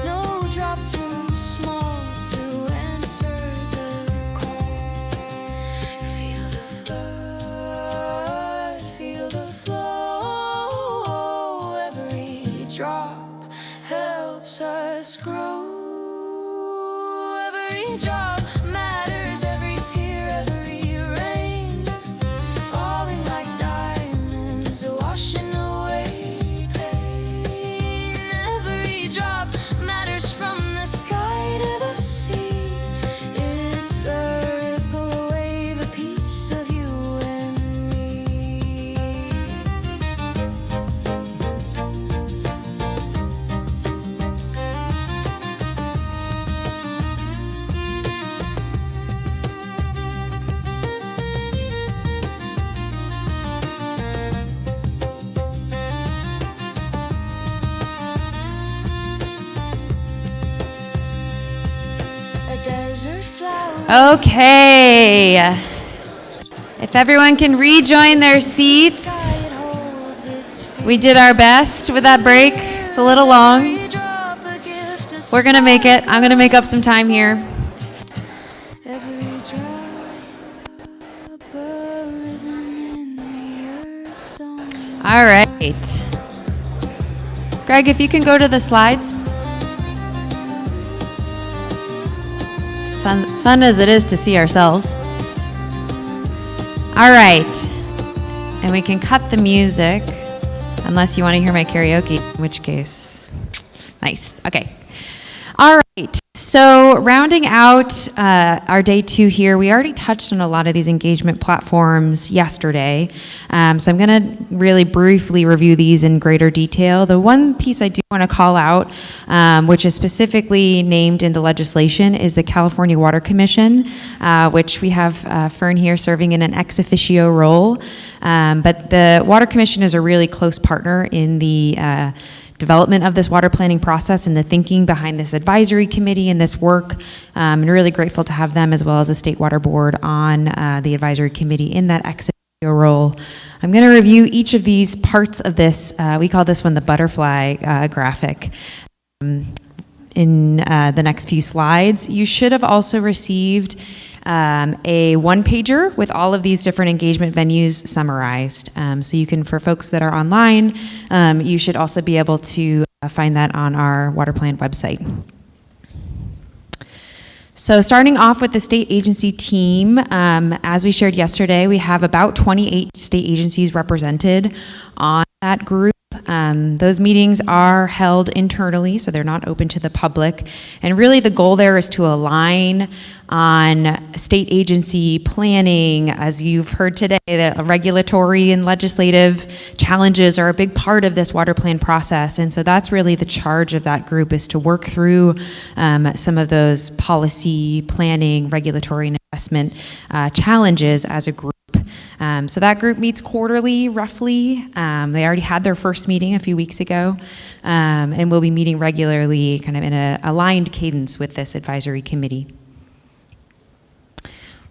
O: no drop too small to answer the call. Feel the flood, feel the flow. Every drop helps us grow. Every drop matters, every tear, every rain, falling like diamonds, washing away pain. Every drop matters, from the sky to the sea. It's a ripple, a wave, a piece of you and me. A desert flower.
C: Okay. If everyone can rejoin their seats. We did our best with that break. It's a little long. We're going to make it. I'm going to make up some time here.
O: Every drop, a rhythm in the earth's song.
C: All right. Greg, if you can go to the slides. As fun as it is to see ourselves. All right. And we can cut the music, unless you want to hear my karaoke, in which case, nice. Okay. All right. So rounding out our day 2 here, we already touched on a lot of these engagement platforms yesterday. So I'm going to really briefly review these in greater detail. The one piece I do want to call out, which is specifically named in the legislation, is the California Water Commission, which we have Fern here serving in an ex officio role. But the Water Commission is a really close partner in the development of this water planning process and the thinking behind this advisory committee and this work. And really grateful to have them, as well as the State Water Board, on the advisory committee in that ex officio role. I'm going to review each of these parts of this. We call this one the butterfly graphic. In the next few slides, you should have also received a one-pager with all of these different engagement venues summarized. So you can, for folks that are online, you should also be able to find that on our water plan website. So starting off with the state agency team, as we shared yesterday, we have about 28 state agencies represented on that group. Those meetings are held internally, so they're not open to the public. And really the goal there is to align on state agency planning. As you've heard today, the regulatory and legislative challenges are a big part of this water plan process. And so that's really the charge of that group, is to work through some of those policy, planning, regulatory, and investment challenges as a group. So that group meets quarterly, roughly. They already had their first meeting a few weeks ago, and will be meeting regularly, kind of in an aligned cadence with this advisory committee.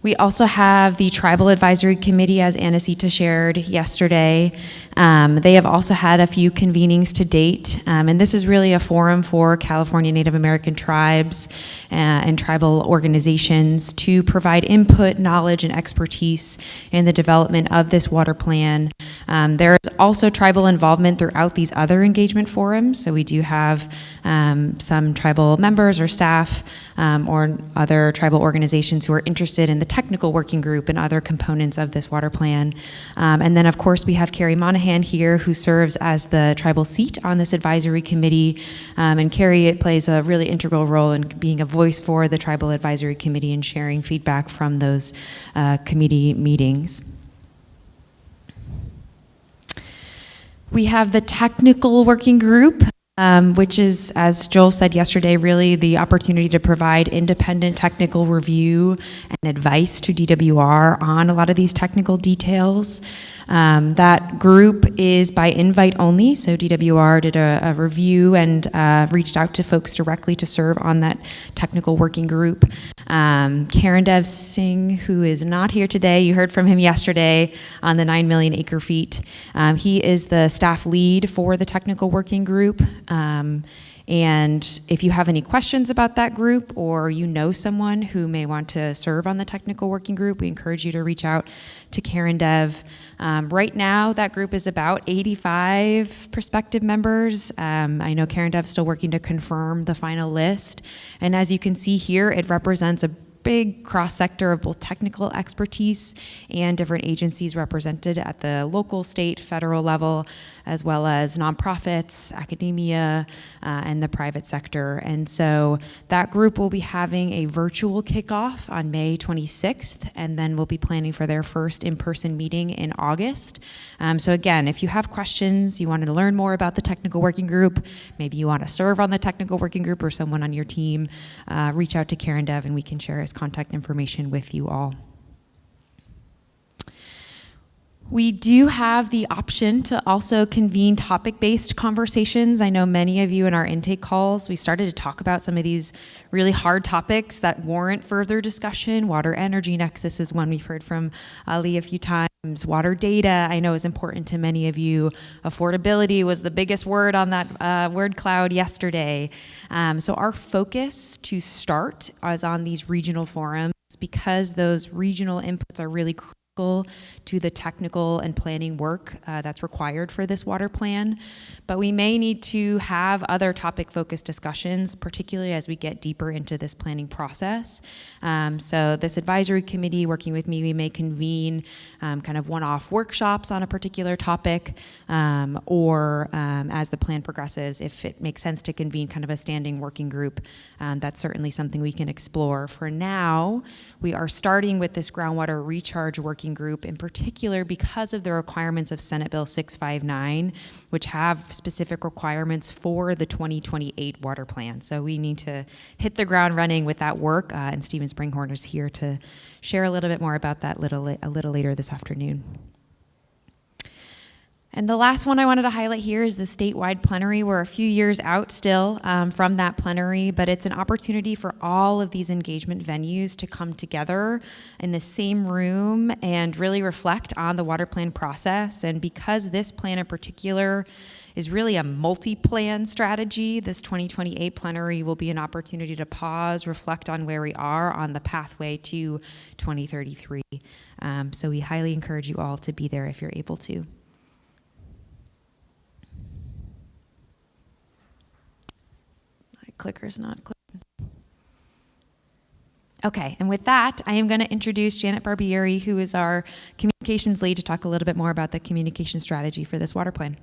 C: We also have the Tribal Advisory Committee, as Anacita shared yesterday. They have also had a few convenings to date, and this is really a forum for California Native American tribes and tribal organizations to provide input, knowledge, and expertise in the development of this water plan. There is also tribal involvement throughout these other engagement forums. So we do have some tribal members or staff or other tribal organizations who are interested in the technical working group and other components of this water plan. And then, of course, we have Carrie Monahan here, who serves as the tribal seat on this advisory committee. And Carrie plays a really integral role in being a voice for the tribal advisory committee and sharing feedback from those committee meetings. We have the technical working group, which is, as Joel said yesterday, really the opportunity to provide independent technical review and advice to DWR on a lot of these technical details. That group is by invite only, so DWR did a review and reached out to folks directly to serve on that technical working group. Karandev Singh, who is not here today, you heard from him yesterday on the 9 million acre feet. He is the staff lead for the technical working group. And if you have any questions about that group, or you know someone who may want to serve on the technical working group, we encourage you to reach out to Karandev. Right now, that group is about 85 prospective members. I know Karandev's still working to confirm the final list. And as you can see here, it represents a big cross-sector of both technical expertise and different agencies represented at the local, state, federal level, as well as nonprofits, academia, and the private sector. And so that group will be having a virtual kickoff on May 26th, and then we'll be planning for their first in-person meeting in August. So again, if you have questions, you wanted to learn more about the technical working group, maybe you want to serve on the technical working group or someone on your team, reach out to Karandev and we can share his contact information with you all. We do have the option to also convene topic-based conversations. I know many of you in our intake calls, we started to talk about some of these really hard topics that warrant further discussion. Water energy nexus is one we've heard from Ali a few times. Water data, I know, is important to many of you. Affordability was the biggest word on that word cloud yesterday. So our focus to start is on these regional forums because those regional inputs are really critical to the technical and planning work that's required for this water plan. But we may need to have other topic-focused discussions, particularly as we get deeper into this planning process. So this advisory committee working with me, we may convene kind of one-off workshops on a particular topic, or as the plan progresses, if it makes sense to convene kind of a standing working group, that's certainly something we can explore. For now, we are starting with this groundwater recharge working group, in particular because of the requirements of Senate Bill 659, which have specific requirements for the 2028 water plan. So we need to hit the ground running with that work, and Stephen Springhorn is here to share a little bit more about that a little later this afternoon. And the last one I wanted to highlight here is the statewide plenary. We're a few years out still from that plenary, but it's an opportunity for all of these engagement venues to come together in the same room and really reflect on the water plan process. And because this plan in particular is really a multi-plan strategy, this 2028 plenary will be an opportunity to pause, reflect on where we are on the pathway to 2033. So we highly encourage you all to be there if you're able to. Clicker's not clicking. Okay, and with that, I am going to introduce Janet Barbieri, who is our communications lead, to talk a little bit more about the communication strategy for this water plan.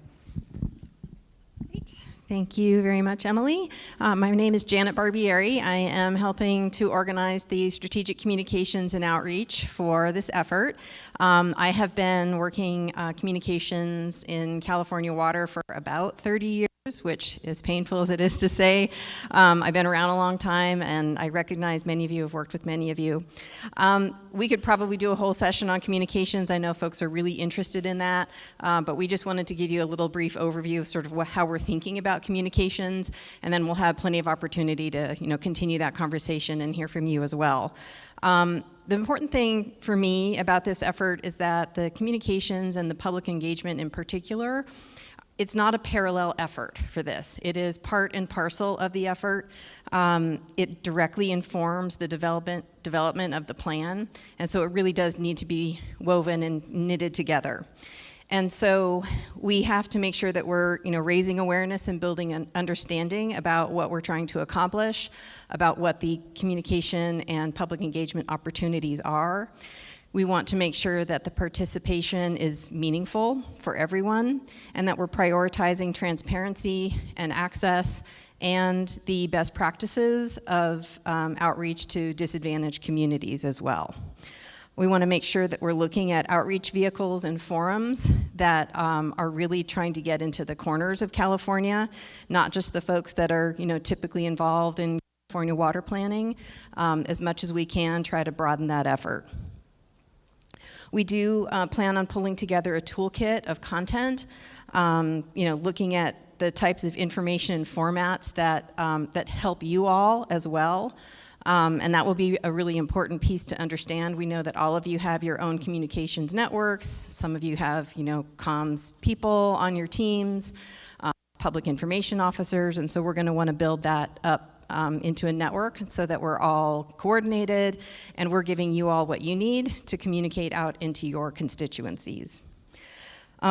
P: Thank you very much, Emily. My name is Janet Barbieri. I am helping to organize the strategic communications and outreach for this effort. I have been working communications in California water for about 30 years, which is painful as it is to say. I've been around a long time, and I recognize many of you have worked with many of you. We could probably do a whole session on communications. I know folks are really interested in that, but we just wanted to give you a little brief overview of sort of how we're thinking about communications, and then we'll have plenty of opportunity to continue that conversation and hear from you as well. The important thing for me about this effort is that the communications and the public engagement in particular, it's not a parallel effort for this. It is part and parcel of the effort. It directly informs the development of the plan, and so it really does need to be woven and knitted together. And so we have to make sure that we're, raising awareness and building an understanding about what we're trying to accomplish, about what the communication and public engagement opportunities are. We want to make sure that the participation is meaningful for everyone and that we're prioritizing transparency and access and the best practices of outreach to disadvantaged communities as well. We want to make sure that we're looking at outreach vehicles and forums that are really trying to get into the corners of California, not just the folks that are, typically involved in California water planning. As much as we can, try to broaden that effort. We do plan on pulling together a toolkit of content, looking at the types of information and formats that help you all as well. And that will be a really important piece to understand. We know that all of you have your own communications networks. Some of you have, comms people on your teams, public information officers, and so we're going to want to build that up into a network so that we're all coordinated and we're giving you all what you need to communicate out into your constituencies.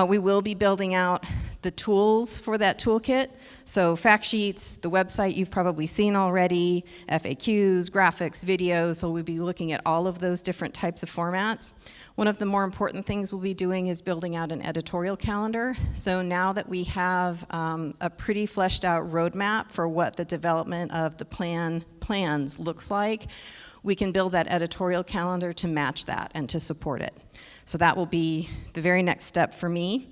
P: We will be building out the tools for that toolkit. So fact sheets, the website you've probably seen already, FAQs, graphics, videos, so we'll be looking at all of those different types of formats. One of the more important things we'll be doing is building out an editorial calendar. So now that we have a pretty fleshed out roadmap for what the development of the plans looks like, we can build that editorial calendar to match that and to support it. So that will be the very next step for me.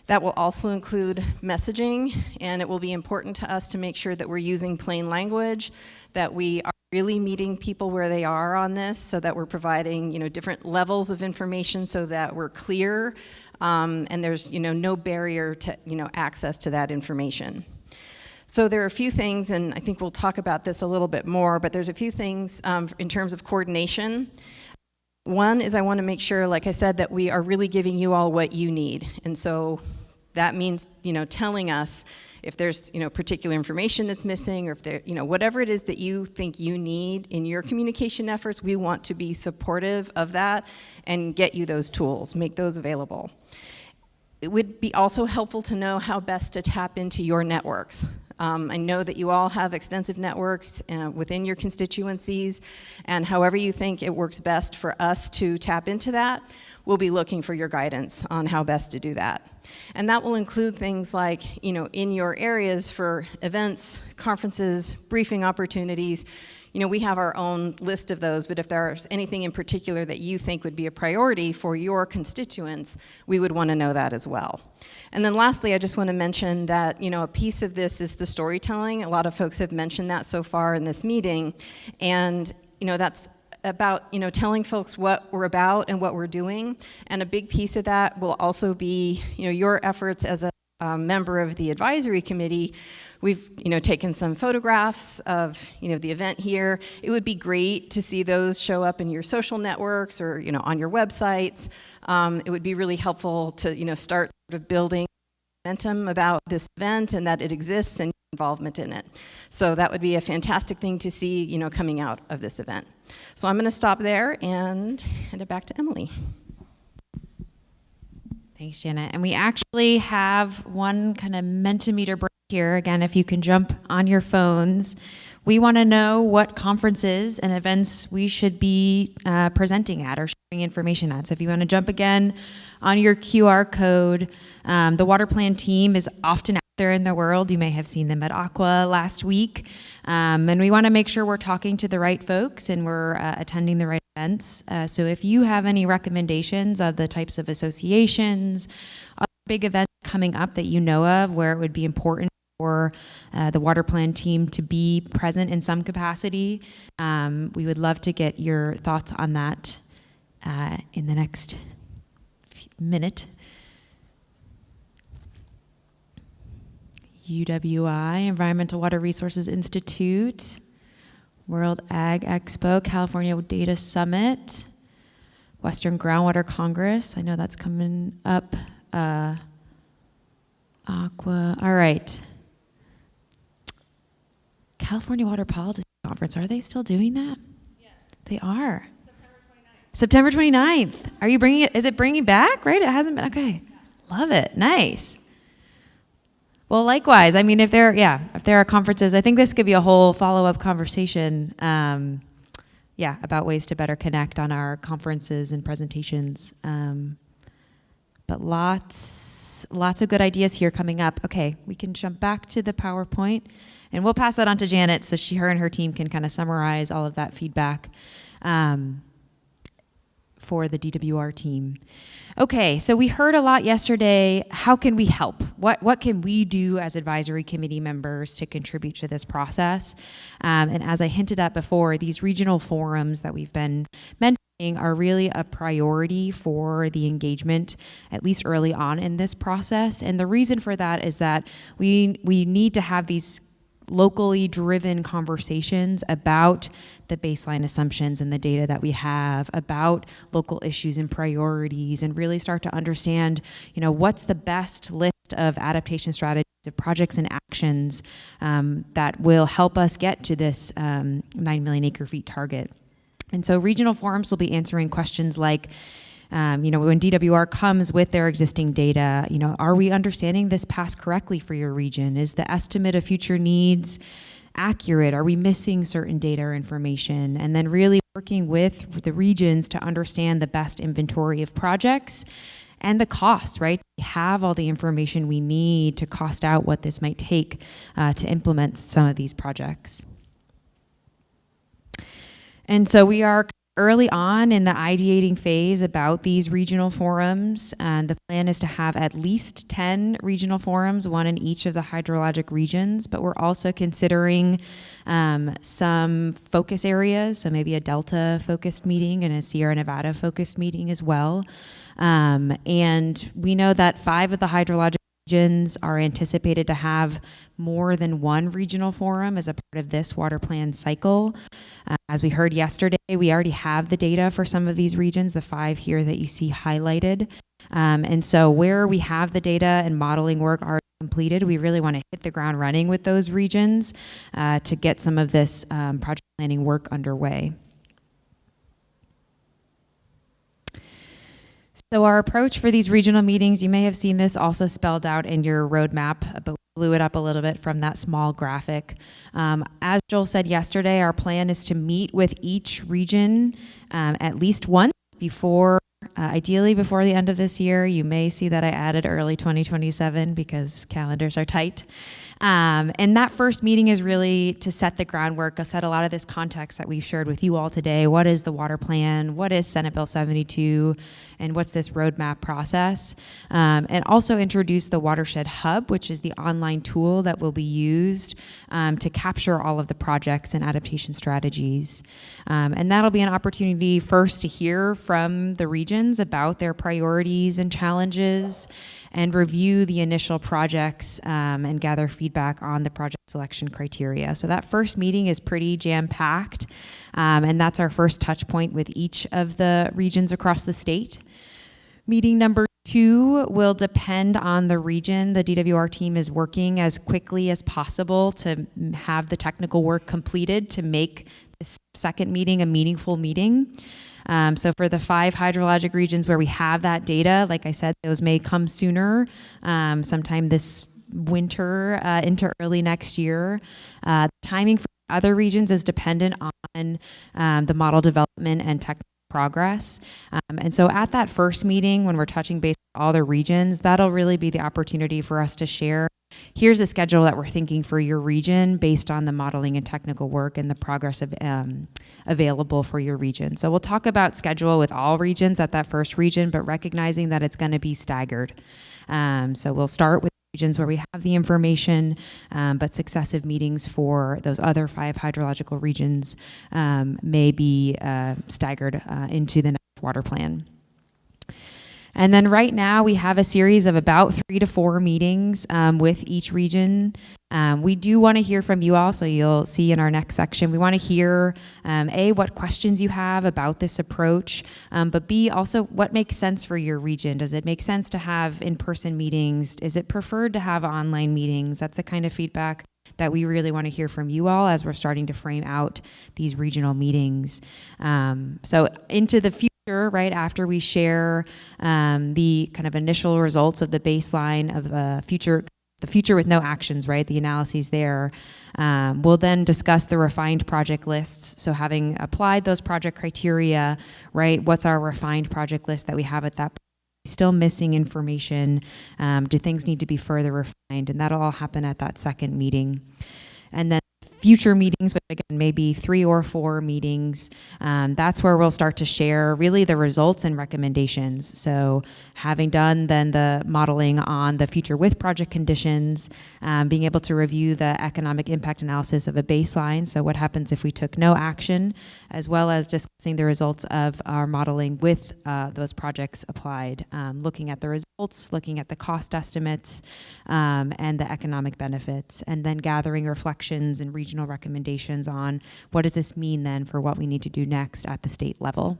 P: That will also include messaging, and it will be important to us to make sure that we're using plain language, that we are really meeting people where they are on this, so that we're providing, different levels of information so that we're clear, and there's, no barrier to, access to that information. So there are a few things, and I think we'll talk about this a little bit more, but there's a few things in terms of coordination. One is I want to make sure, like I said, that we are really giving you all what you need. And so that means, telling us if there's, particular information that's missing, or if there, whatever it is that you think you need in your communication efforts, we want to be supportive of that and get you those tools, make those available. It would be also helpful to know how best to tap into your networks. I know that you all have extensive networks within your constituencies, and however you think it works best for us to tap into that, we'll be looking for your guidance on how best to do that. And that will include things like, in your areas for events, conferences, briefing opportunities. We have our own list of those, but if there's anything in particular that you think would be a priority for your constituents, we would want to know that as well. And then lastly, I just want to mention that, a piece of this is the storytelling. A lot of folks have mentioned that so far in this meeting, and, that's about, telling folks what we're about and what we're doing, and a big piece of that will also be, your efforts as a member of the advisory committee. We've, taken some photographs of, the event here. It would be great to see those show up in your social networks or, on your websites. It would be really helpful to, start sort of building momentum about this event and that it exists and involvement in it. So that would be a fantastic thing to see, coming out of this event. So I'm going to stop there and hand it back to Emily.
C: Thanks, Janet. And we actually have one kind of Mentimeter break here. Again, if you can jump on your phones. We want to know what conferences and events we should be presenting at or sharing information at. So if you want to jump again on your QR code, the water plan team is often out there in the world. You may have seen them at Aqua last week. And we want to make sure we're talking to the right folks and we're attending the right events. So if you have any recommendations of the types of associations, big events coming up that you know of where it would be important for the water plan team to be present in some capacity, we would love to get your thoughts on that in the next minute. UWI, Environmental Water Resources Institute, World Ag Expo, California Data Summit, Western Groundwater Congress. I know that's coming up. Aqua. All right. California Water Policy Conference. Are they still doing that? Yes. They are. September 29th. Are you bringing it? Is it bringing back? Right? It hasn't been. Okay. Love it. Nice. Well, likewise. I mean, if there are conferences, I think this could be a whole follow-up conversation. About ways to better connect on our conferences and presentations. But lots of good ideas here coming up. Okay, we can jump back to the PowerPoint, and we'll pass that on to Janet so her and her team can kind of summarize all of that feedback for the DWR team. Okay, so we heard a lot yesterday. How can we help? What can we do as advisory committee members to contribute to this process? And as I hinted at before, these regional forums that we've been mentioning are really a priority for the engagement, at least early on in this process. And the reason for that is that we need to have these locally driven conversations about the baseline assumptions and the data that we have, about local issues and priorities, and really start to understand, what's the best list of adaptation strategies, of projects and actions that will help us get to this 9 million acre feet target. And so regional forums will be answering questions like, when DWR comes with their existing data, are we understanding this pass correctly for your region? Is the estimate of future needs accurate? Are we missing certain data or information? And then really working with the regions to understand the best inventory of projects and the costs, right? We have all the information we need to cost out what this might take to implement some of these projects. And so we are early on in the ideating phase about these regional forums. The plan is to have at least 10 regional forums, one in each of the hydrologic regions, but we're also considering some focus areas, so maybe a Delta focused meeting and a Sierra Nevada focused meeting as well. And we know that 5 of the hydrologic regions are anticipated to have more than one regional forum as a part of this water plan cycle. As we heard yesterday, we already have the data for some of these regions, the 5 here that you see highlighted. And so where we have the data and modeling work already completed, we really want to hit the ground running with those regions to get some of this project planning work underway. So our approach for these regional meetings, you may have seen this also spelled out in your roadmap, but we blew it up a little bit from that small graphic. As Joel said yesterday, our plan is to meet with each region at least once before, ideally before the end of this year. You may see that I added early 2027 because calendars are tight. And that first meeting is really to set the groundwork, set a lot of this context that we've shared with you all today. What is the water plan? What is Senate Bill 72? And what's this roadmap process? And also introduce the Watershed Hub, which is the online tool that will be used to capture all of the projects and adaptation strategies. And that'll be an opportunity first to hear from the regions about their priorities and challenges, and review the initial projects and gather feedback on the project selection criteria. So that first meeting is pretty jam-packed, and that's our first touch point with each of the regions across the state. Meeting number 2 will depend on the region. The DWR team is working as quickly as possible to have the technical work completed to make this second meeting a meaningful meeting. So for the 5 hydrologic regions where we have that data, like I said, those may come sooner, sometime this winter into early next year. The timing for other regions is dependent on the model development and technical progress. And so at that first meeting, when we're touching base with all the regions, that'll really be the opportunity for us to share, here's a schedule that we're thinking for your region based on the modeling and technical work and the progress of, available for your region. So we'll talk about schedule with all regions at that first region, but recognizing that it's going to be staggered. So we'll start with regions where we have the information, but successive meetings for those other 5 hydrological regions may be staggered into the next water plan. And then right now we have a series of about 3 to 4 meetings with each region. We do want to hear from you all, so you'll see in our next section. We want to hear, A, what questions you have about this approach, but B, also what makes sense for your region. Does it make sense to have in-person meetings? Is it preferred to have online meetings? That's the kind of feedback that we really want to hear from you all as we're starting to frame out these regional meetings. So into the future, right after we share the kind of initial results of the baseline of the future with no actions, right? The analyses there. We'll then discuss the refined project lists. So having applied those project criteria, right? What's our refined project list that we have at that point? Still missing information? Do things need to be further refined? And that'll all happen at that second meeting. And then future meetings, but again, maybe 3 or 4 meetings, that's where we'll start to share really the results and recommendations. So having done then the modeling on the future with project conditions, being able to review the economic impact analysis of a baseline, so what happens if we took no action, as well as discussing the results of our modeling with those projects applied, looking at the results, looking at the cost estimates, and the economic benefits, and then gathering reflections and regional recommendations on what does this mean then for what we need to do next at the state level.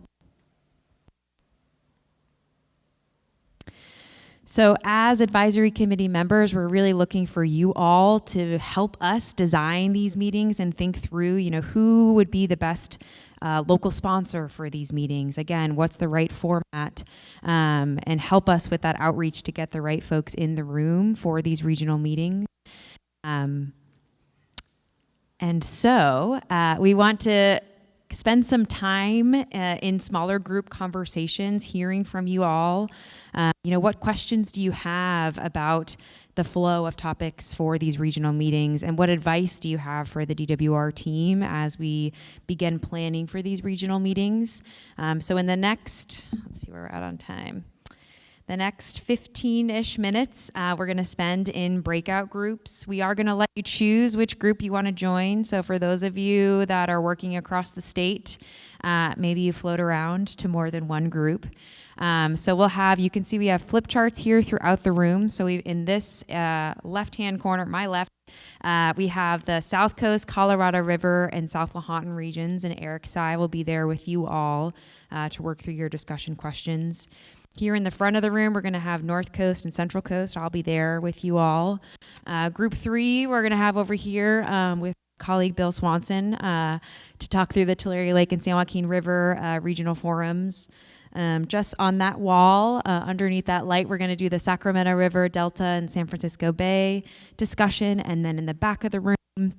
C: So as advisory committee members, we're really looking for you all to help us design these meetings and think through, who would be the best local sponsor for these meetings. Again, what's the right format, and help us with that outreach to get the right folks in the room for these regional meetings. And so we want to spend some time in smaller group conversations, hearing from you all. What questions do you have about the flow of topics for these regional meetings, and what advice do you have for the DWR team as we begin planning for these regional meetings? So in the next, let's see where we're at on time. The next 15-ish minutes, we're going to spend in breakout groups. We are going to let you choose which group you want to join. So for those of you that are working across the state, maybe you float around to more than one group. So we'll have, you can see we have flip charts here throughout the room. So in this left-hand corner, my left, we have the South Coast, Colorado River, and South Lahontan regions, and Eric Sy will be there with you all to work through your discussion questions. Here in the front of the room, we're going to have North Coast and Central Coast. I'll be there with you all. Group 3, we're going to have over here with colleague Bill Swanson to talk through the Tulare Lake and San Joaquin River regional forums. Just on that wall, underneath that light, we're going to do the Sacramento River, Delta, and San Francisco Bay discussion. And then in the back of the room,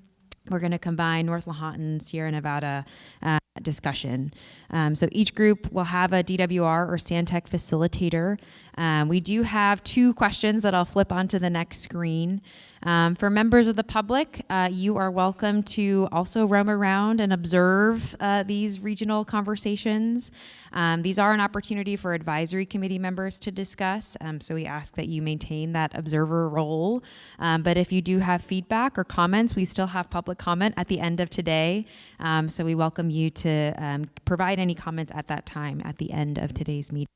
C: we're going to combine North Lahontan, Sierra Nevada discussion. So each group will have a DWR or Stantec facilitator. We do have 2 questions that I'll flip onto the next screen. For members of the public, you are welcome to also roam around and observe these regional conversations. These are an opportunity for advisory committee members to discuss, so we ask that you maintain that observer role. But if you do have feedback or comments, we still have public comment at the end of today, so we welcome you to provide any comments at that time at the end of today's meeting.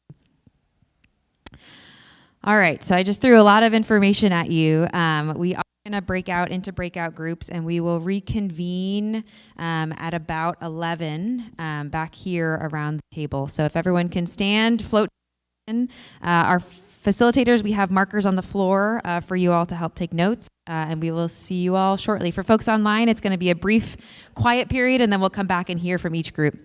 C: All right, so I just threw a lot of information at you. We are going to break out into breakout groups, and we will reconvene at about 11 back here around the table. So if everyone can stand, float in. Our facilitators, we have markers on the floor for you all to help take notes, and we will see you all shortly. For folks online, it's going to be a brief quiet period, and then we'll come back and hear from each group.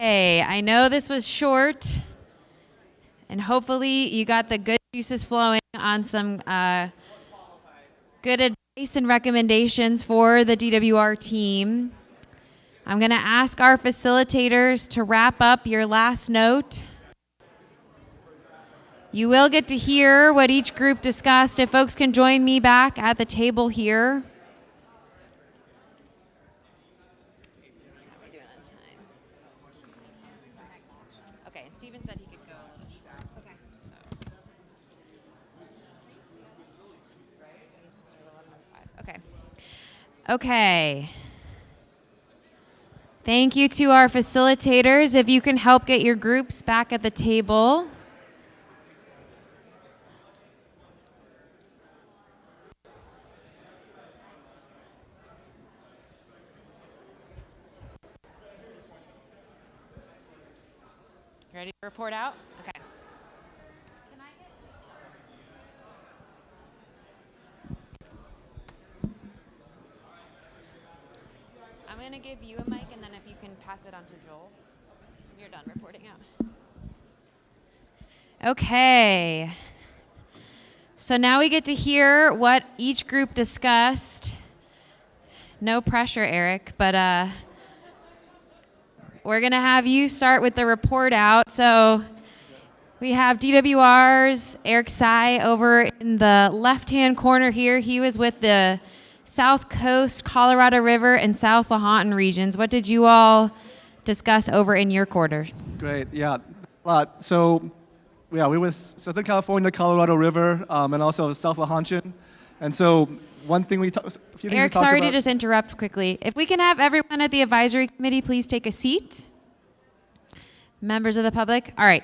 C: Hey, I know this was short, and hopefully you got the good juices flowing on some good advice and recommendations for the DWR team. I'm going to ask our facilitators to wrap up your last note. You will get to hear what each group discussed. If folks can join me back at the table here. Okay, Stephen said he could go a little short. Okay. Okay. Okay. Thank you to our facilitators. If you can help get your groups back at the table. Ready to report out? Okay. I'm going to give you a mic, and then if you can pass it on to Joel, when you're done reporting out. Okay. So now we get to hear what each group discussed. No pressure, Eric, but we're going to have you start with the report out. So we have DWR's Eric Sy over in the left-hand corner here. He was with the South Coast, Colorado River, and South Lahontan regions. What did you all discuss over in your quarter?
Q: Great, yeah. So, yeah, we were Southern California, Colorado River, and also South Lahontan. And so one thing we talked
C: Eric, sorry to just interrupt quickly. If we can have everyone at the advisory committee please take a seat. Members of the public. All right,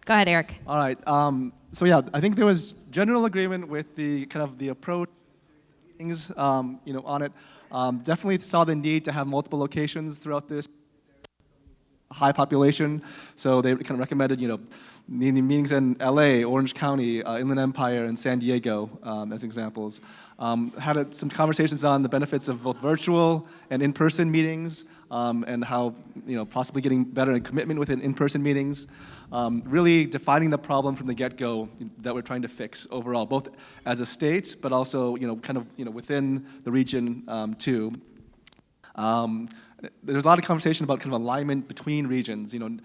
C: go ahead, Eric.
Q: All right. So yeah, I think there was general agreement with the kind of the approach, things, on it. Definitely saw the need to have multiple locations throughout this high population. So they kind of recommended, meetings in LA, Orange County, Inland Empire, and San Diego as examples. Had some conversations on the benefits of both virtual and in-person meetings, and how possibly getting better in commitment within in-person meetings. Really defining the problem from the get-go that we're trying to fix overall, both as a state, but also within the region too. There's a lot of conversation about kind of alignment between regions, not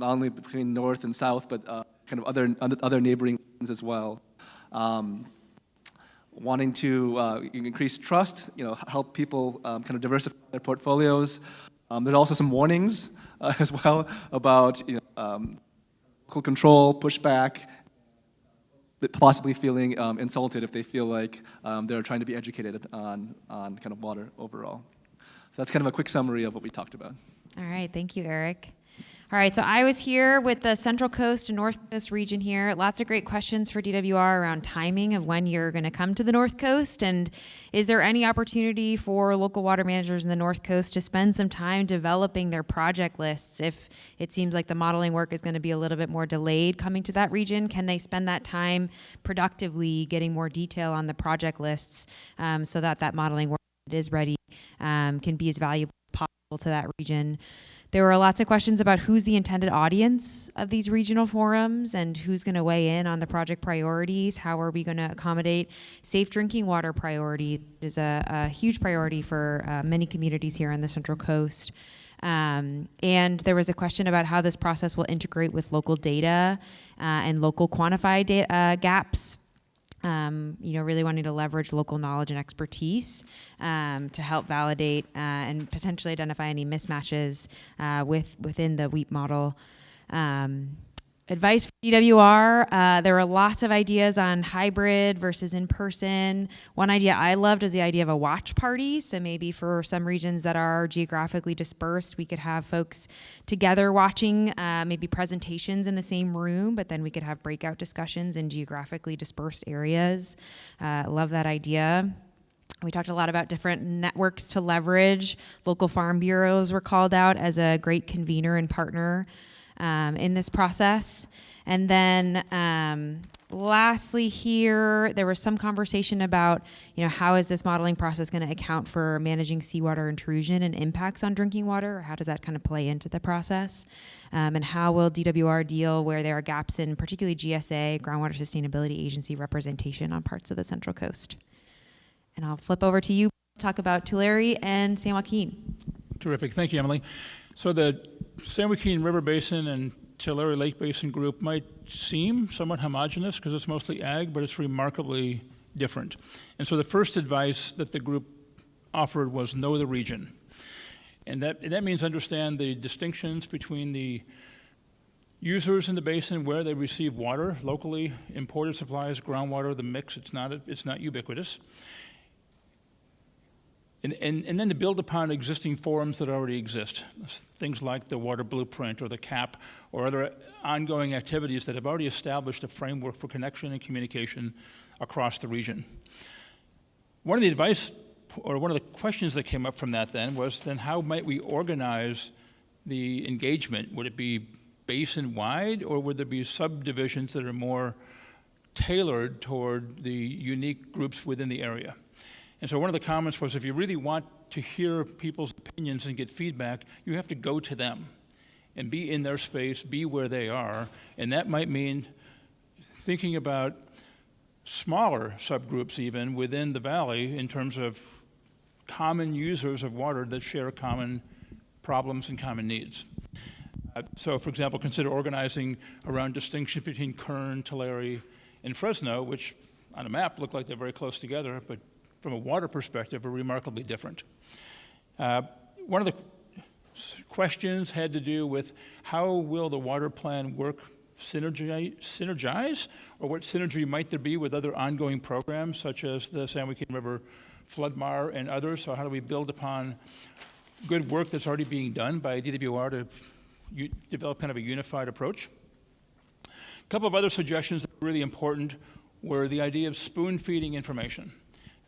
Q: only between north and south, but kind of other neighboring regions as well. Wanting to increase trust, help people kind of diversify their portfolios. There's also some warnings as well about local control, pushback, possibly feeling insulted if they feel like they're trying to be educated on kind of water overall. So that's kind of a quick summary of what we talked about.
C: All right, thank you, Eric. All right, so I was here with the Central Coast and North Coast region here. Lots of great questions for DWR around timing of when you're going to come to the North Coast, and is there any opportunity for local water managers in the North Coast to spend some time developing their project lists if it seems like the modeling work is going to be a little bit more delayed coming to that region? Can they spend that time productively getting more detail on the project lists so that that modeling work that is ready can be as valuable as possible to that region? There were lots of questions about who's the intended audience of these regional forums and who's going to weigh in on the project priorities. How are we going to accommodate safe drinking water priority is a huge priority for many communities here on the Central Coast. And there was a question about how this process will integrate with local data and local quantified data gaps. Really wanting to leverage local knowledge and expertise to help validate and potentially identify any mismatches within the WEEP model. Advice for DWR, there were lots of ideas on hybrid versus in-person. One idea I loved is the idea of a watch party. So maybe for some regions that are geographically dispersed, we could have folks together watching maybe presentations in the same room, but then we could have breakout discussions in geographically dispersed areas. Love that idea. We talked a lot about different networks to leverage. Local farm bureaus were called out as a great convener and partner. in this process. And then lastly here, there was some conversation about, how is this modeling process going to account for managing seawater intrusion and impacts on drinking water? Or how does that kind of play into the process? And how will DWR deal where there are gaps in particularly GSA, Groundwater Sustainability Agency representation on parts of the Central Coast? And I'll flip over to you, talk about Tulare and San Joaquin.
R: Terrific. Thank you, Emily. So the San Joaquin River Basin and Tulare Lake Basin group might seem somewhat homogeneous because it's mostly ag, but it's remarkably different. And so the first advice that the group offered was know the region. And that means understand the distinctions between the users in the basin, where they receive water, locally imported supplies, groundwater, the mix, it's not ubiquitous. And then to build upon existing forums that already exist, things like the Water Blueprint or the CAP or other ongoing activities that have already established a framework for connection and communication across the region. One of the questions that came up from that then was how might we organize the engagement? Would it be basin-wide, or would there be subdivisions that are more tailored toward the unique groups within the area? And so one of the comments was, if you really want to hear people's opinions and get feedback, you have to go to them and be in their space, be where they are. And that might mean thinking about smaller subgroups even within the valley in terms of common users of water that share common problems and common needs. So for example, consider organizing around distinctions between Kern, Tulare, and Fresno, which on a map look like they're very close together, but from a water perspective are remarkably different. One of the questions had to do with how will the water plan work synergize, or what synergy might there be with other ongoing programs such as the San Joaquin River Flood-MAR and others? So how do we build upon good work that's already being done by DWR to develop kind of a unified approach? A couple of other suggestions that were really important were the idea of spoon-feeding information.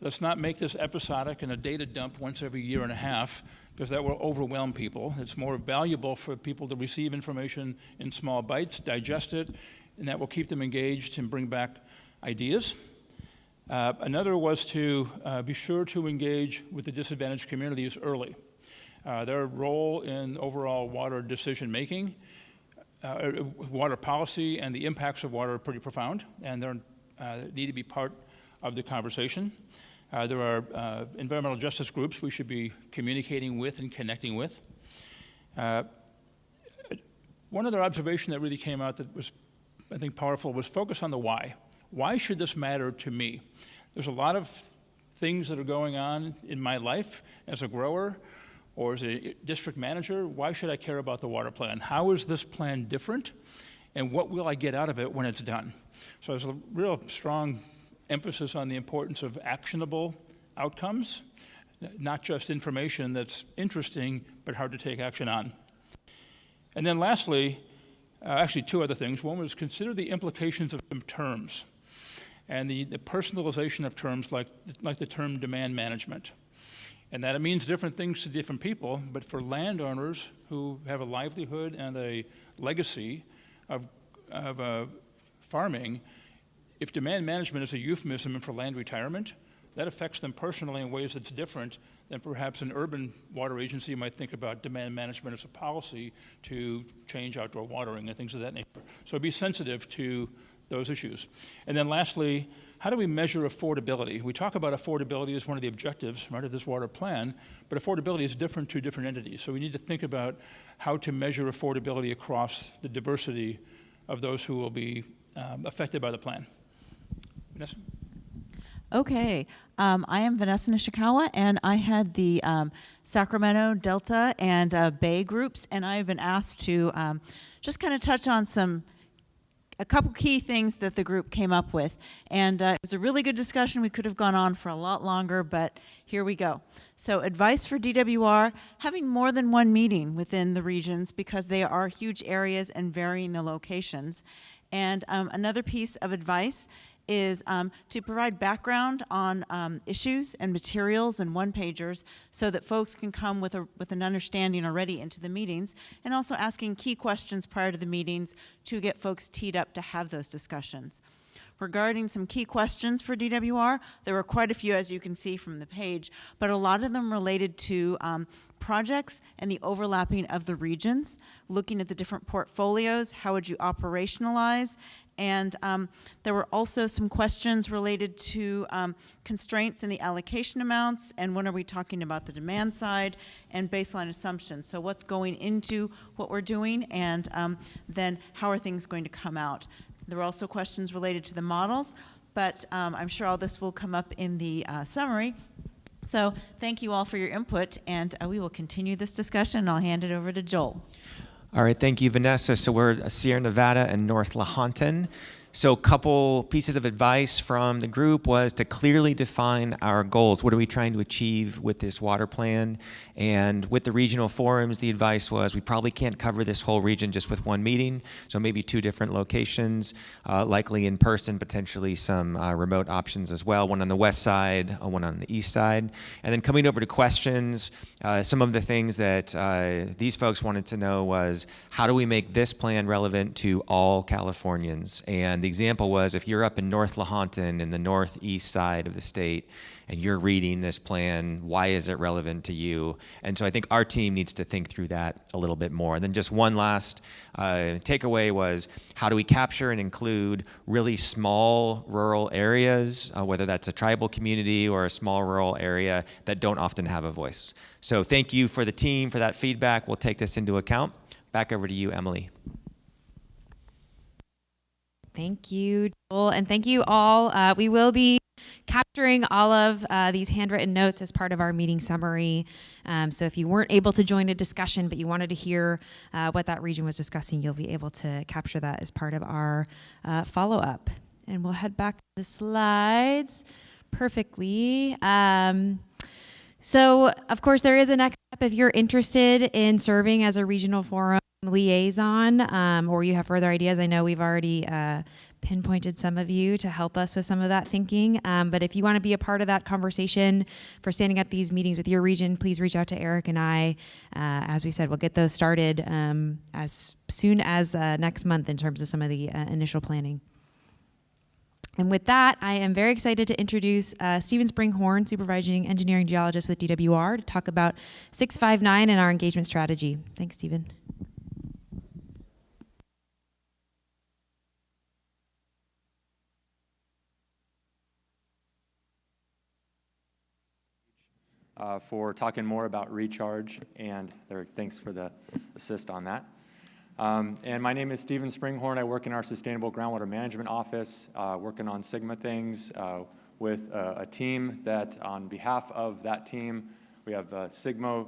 R: Let's not make this episodic and a data dump once every year and a half, because that will overwhelm people. It's more valuable for people to receive information in small bites, digest it, and that will keep them engaged and bring back ideas. Another was to be sure to engage with the disadvantaged communities early. Their role in overall water decision making, water policy, and the impacts of water are pretty profound, and they need to be part of the conversation. There are environmental justice groups we should be communicating with and connecting with. One other observation that really came out that was, I think, powerful was focus on the why. Why should this matter to me? There's a lot of things that are going on in my life as a grower or as a district manager. Why should I care about the water plan? How is this plan different? And what will I get out of it when it's done? So there's a real strong emphasis on the importance of actionable outcomes, not just information that's interesting but hard to take action on. And then lastly, actually two other things. One was consider the implications of some terms and the personalization of terms like the term demand management. And that it means different things to different people, but for landowners who have a livelihood and a legacy of farming, if demand management is a euphemism for land retirement, that affects them personally in ways that's different than perhaps an urban water agency might think about demand management as a policy to change outdoor watering and things of that nature. So be sensitive to those issues. And then lastly, how do we measure affordability? We talk about affordability as one of the objectives, right, of this water plan, but affordability is different to different entities. So we need to think about how to measure affordability across the diversity of those who will be affected by the plan. Vanessa?
S: Okay, I am Vanessa Nishikawa, and I had the Sacramento, Delta, and Bay groups, and I've been asked to just kind of touch on a couple key things that the group came up with. And it was a really good discussion. We could have gone on for a lot longer, but here we go. So advice for DWR, having more than one meeting within the regions because they are huge areas and varying the locations. And another piece of advice is to provide background on issues and materials and one-pagers so that folks can come with an understanding already into the meetings, and also asking key questions prior to the meetings to get folks teed up to have those discussions. Regarding some key questions for DWR, there were quite a few, as you can see from the page, but a lot of them related to projects and the overlapping of the regions, looking at the different portfolios, how would you operationalize, and there were also some questions related to constraints in the allocation amounts, and when are we talking about the demand side, and baseline assumptions. So what's going into what we're doing, and then how are things going to come out. There were also questions related to the models, but I'm sure all this will come up in the summary. So thank you all for your input, and we will continue this discussion. I'll hand it over to Joel.
E: All right, thank you, Vanessa. So we're Sierra Nevada and North Lahontan. So a couple pieces of advice from the group was to clearly define our goals. What are we trying to achieve with this water plan? And with the regional forums, the advice was we probably can't cover this whole region just with one meeting, so maybe 2 different locations, likely in person, potentially some remote options as well, one on the west side, one on the east side. And then coming over to questions, some of the things that these folks wanted to know was, how do we make this plan relevant to all Californians? And the example was, if you're up in North Lahontan in the northeast side of the state and you're reading this plan, why is it relevant to you? And so I think our team needs to think through that a little bit more. And then just one last takeaway was, how do we capture and include really small rural areas, whether that's a tribal community or a small rural area that don't often have a voice? So thank you for the team for that feedback. We'll take this into account. Back over to you, Emily.
C: Thank you, Joel, and thank you all. We will be capturing all of these handwritten notes as part of our meeting summary. So if you weren't able to join a discussion, but you wanted to hear what that region was discussing, you'll be able to capture that as part of our follow-up. And we'll head back to the slides perfectly. So, of course, there is a next step if you're interested in serving as a regional forum liaison, or you have further ideas. I know we've already pinpointed some of you to help us with some of that thinking. But if you want to be a part of that conversation for standing up these meetings with your region, please reach out to Eric and I. As we said, we'll get those started as soon as next month in terms of some of the initial planning. And with that, I am very excited to introduce Stephen Springhorn, Supervising Engineering Geologist with DWR, to talk about 659 and our engagement strategy. Thanks, Stephen.
T: For talking more about recharge, and thanks for the assist on that. And my name is Stephen Springhorn. I work in our Sustainable Groundwater Management Office, working on SGMA things with a team that, on behalf of that team, we have SGMA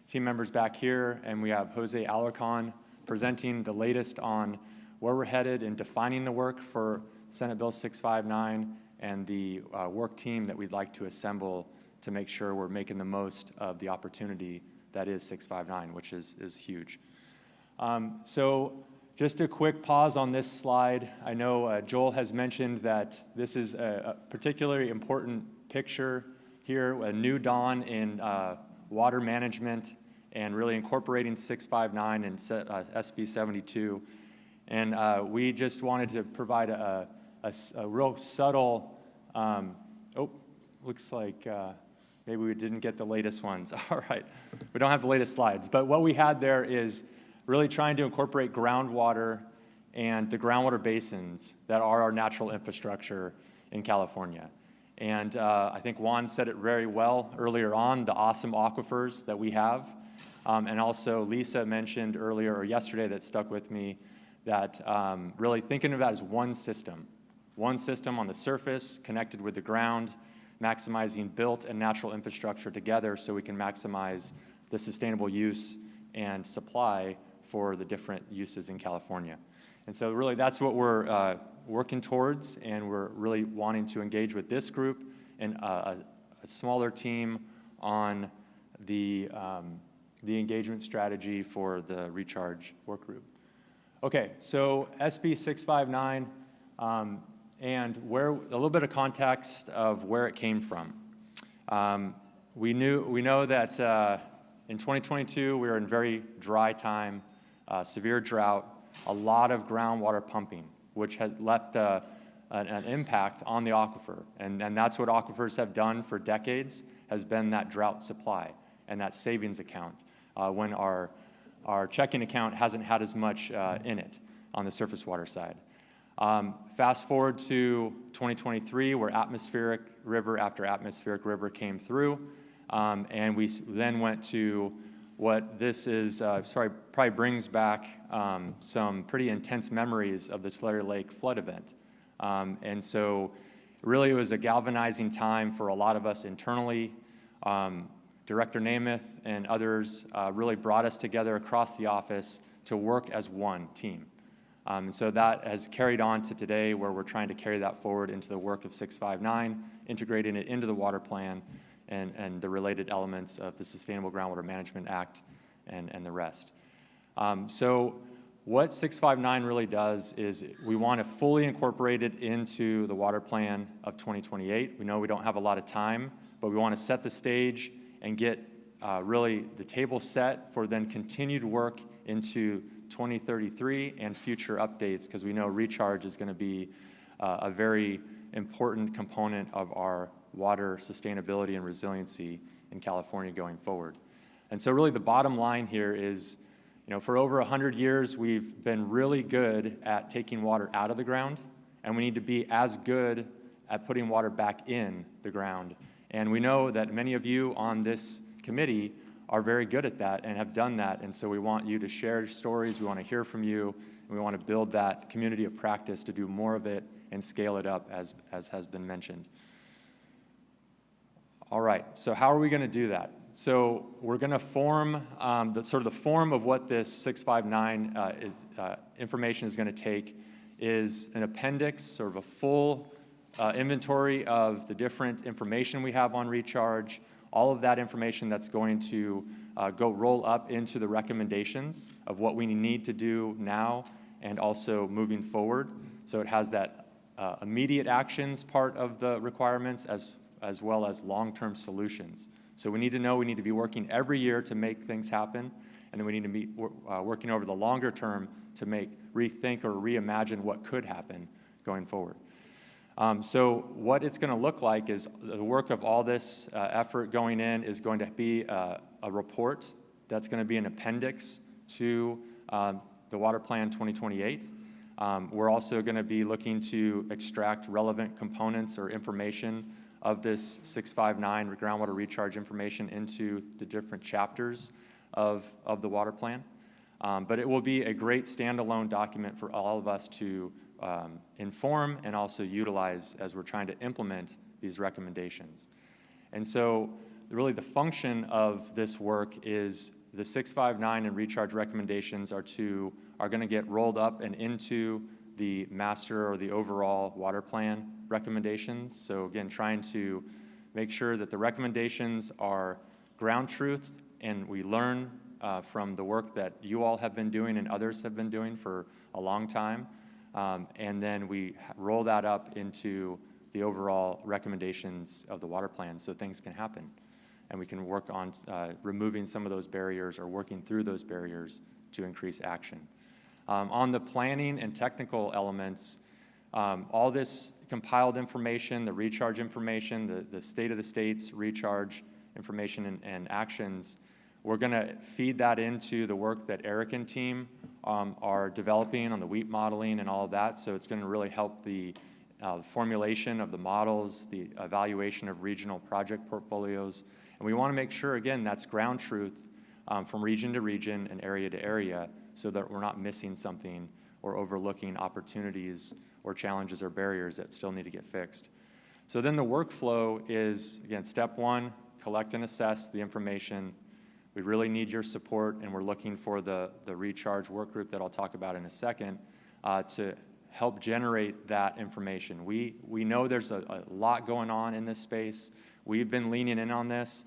T: team members back here, and we have Jose Alarcon presenting the latest on where we're headed and defining the work for Senate Bill 659 and the work team that we'd like to assemble to make sure we're making the most of the opportunity that is 659, which is huge. So just a quick pause on this slide. I know Joel has mentioned that this is a particularly important picture here, a new dawn in water management and really incorporating 659 and SB 72. And we just wanted to provide a real subtle, looks like maybe we didn't get the latest ones. All right, we don't have the latest slides. But what we had there is really trying to incorporate groundwater and the groundwater basins that are our natural infrastructure in California. And I think Juan said it very well earlier on, the awesome aquifers that we have. And also Lisa mentioned earlier or yesterday, that stuck with me, that really thinking of that as one system on the surface connected with the ground, maximizing built and natural infrastructure together so we can maximize the sustainable use and supply for the different uses in California. And so really that's what we're working towards, and we're really wanting to engage with this group and a smaller team on the engagement strategy for the recharge work group. Okay, so SB 659, and a little bit of context of where it came from. We know that in 2022 we were in very dry time, severe drought, a lot of groundwater pumping, which has left an impact on the aquifer. And that's what aquifers have done for decades, has been that drought supply and that savings account when our checking account hasn't had as much in it on the surface water side. Fast forward to 2023, where atmospheric river after atmospheric river came through, and we then went to what this is, probably brings back some pretty intense memories of the Tulare Lake flood event. And so really it was a galvanizing time for a lot of us internally. Director Namath and others really brought us together across the office to work as one team. And so that has carried on to today, where we're trying to carry that forward into the work of 659, integrating it into the water plan and the related elements of the Sustainable Groundwater Management Act and the rest. So what 659 really does is we want to fully incorporate it into the water plan of 2028. We know we don't have a lot of time, but we want to set the stage and get really the table set for then continued work into 2033 and future updates, because we know recharge is going to be a very important component of our water sustainability and resiliency in California going forward. And so really the bottom line here is, for over 100 years, we've been really good at taking water out of the ground, and we need to be as good at putting water back in the ground. And we know that many of you on this committee are very good at that and have done that, and so we want you to share stories, we want to hear from you, and we want to build that community of practice to do more of it and scale it up as has been mentioned. All right, so how are we going to do that? So we're going to form the form of what this 659 information is going to take is an appendix, sort of a full inventory of the different information we have on recharge, all of that information that's going to go roll up into the recommendations of what we need to do now and also moving forward. So it has that immediate actions part of the requirements as well as long-term solutions. So we need to know we need to be working every year to make things happen, and then we need to be working over the longer term to rethink or reimagine what could happen going forward. So what it's going to look like is the work of all this effort going in is going to be a report that's going to be an appendix to the Water Plan 2028. We're also going to be looking to extract relevant components or information of this 659 groundwater recharge information into the different chapters of the water plan. But it will be a great standalone document for all of us to inform and also utilize as we're trying to implement these recommendations. And so really the function of this work is the 659 and recharge recommendations are going to get rolled up and into the master or the overall water plan recommendations. So again, trying to make sure that the recommendations are ground truth and we learn from the work that you all have been doing and others have been doing for a long time. And then we roll that up into the overall recommendations of the water plan so things can happen. And we can work on removing some of those barriers or working through those barriers to increase action. On the planning and technical elements, all this compiled information, the recharge information, the state of the state's recharge information and actions, we're going to feed that into the work that Eric and team are developing on the WEAP modeling and all of that. So it's going to really help the formulation of the models, the evaluation of regional project portfolios. And we want to make sure, again, that's ground truth from region to region and area to area so that we're not missing something or overlooking opportunities or challenges or barriers that still need to get fixed. So then the workflow is, again, step one, collect and assess the information. We really need your support, and we're looking for the recharge work group that I'll talk about in a second to help generate that information. We know there's a lot going on in this space. We've been leaning in on this.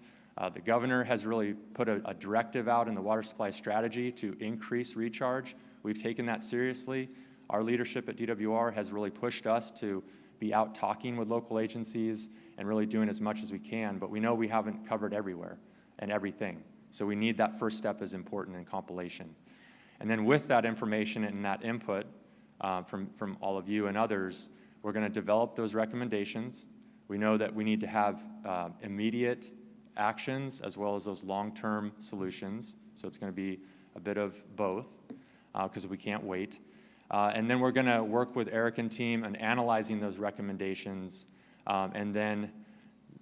T: The governor has really put a directive out in the water supply strategy to increase recharge. We've taken that seriously. Our leadership at DWR has really pushed us to be out talking with local agencies and really doing as much as we can, but we know we haven't covered everywhere and everything. So we need that first step is important in compilation. And then with that information and that input from all of you and others, we're going to develop those recommendations. We know that we need to have immediate actions as well as those long-term solutions. So it's going to be a bit of both because we can't wait. And then we're going to work with Eric and team on analyzing those recommendations. And then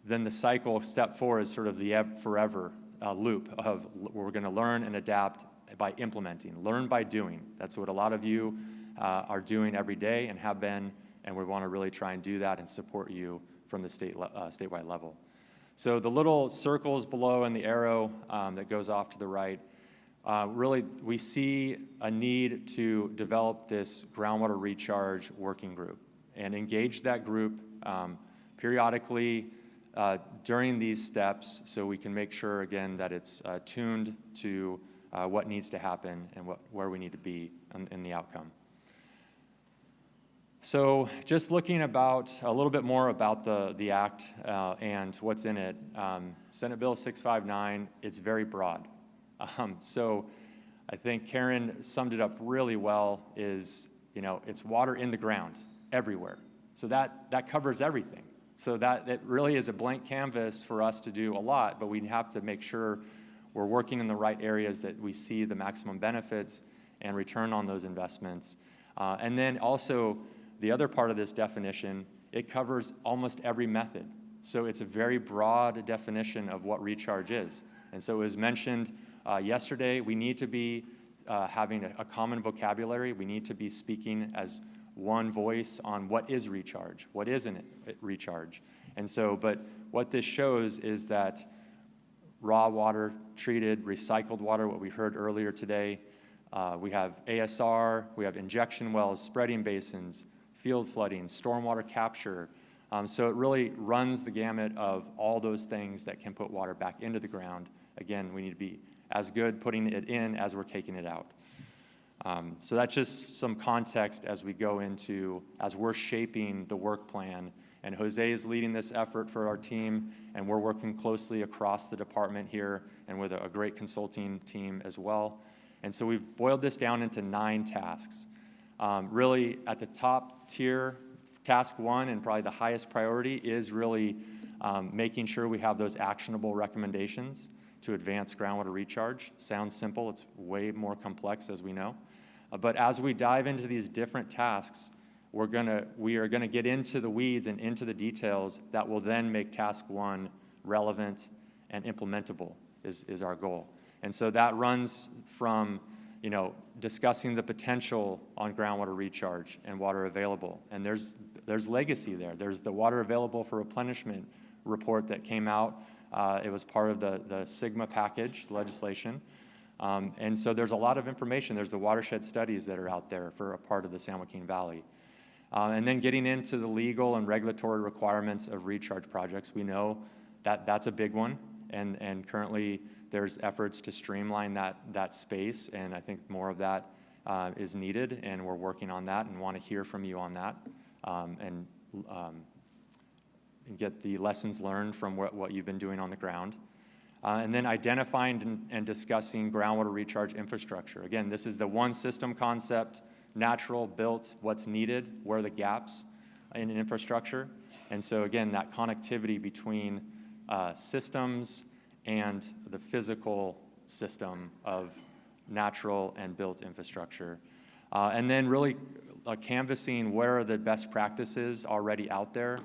T: the cycle, step 4, is sort of the forever loop of we're going to learn and adapt by implementing. Learn by doing. That's what a lot of you are doing every day and have been, and we want to really try and do that and support you from the statewide level. So the little circles below and the arrow that goes off to the right, really we see a need to develop this groundwater recharge working group and engage that group periodically during these steps so we can make sure, again, that it's tuned to what needs to happen and where we need to be in the outcome. So just looking about a little bit more about the act and what's in it, Senate Bill 659, it's very broad. So I think Karen summed it up really well, is, it's water in the ground everywhere. So that covers everything. So that it really is a blank canvas for us to do a lot, but we have to make sure we're working in the right areas that we see the maximum benefits and return on those investments. And then also, the other part of this definition, it covers almost every method. So it's a very broad definition of what recharge is. And so as mentioned yesterday, we need to be having a common vocabulary. We need to be speaking as one voice on what is recharge, what isn't it recharge. And so, but what this shows is that raw water, treated, recycled water, what we heard earlier today, we have ASR, we have injection wells, spreading basins, field flooding, stormwater capture. So it really runs the gamut of all those things that can put water back into the ground. Again, we need to be as good putting it in as we're taking it out. So that's just some context as we go into, as we're shaping the work plan. And Jose is leading this effort for our team, and we're working closely across the department here and with a great consulting team as well. And so we've boiled this down into 9 tasks. Really, at the top tier, task 1 and probably the highest priority is really making sure we have those actionable recommendations to advance groundwater recharge. Sounds simple, it's way more complex, as we know. But as we dive into these different tasks, we are gonna get into the weeds and into the details that will then make task 1 relevant and implementable is our goal. And so that runs from discussing the potential on groundwater recharge and water available. And there's legacy there. There's the water available for replenishment report that came out. It was part of the SIGMA package legislation. And so there's a lot of information. There's the watershed studies that are out there for a part of the San Joaquin Valley. And then getting into the legal and regulatory requirements of recharge projects, we know that that's a big one. And currently there's efforts to streamline that space, and I think more of that is needed, and we're working on that and want to hear from you on that and get the lessons learned from what you've been doing on the ground. And then identifying and discussing groundwater recharge infrastructure. Again, this is the one system concept, natural, built, what's needed, where are the gaps in infrastructure. And so again, that connectivity between systems and the physical system of natural and built infrastructure. And then really canvassing where are the best practices already out there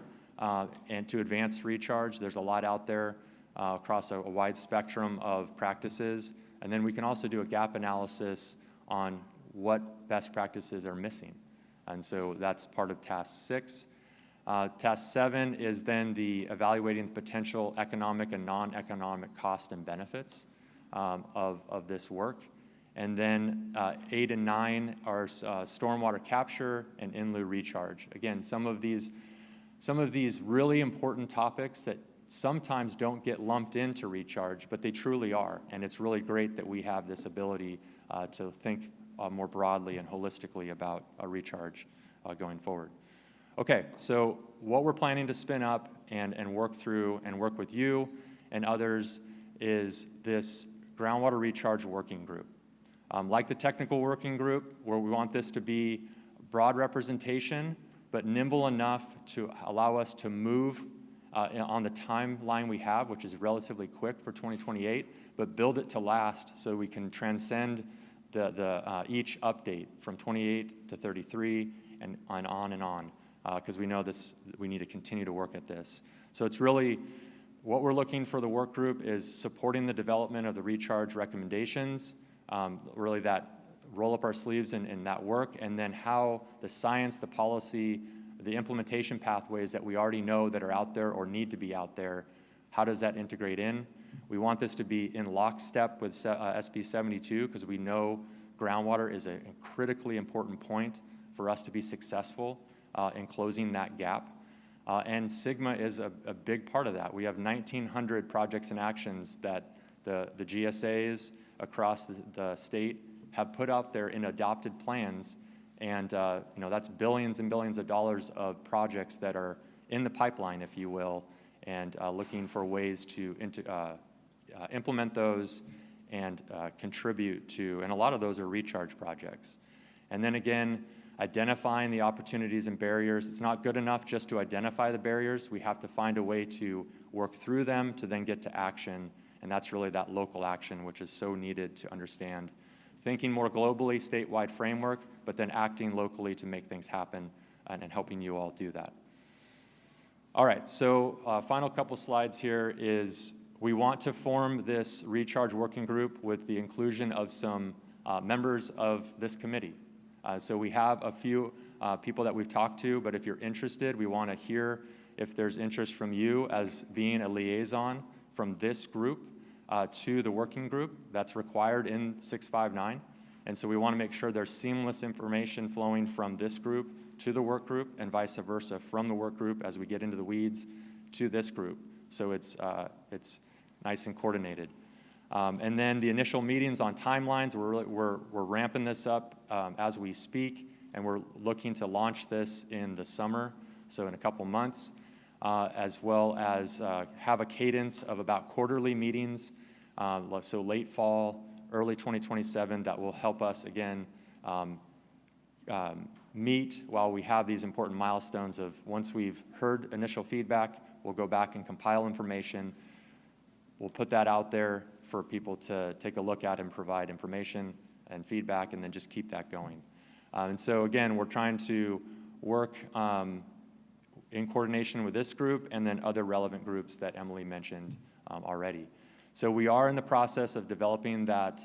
T: and to advance recharge. There's a lot out there across a wide spectrum of practices. And then we can also do a gap analysis on what best practices are missing. And so that's part of task 6. Task 7 is then the evaluating the potential economic and non-economic cost and benefits of this work. And then 8 and 9 are stormwater capture and in-lieu recharge. Again, some of these really important topics that sometimes don't get lumped into recharge, but they truly are. And it's really great that we have this ability to think more broadly and holistically about a recharge going forward. Okay, so what we're planning to spin up and work through and work with you and others is this groundwater recharge working group. Like the technical working group, where we want this to be broad representation, but nimble enough to allow us to move on the timeline we have, which is relatively quick for 2028, but build it to last so we can transcend each update from 28 to 33 and on, because we know we need to continue to work at this. So it's really, what we're looking for the work group is supporting the development of the recharge recommendations, really that roll up our sleeves in that work, and then how the science, the policy, the implementation pathways that we already know that are out there or need to be out there, how does that integrate in? We want this to be in lockstep with SB 72 because we know groundwater is a critically important point for us to be successful in closing that gap. And SIGMA is a big part of that. We have 1,900 projects and actions that the GSAs across the state have put out there in adopted plans, and that's billions and billions of dollars of projects that are in the pipeline, if you will, and looking for ways to implement those and contribute to, and a lot of those are recharge projects. And then again, identifying the opportunities and barriers. It's not good enough just to identify the barriers. We have to find a way to work through them to then get to action, and that's really that local action, which is so needed to understand. Thinking more globally, statewide framework, but then acting locally to make things happen and helping you all do that. All right, so final couple slides here is we want to form this recharge working group with the inclusion of some members of this committee. So we have a few people that we've talked to, but if you're interested, we want to hear if there's interest from you as being a liaison from this group to the working group. That's required in 659. And so we want to make sure there's seamless information flowing from this group to the work group and vice versa from the work group as we get into the weeds to this group. So it's nice and coordinated. And then the initial meetings on timelines, we're ramping this up as we speak, and we're looking to launch this in the summer, so in a couple months, as well as have a cadence of about quarterly meetings, so late fall, early 2027, that will help us, again, meet while we have these important milestones of once we've heard initial feedback, we'll go back and compile information. We'll put that out there for people to take a look at and provide information and feedback, and then just keep that going. And so again, we're trying to work in coordination with this group and then other relevant groups that Emily mentioned already. So we are in the process of developing that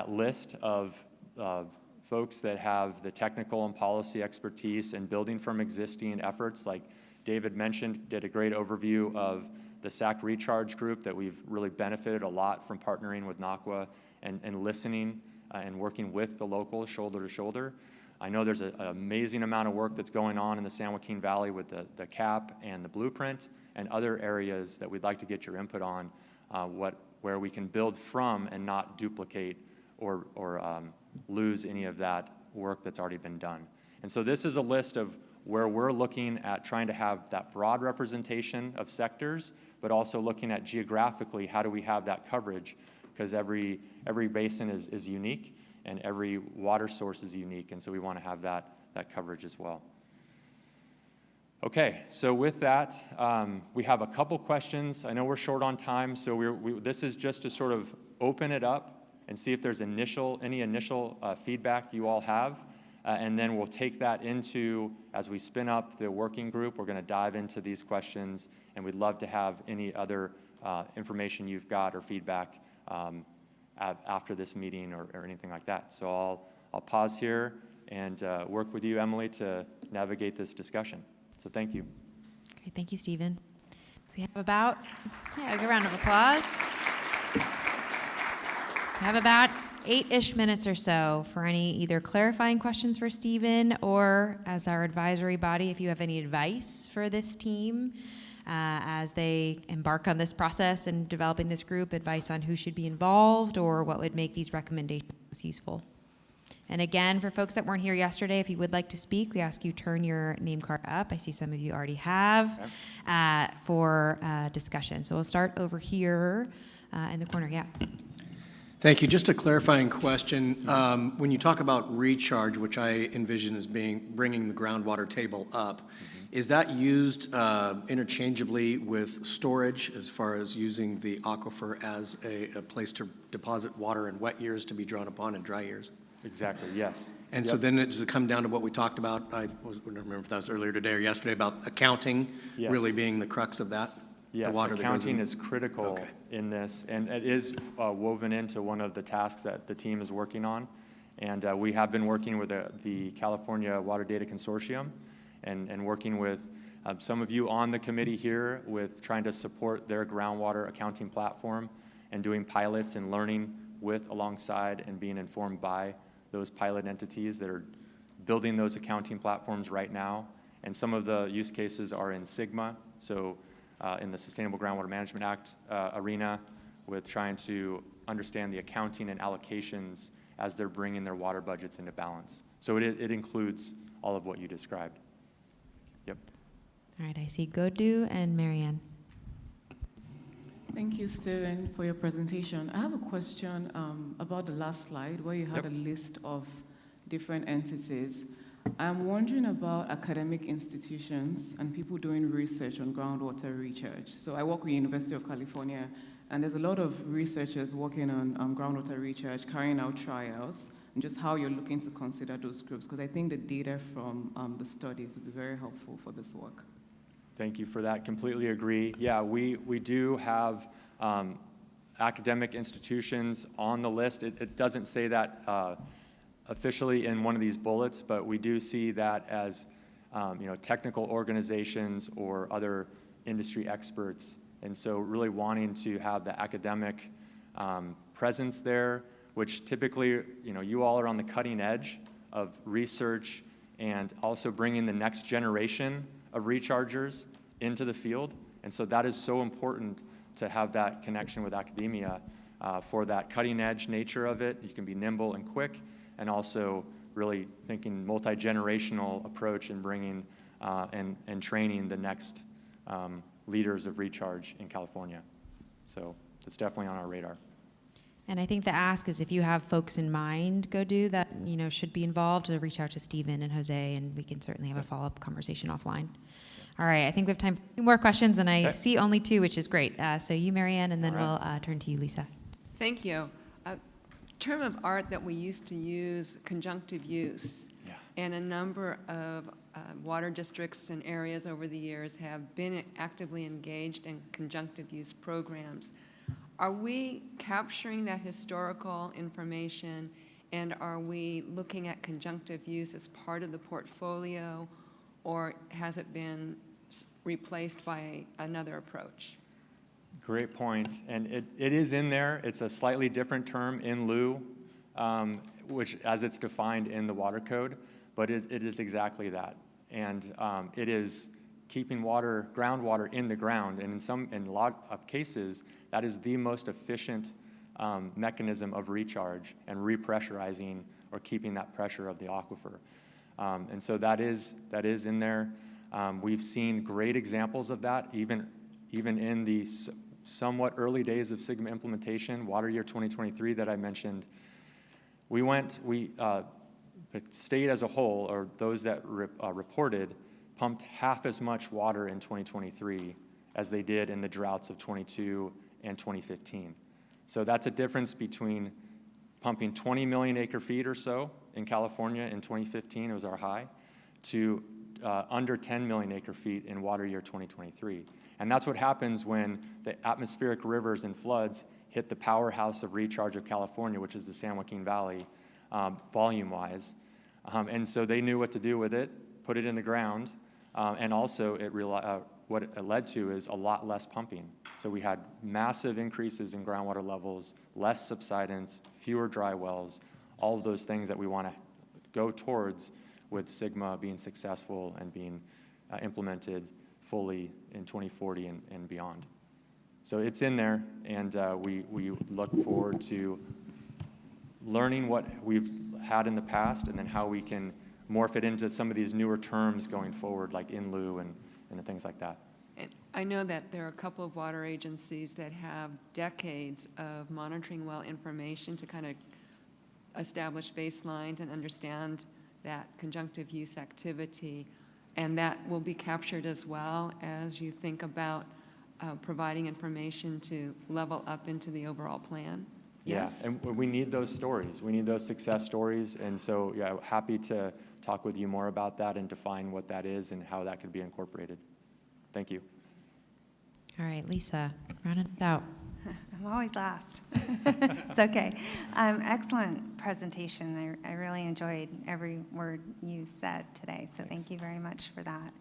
T: list of folks that have the technical and policy expertise and building from existing efforts. Like David mentioned, did a great overview of the SAC Recharge group that we've really benefited a lot from partnering with NACWA and listening and working with the locals shoulder to shoulder. I know there's an amazing amount of work that's going on in the San Joaquin Valley with the CAP and the blueprint and other areas that we'd like to get your input on, where we can build from and not duplicate or lose any of that work that's already been done. And so this is a list of where we're looking at trying to have that broad representation of sectors, but also looking at geographically, how do we have that coverage? Because every basin is unique and every water source is unique, and so we want to have that coverage as well. Okay, so with that, we have a couple questions. I know we're short on time, so this is just to sort of open it up and see if there's any initial feedback you all have. And then we'll take that into, as we spin up the working group, we're going to dive into these questions, and we'd love to have any other information you've got or feedback after this meeting or anything like that. So I'll pause here and work with you, Emily, to navigate this discussion. So thank you.
C: Great, thank you, Stephen. So we have about, a good round of applause. We have about 8-ish minutes or so for any either clarifying questions for Stephen, or as our advisory body, if you have any advice for this team as they embark on this process and developing this group, advice on who should be involved or what would make these recommendations useful. And again, for folks that weren't here yesterday, if you would like to speak, we ask you turn your name card up. I see some of you already have for discussion. So we'll start over here in the corner. Yeah.
U: Thank you. Just a clarifying question. When you talk about recharge, which I envision as being bringing the groundwater table up, is that used interchangeably with storage as far as using the aquifer as a place to deposit water in wet years to be drawn upon in dry years?
T: Exactly, yes.
U: And so then does it come down to what we talked about, I don't remember if that was earlier today or yesterday, about accounting
T: Yes.
U: really being the crux of that?
T: Yes,
U: The water that goes
T: accounting
U: in?
T: is critical in this, and it is woven into one of the tasks that the team is working on. And we have been working with the California Water Data Consortium and working with some of you on the committee here with trying to support their groundwater accounting platform and doing pilots and learning with, alongside, and being informed by those pilot entities that are building those accounting platforms right now. And some of the use cases are in SGMA, so in the Sustainable Groundwater Management Act arena, with trying to understand the accounting and allocations as they're bringing their water budgets into balance. So it includes all of what you described. Yep.
C: All right, I see Godu and Marianne.
V: Thank you, Stephen, for your presentation. I have a question about the last slide where you had a list of different entities. I'm wondering about academic institutions and people doing research on groundwater recharge. So I work with University of California, and there's a lot of researchers working on groundwater recharge, carrying out trials, and just how you're looking to consider those groups, because I think the data from the studies would be very helpful for this work.
T: Thank you for that. Completely agree. Yeah, we do have academic institutions on the list. It doesn't say that officially in one of these bullets, but we do see that as technical organizations or other industry experts. And so really wanting to have the academic presence there, which typically, you all are on the cutting edge of research and also bringing the next generation of rechargers into the field. And so that is so important to have that connection with academia for that cutting edge nature of it. You can be nimble and quick, and also really thinking multi-generational approach and bringing and training the next leaders of recharge in California. So it's definitely on our radar.
C: And I think the ask is if you have folks in mind, Godu, that should be involved, to reach out to Stephen and Jose, and we can certainly have a follow-up conversation offline. All right, I think we have time for 2 more questions, and I see only 2, which is great. So you, Marianne, and then we'll turn to you, Lisa.
W: Thank you. A term of art that we used to use, conjunctive use, and a number of water districts and areas over the years have been actively engaged in conjunctive use programs. Are we capturing that historical information, and are we looking at conjunctive use as part of the portfolio, or has it been replaced by another approach?
T: Great point. And it is in there. It's a slightly different term, in lieu, which as it's defined in the water code, but it is exactly that. And it is keeping groundwater in the ground. And in a lot of cases, that is the most efficient mechanism of recharge and repressurizing or keeping that pressure of the aquifer. And so that is in there. We've seen great examples of that, even in the somewhat early days of SGMA implementation, water year 2023 that I mentioned. The state as a whole, or those that reported, pumped half as much water in 2023 as they did in the droughts of 22 and 2015. So that's a difference between pumping 20 million acre feet or so in California in 2015, it was our high, to under 10 million acre feet in water year 2023. And that's what happens when the atmospheric rivers and floods hit the powerhouse of recharge of California, which is the San Joaquin Valley, volume-wise. And so they knew what to do with it, put it in the ground, and also what it led to is a lot less pumping. So we had massive increases in groundwater levels, less subsidence, fewer dry wells, all of those things that we want to go towards with SGMA being successful and being implemented fully in 2040 and beyond. So it's in there, and we look forward to learning what we've had in the past, and then how we can morph it into some of these newer terms going forward, like in lieu and things like that.
W: And I know that there are a couple of water agencies that have decades of monitoring well information to kind of establish baselines and understand that conjunctive use activity. And that will be captured as well as you think about providing information to level up into the overall plan. Yes?
T: Yeah, and we need those stories. We need those success stories. And so, yeah, happy to talk with you more about that and define what that is and how that could be incorporated. Thank you.
C: All right, Lisa, round it out.
H: I'm always last. It's okay. Excellent presentation. I really enjoyed every word you said today, so thank you very much for that.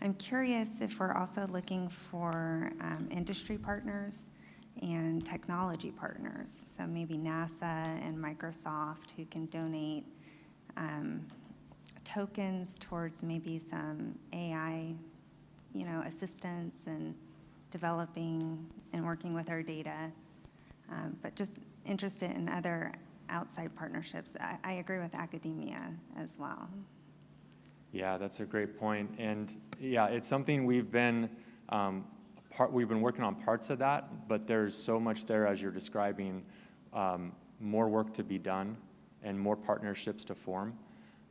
H: I'm curious if we're also looking for industry partners and technology partners, so maybe NASA and Microsoft who can donate tokens towards maybe some AI, assistance and developing and working with our data, but just interested in other outside partnerships. I agree with academia as well.
T: Yeah, that's a great point. And yeah, it's something we've been working on parts of that, but there's so much there as you're describing, more work to be done and more partnerships to form.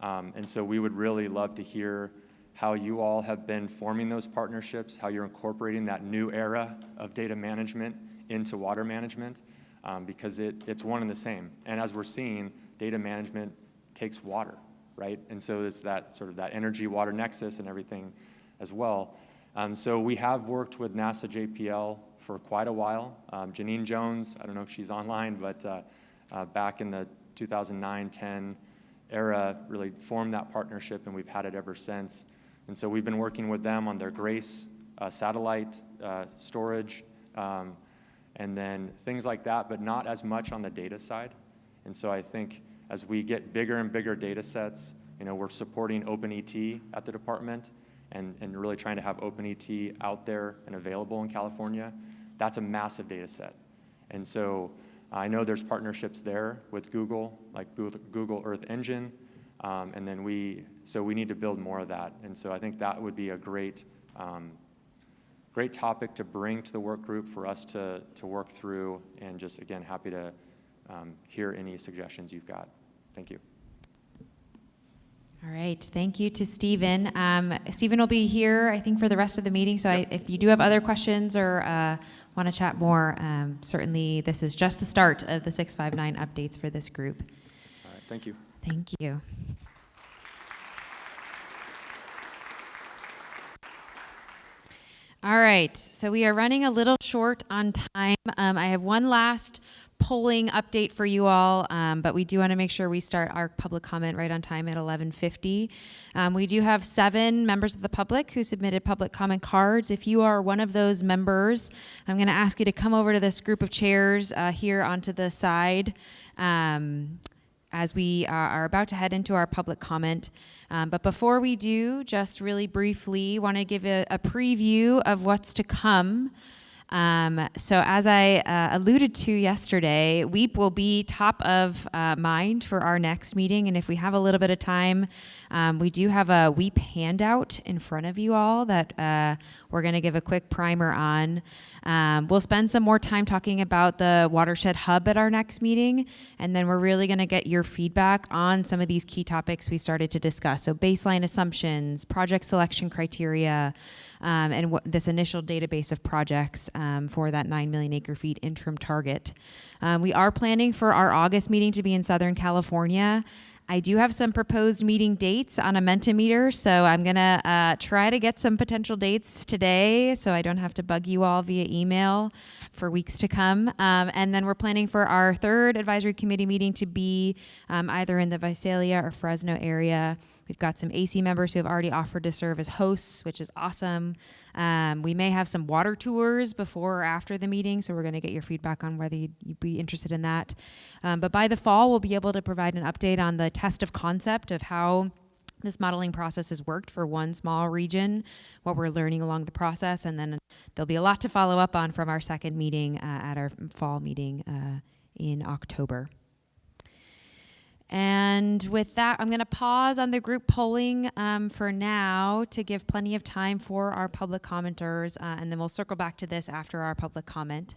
T: And so we would really love to hear how you all have been forming those partnerships, how you're incorporating that new era of data management into water management, because it's one and the same. And as we're seeing, data management takes water, right? And so it's that sort of that energy-water nexus and everything as well. So we have worked with NASA JPL for quite a while. Janine Jones, I don't know if she's online, but back in the 2009-10 era, really formed that partnership, and we've had it ever since. And so we've been working with them on their GRACE satellite storage, and then things like that, but not as much on the data side. And so I think as we get bigger and bigger data sets, we're supporting OpenET at the department and really trying to have OpenET out there and available in California. That's a massive data set. And so I know there's partnerships there with Google, like Google Earth Engine, and then we need to build more of that. And so I think that would be a great topic to bring to the work group for us to work through, and just, again, happy to hear any suggestions you've got. Thank you.
C: All right, thank you to Stephen. Stephen will be here, I think, for the rest of the meeting, so if you do have other questions or want to chat more, certainly this is just the start of the 659 updates for this group.
T: All right, thank you.
C: Thank you. All right, so we are running a little short on time. I have one last polling update for you all, but we do want to make sure we start our public comment right on time at 11:50. We do have 7 members of the public who submitted public comment cards. If you are one of those members, I'm going to ask you to come over to this group of chairs here onto the side as we are about to head into our public comment. But before we do, just really briefly, want to give a preview of what's to come. So as I alluded to yesterday, WEEP will be top of mind for our next meeting. And if we have a little bit of time, we do have a WEEP handout in front of you all that we're going to give a quick primer on. We'll spend some more time talking about the Watershed Hub at our next meeting. And then we're really going to get your feedback on some of these key topics we started to discuss. So baseline assumptions, project selection criteria, and this initial database of projects for that 9 million acre feet interim target. We are planning for our August meeting to be in Southern California. I do have some proposed meeting dates on a Mentimeter, so I'm gonna try to get some potential dates today so I don't have to bug you all via email for weeks to come. And then we're planning for our 3rd advisory committee meeting to be either in the Visalia or Fresno area. We've got some AC members who have already offered to serve as hosts, which is awesome. We may have some water tours before or after the meeting, so we're going to get your feedback on whether you'd be interested in that. But by the fall, we'll be able to provide an update on the test of concept of how this modeling process has worked for one small region, what we're learning along the process, and then there'll be a lot to follow up on from our 2nd meeting at our fall meeting in October. And with that, I'm going to pause on the group polling for now to give plenty of time for our public commenters, and then we'll circle back to this after our public comment.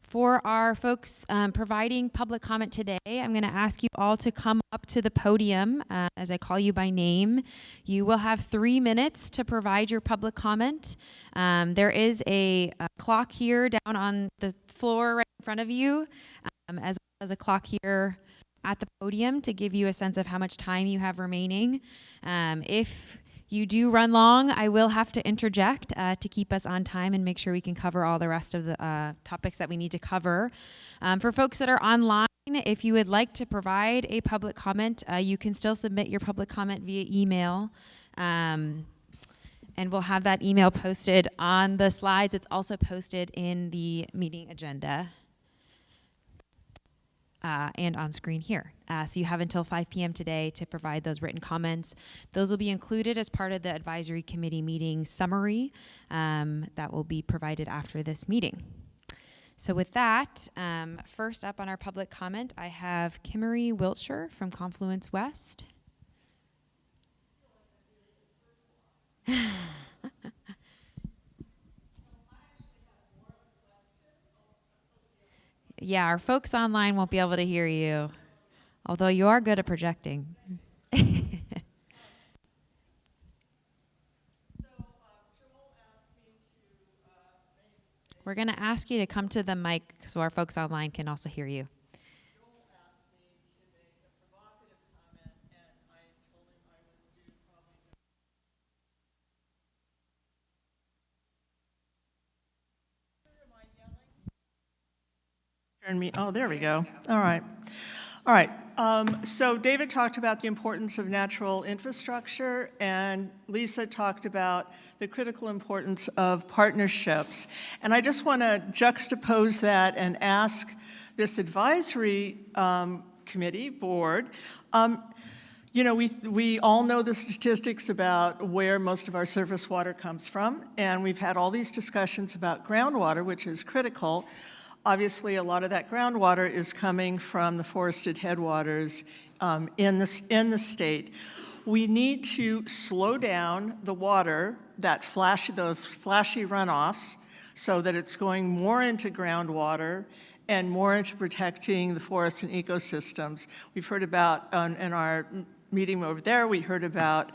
C: For our folks providing public comment today, I'm going to ask you all to come up to the podium as I call you by name. You will have 3 minutes to provide your public comment. There is a clock here down on the floor right in front of you, as well as a clock here at the podium to give you a sense of how much time you have remaining. If you do run long, I will have to interject to keep us on time and make sure we can cover all the rest of the topics that we need to cover. For folks that are online, if you would like to provide a public comment, you can still submit your public comment via email. And we'll have that email posted on the slides. It's also posted in the meeting agenda and on screen here. So you have until 5 p.m. today to provide those written comments. Those will be included as part of the advisory committee meeting summary that will be provided after this meeting. So with that, first up on our public comment, I have Kimmery Wiltshire from Confluence West. Yeah, our folks online won't be able to hear you, although you are good at projecting. We're going to ask you to come to the mic so our folks online can also hear you.
A: Turn me. Oh, there we go. All right. All right. So David talked about the importance of natural infrastructure, and Lisa talked about the critical importance of partnerships. And I just want to juxtapose that and ask this advisory committee board, you know, we all know the statistics about where most of our surface water comes from, and we've had all these discussions about groundwater, which is critical. Obviously, a lot of that groundwater is coming from the forested headwaters in the state. We need to slow down the water, those flashy runoffs, so that it's going more into groundwater and more into protecting the forests and ecosystems. We've heard about, in our meeting over there, we heard about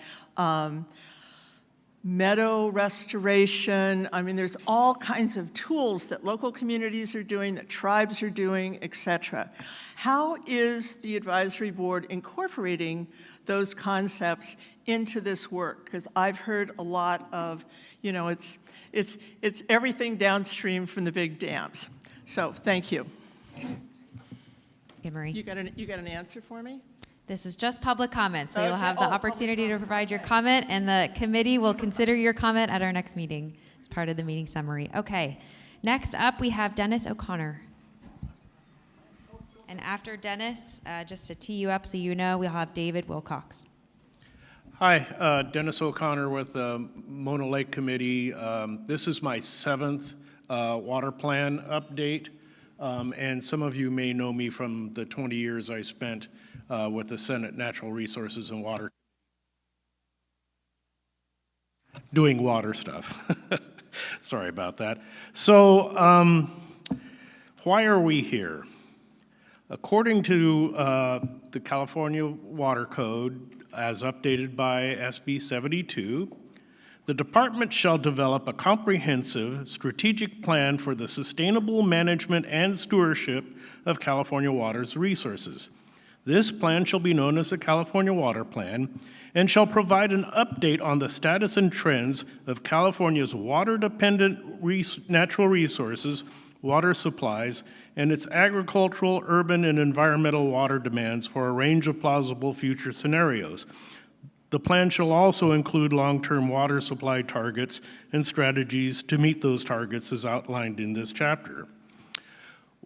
A: meadow restoration. I mean, there's all kinds of tools that local communities are doing, that tribes are doing, et cetera. How is the advisory board incorporating those concepts into this work? Because I've heard a lot of, you know, it's everything downstream from the big dams. So thank you.
C: Kimmery.
A: You got an answer for me?
C: This is just public comment, so you'll have the opportunity to provide your comment, and the committee will consider your comment at our next meeting as part of the meeting summary. Okay, next up we have Dennis O'Connor. And after Dennis, just to tee you up so you know, we'll have David Wilcox.
B: Hi, Dennis O'Connor with the Mona Lake Committee. This is my 7th water plan update, and some of you may know me from the 20 years I spent with the Senate Natural Resources and Water, doing water stuff. Sorry about that. So, why are we here? According to the California Water Code, as updated by SB 72, the department shall develop a comprehensive strategic plan for the sustainable management and stewardship of California water's resources. This plan shall be known as the California Water Plan and shall provide an update on the status and trends of California's water-dependent natural resources, water supplies, and its agricultural, urban, and environmental water demands for a range of plausible future scenarios. The plan shall also include long-term water supply targets and strategies to meet those targets as outlined in this chapter.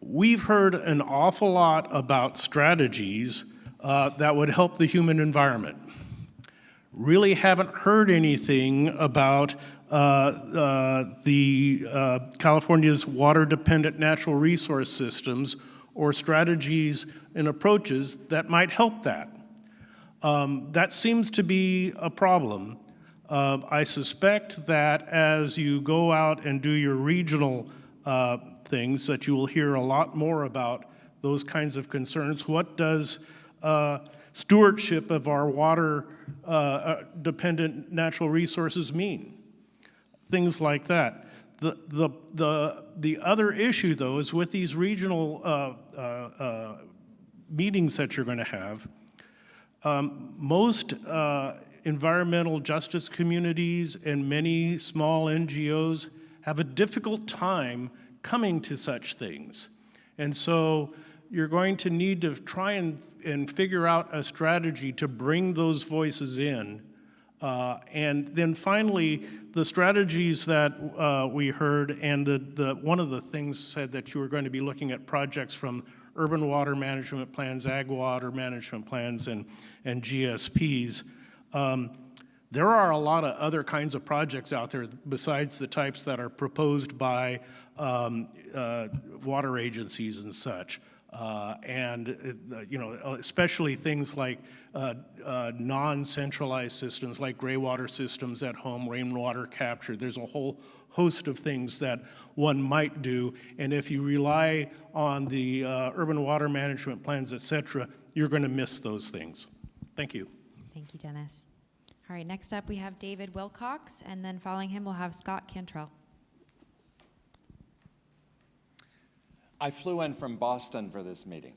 B: We've heard an awful lot about strategies that would help the human environment. Really haven't heard anything about California's water-dependent natural resource systems or strategies and approaches that might help that. That seems to be a problem. I suspect that as you go out and do your regional things, that you will hear a lot more about those kinds of concerns. What does stewardship of our water-dependent natural resources mean? Things like that. The other issue, though, is with these regional meetings that you're going to have, most environmental justice communities and many small NGOs have a difficult time coming to such things. And so you're going to need to try and figure out a strategy to bring those voices in. And then finally, the strategies that we heard, and one of the things said that you were going to be looking at projects from urban water management plans, ag water management plans, and GSPs. There are a lot of other kinds of projects out there besides the types that are proposed by water agencies and such. Especially things like non-centralized systems like gray water systems at home, rainwater capture. There's a whole host of things that one might do, and if you rely on the urban water management plans, et cetera, you're going to miss those things. Thank you.
C: Thank you, Dennis. All right, next up we have David Wilcox, and then following him we'll have Scott Cantrell.
D: I flew in from Boston for this meeting.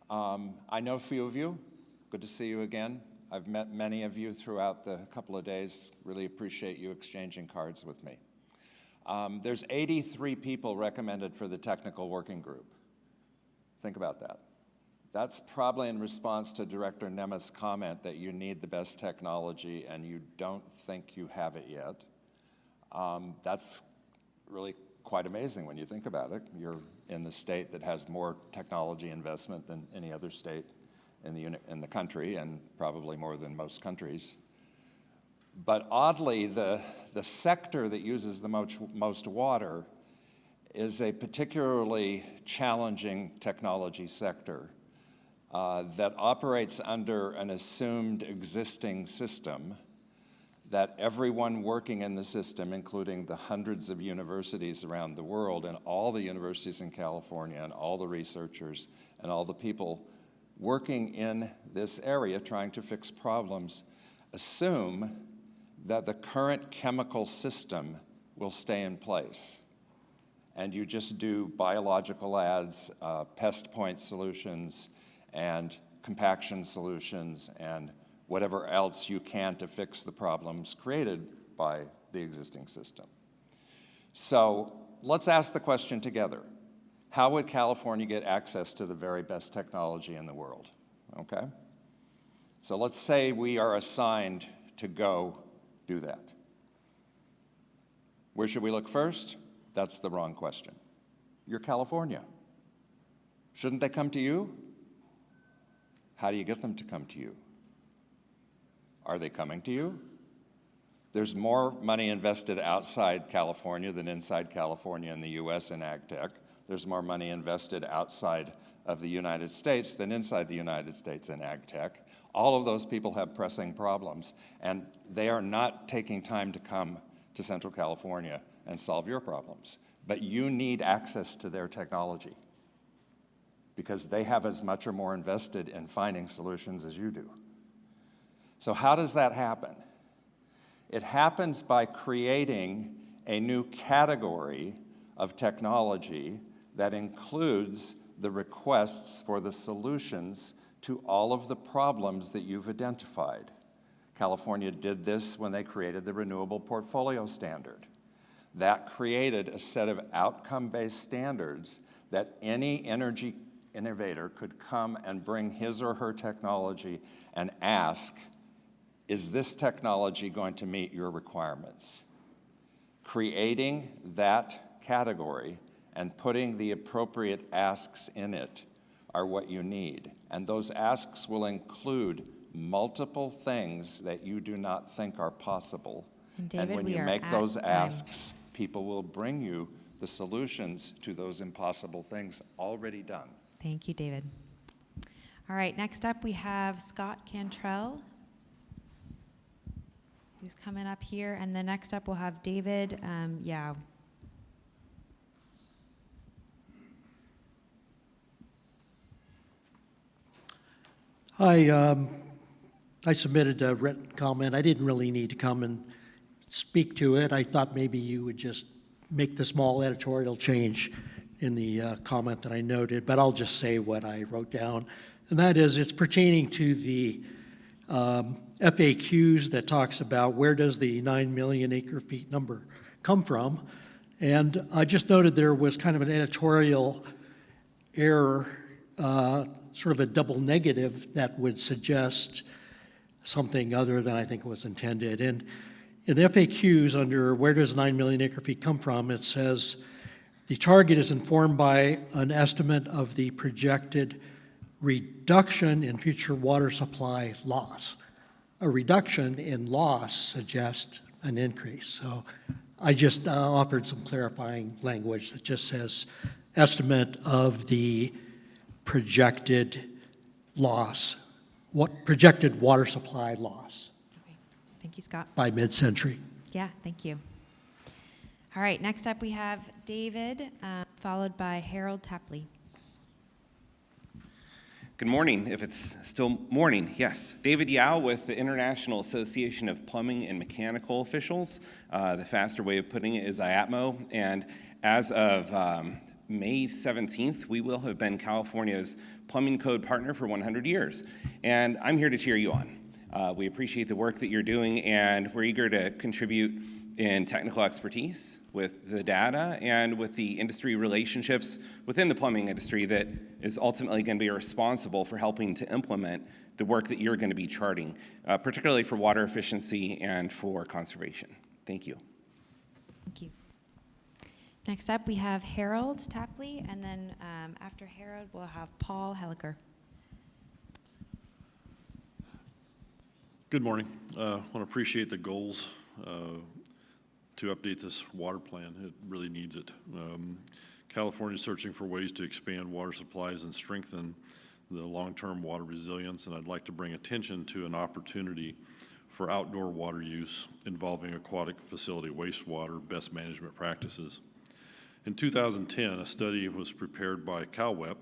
D: I know a few of you. Good to see you again. I've met many of you throughout the couple of days. Really appreciate you exchanging cards with me. There's 83 people recommended for the technical working group. Think about that. That's probably in response to Director Nemeth's comment that you need the best technology and you don't think you have it yet. That's really quite amazing when you think about it. You're in the state that has more technology investment than any other state in the country, and probably more than most countries. But oddly, the sector that uses the most water is a particularly challenging technology sector that operates under an assumed existing system that everyone working in the system, including the hundreds of universities around the world and all the universities in California and all the researchers and all the people working in this area trying to fix problems, assume that the current chemical system will stay in place. And you just do biological adds, pest point solutions, and compaction solutions, and whatever else you can to fix the problems created by the existing system. So let's ask the question together. How would California get access to the very best technology in the world? Okay? So let's say we are assigned to go do that. Where should we look first? That's the wrong question. You're California. Shouldn't they come to you? How do you get them to come to you? Are they coming to you? There's more money invested outside California than inside California in the US in ag tech. There's more money invested outside of the United States than inside the United States in ag tech. All of those people have pressing problems, and they are not taking time to come to Central California and solve your problems. But you need access to their technology because they have as much or more invested in finding solutions as you do. So how does that happen? It happens by creating a new category of technology that includes the requests for the solutions to all of the problems that you've identified. California did this when they created the Renewable Portfolio Standard. That created a set of outcome-based standards that any energy innovator could come and bring his or her technology and ask, is this technology going to meet your requirements? Creating that category and putting the appropriate asks in it are what you need. And those asks will include multiple things that you do not think are possible.
C: And David,
D: when
C: we
D: you
C: are
D: make
C: at
D: those
C: time.
D: asks, people will bring you the solutions to those impossible things already done.
C: Thank you, David. All right, next up we have Scott Cantrell, who's coming up here, and then next up we'll have David Yao.
F: Hi, I submitted a written comment. I didn't really need to come and speak to it. I thought maybe you would just make the small editorial change in the comment that I noted, but I'll just say what I wrote down. And that is, it's pertaining to the FAQs that talks about where does the 9 million acre feet number come from. And I just noted there was kind of an editorial error, sort of a double negative that would suggest something other than I think was intended. And in the FAQs under where does 9 million acre feet come from, it says the target is informed by an estimate of the projected reduction in future water supply loss. A reduction in loss suggests an increase. So I just offered some clarifying language that just says estimate of the projected loss, what projected water supply loss.
C: Okay. Thank you, Scott.
F: By mid-century.
C: Yeah, thank you. All right, next up we have David, followed by Harold Tapley.
G: Good morning, if it's still morning, yes. David Yao with the International Association of Plumbing and Mechanical Officials. The faster way of putting it is IAPMO, and as of May 17th, we will have been California's plumbing code partner for 100 years. And I'm here to cheer you on. We appreciate the work that you're doing, and we're eager to contribute in technical expertise with the data and with the industry relationships within the plumbing industry that is ultimately going to be responsible for helping to implement the work that you're going to be charting, particularly for water efficiency and for conservation. Thank you.
C: Thank you. Next up, we have Harold Tapley, and then after Harold, we'll have Paul Helliker.
I: Good morning. I want to appreciate the goals to update this water plan. It really needs it. California is searching for ways to expand water supplies and strengthen the long-term water resilience, and I'd like to bring attention to an opportunity for outdoor water use involving aquatic facility wastewater best management practices. In 2010, a study was prepared by CalWEP,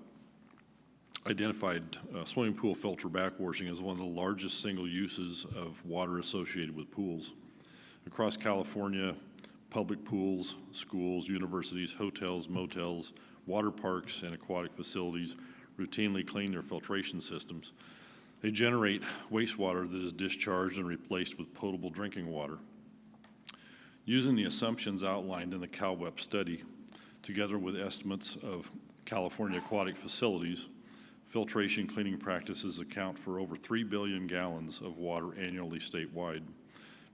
I: identified swimming pool filter backwashing as one of the largest single uses of water associated with pools. Across California, public pools, schools, universities, hotels, motels, water parks, and aquatic facilities routinely clean their filtration systems. They generate wastewater that is discharged and replaced with potable drinking water. Using the assumptions outlined in the CalWEP study, together with estimates of California aquatic facilities, filtration cleaning practices account for over 3 billion gallons of water annually statewide.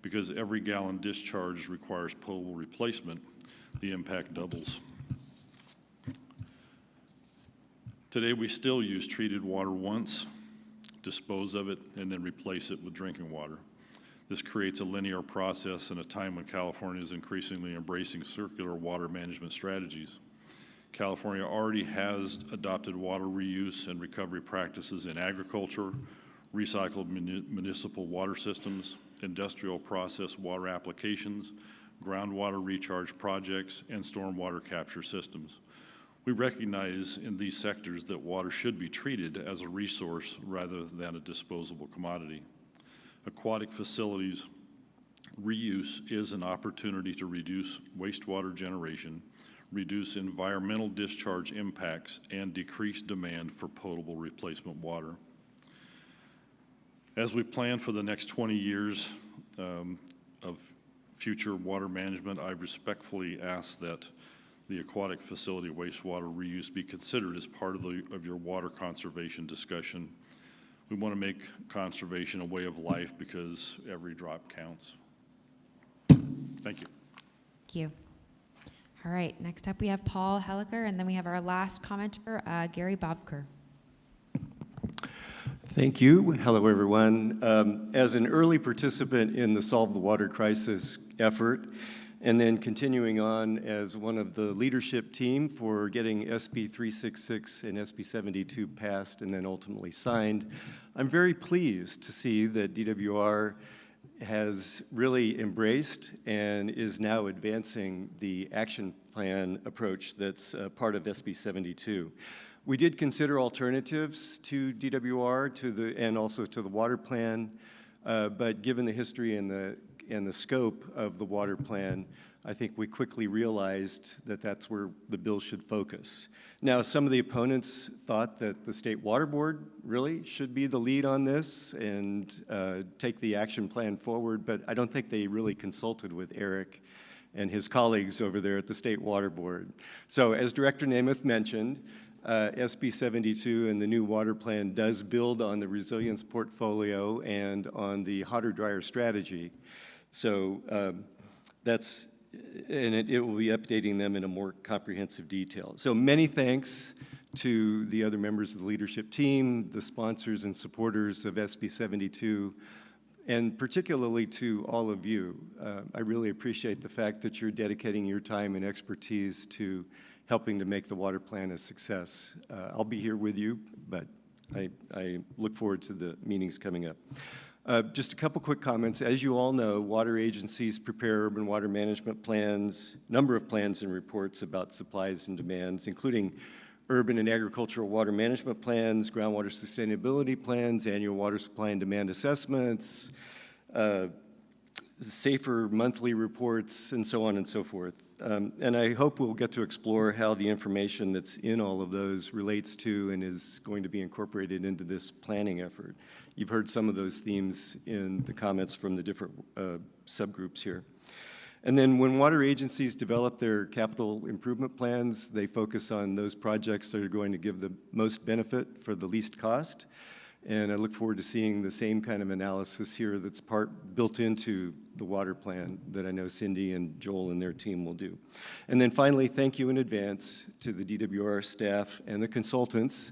I: Because every gallon discharged requires potable replacement, the impact doubles. Today, we still use treated water once, dispose of it, and then replace it with drinking water. This creates a linear process in a time when California is increasingly embracing circular water management strategies. California already has adopted water reuse and recovery practices in agriculture, recycled municipal water systems, industrial process water applications, groundwater recharge projects, and stormwater capture systems. We recognize in these sectors that water should be treated as a resource rather than a disposable commodity. Aquatic facilities reuse is an opportunity to reduce wastewater generation, reduce environmental discharge impacts, and decrease demand for potable replacement water. As we plan for the next 20 years of future water management, I respectfully ask that the aquatic facility wastewater reuse be considered as part of your water conservation discussion. We want to make conservation a way of life because every drop counts. Thank you.
C: Thank you. All right, next up we have Paul Helliker, and then we have our last commenter, Gary Bobker.
X: Thank you. Hello, everyone. As an early participant in the Solve the Water Crisis effort,
J: and then continuing on as one of the leadership team for getting SB 366 and SB 72 passed and then ultimately signed. I'm very pleased to see that DWR has really embraced and is now advancing the action plan approach that's part of SB 72. We did consider alternatives to DWR and also to the water plan, but given the history and the scope of the water plan, I think we quickly realized that that's where the bill should focus. Now, some of the opponents thought that the State Water Board really should be the lead on this and take the action plan forward, but I don't think they really consulted with Eric and his colleagues over there at the State Water Board. So as Director Namath mentioned, SB 72 and the new water plan does build on the resilience portfolio and on the hotter, drier strategy. So it will be updating them in a more comprehensive detail. So many thanks to the other members of the leadership team, the sponsors and supporters of SB 72, and particularly to all of you. I really appreciate the fact that you're dedicating your time and expertise to helping to make the water plan a success. I'll be here with you, but I look forward to the meetings coming up. Just a couple quick comments. As you all know, water agencies prepare urban water management plans, number of plans and reports about supplies and demands, including urban and agricultural water management plans, groundwater sustainability plans, annual water supply and demand assessments, safer monthly reports, and so on and so forth. And I hope we'll get to explore how the information that's in all of those relates to and is going to be incorporated into this planning effort. You've heard some of those themes in the comments from the different subgroups here. And then when water agencies develop their capital improvement plans, they focus on those projects that are going to give the most benefit for the least cost. And I look forward to seeing the same kind of analysis here that's built into the water plan that I know Cindy and Joel and their team will do. And then finally, thank you in advance to the DWR staff and the consultants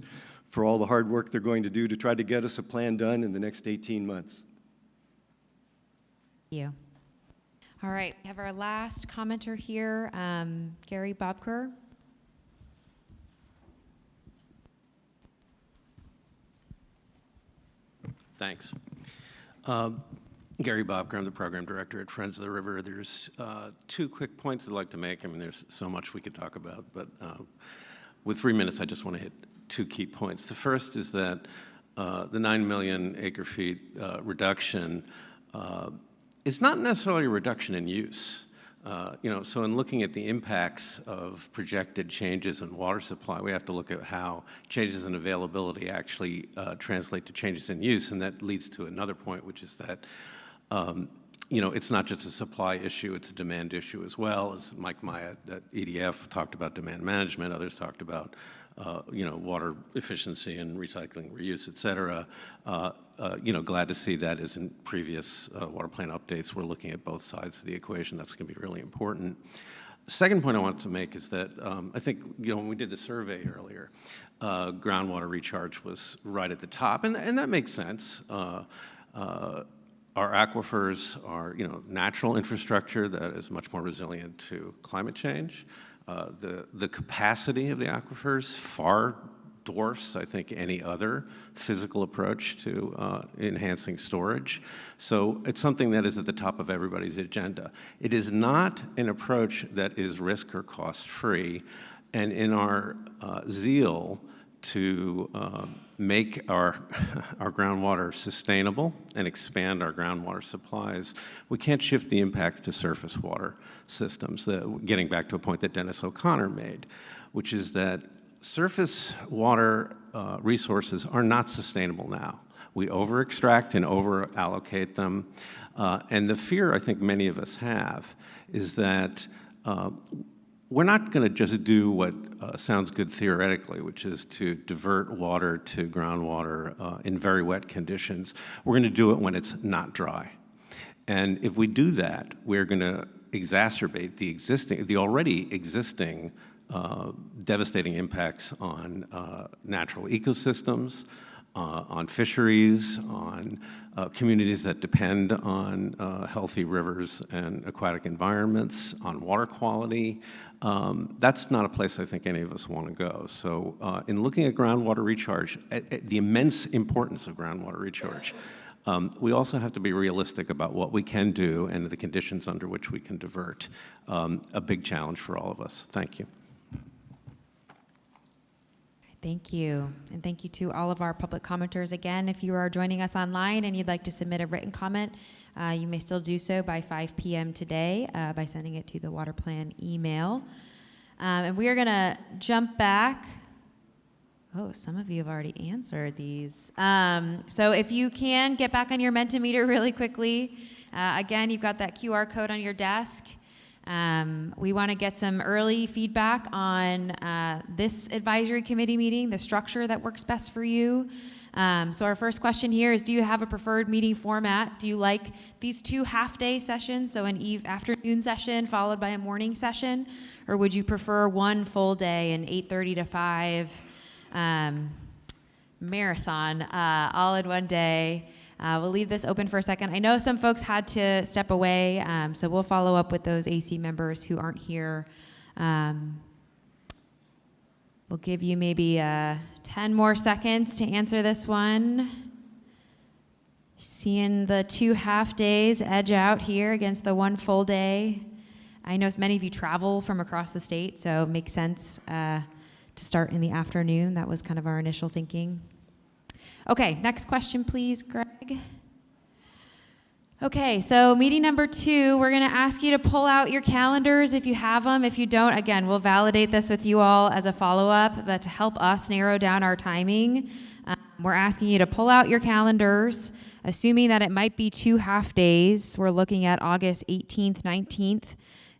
J: for all the hard work they're going to do to try to get us a plan done in the next 18 months.
C: Thank you. All right, we have our last commenter here, Gary Bobker.
K: Thanks. Gary Bobker, I'm the program director at Friends of the River. There's 2 quick points I'd like to make. I mean, there's so much we could talk about, but with 3 minutes, I just want to hit 2 key points. The first is that the 9 million acre-feet reduction is not necessarily a reduction in use. So in looking at the impacts of projected changes in water supply, we have to look at how changes in availability actually translate to changes in use, and that leads to another point, which is that it's not just a supply issue, it's a demand issue as well. As Mike Maya at EDF talked about demand management, others talked about water efficiency and recycling, reuse, et cetera. Glad to see that as in previous water plan updates, we're looking at both sides of the equation. That's going to be really important. Second point I wanted to make is that I think, when we did the survey earlier, groundwater recharge was right at the top, and that makes sense. Our aquifers are, natural infrastructure that is much more resilient to climate change. The capacity of the aquifers far dwarfs, I think, any other physical approach to enhancing storage. So it's something that is at the top of everybody's agenda. It is not an approach that is risk or cost-free, and in our zeal to make our groundwater sustainable and expand our groundwater supplies, we can't shift the impact to surface water systems. Getting back to a point that Dennis O'Connor made, which is that surface water resources are not sustainable now. We over-extract and over-allocate them. And the fear I think many of us have is that we're not going to just do what sounds good theoretically, which is to divert water to groundwater in very wet conditions. We're going to do it when it's not dry. And if we do that, we're going to exacerbate the already existing devastating impacts on natural ecosystems, on fisheries, on communities that depend on healthy rivers and aquatic environments, on water quality. That's not a place I think any of us want to go. So in looking at groundwater recharge, the immense importance of groundwater recharge, we also have to be realistic about what we can do and the conditions under which we can divert. A big challenge for all of us. Thank you.
C: Thank you. And thank you to all of our public commenters. Again, if you are joining us online and you'd like to submit a written comment, you may still do so by 5 p.m. today by sending it to the water plan email. And we are going to jump back. Oh, some of you have already answered these. So if you can get back on your Mentimeter really quickly. Again, you've got that QR code on your desk. We want to get some early feedback on this advisory committee meeting, the structure that works best for you. So our first question here is, do you have a preferred meeting format? Do you like these 2 half-day sessions, so an afternoon session followed by a morning session? Or would you prefer one full day, an 8:30 to 5 marathon all in one day? We'll leave this open for a second. I know some folks had to step away, so we'll follow up with those AC members who aren't here. We'll give you maybe 10 more seconds to answer this one. Seeing the 2 half days edge out here against the 1 full day. I know many of you travel from across the state, so it makes sense to start in the afternoon. That was kind of our initial thinking. Okay, next question, please, Greg. Okay, so meeting number 2, we're going to ask you to pull out your calendars if you have them. If you don't, again, we'll validate this with you all as a follow-up, but to help us narrow down our timing, we're asking you to pull out your calendars, assuming that it might be 2 half days. We're looking at August 18th, 19th,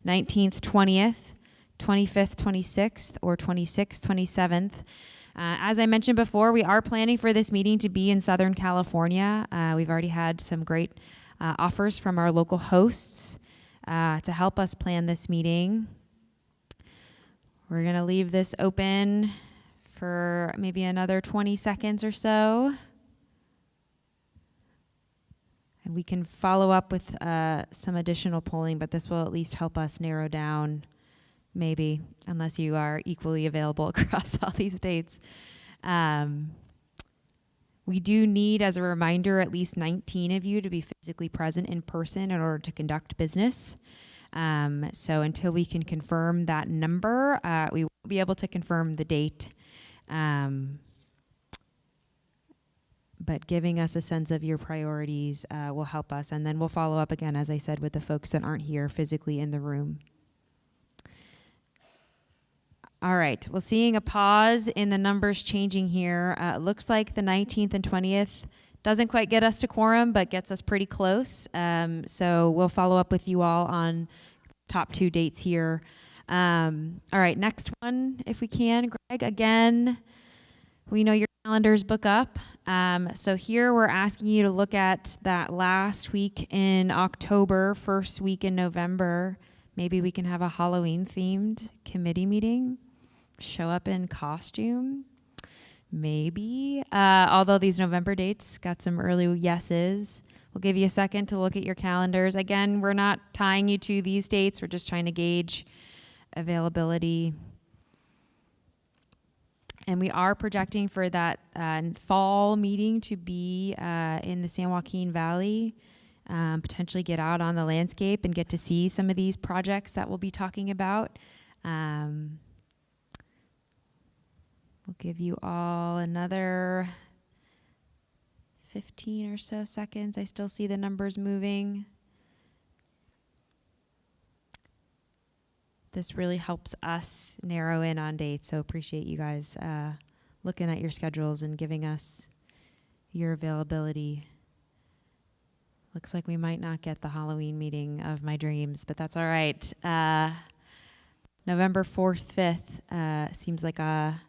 C: 19th, 20th, 25th, 26th, or 26th, 27th. As I mentioned before, we are planning for this meeting to be in Southern California. We've already had some great offers from our local hosts to help us plan this meeting. We're going to leave this open for maybe another 20 seconds or so. And we can follow up with some additional polling, but this will at least help us narrow down, maybe, unless you are equally available across all these dates. We do need, as a reminder, at least 19 of you to be physically present in person in order to conduct business. So until we can confirm that number, we won't be able to confirm the date. But giving us a sense of your priorities will help us. And then we'll follow up again, as I said, with the folks that aren't here physically in the room. All right, well, seeing a pause in the numbers changing here, it looks like the 19th and 20th doesn't quite get us to quorum, but gets us pretty close. So we'll follow up with you all on top 2 dates here. All right, next one, if we can, Greg. Again, we know your calendars book up. So here we're asking you to look at that last week in October, first week in November. Maybe we can have a Halloween-themed committee meeting. Show up in costume, maybe. Although these November dates got some early yeses. We'll give you a second to look at your calendars. Again, we're not tying you to these dates. We're just trying to gauge availability. And we are projecting for that fall meeting to be in the San Joaquin Valley, potentially get out on the landscape and get to see some of these projects that we'll be talking about. We'll give you all another 15 or so seconds. I still see the numbers moving. This really helps us narrow in on dates, so appreciate you guys looking at your schedules and giving us your availability. Looks like we might not get the Halloween meeting of my dreams, but that's all right. November 4th, 5th seems like a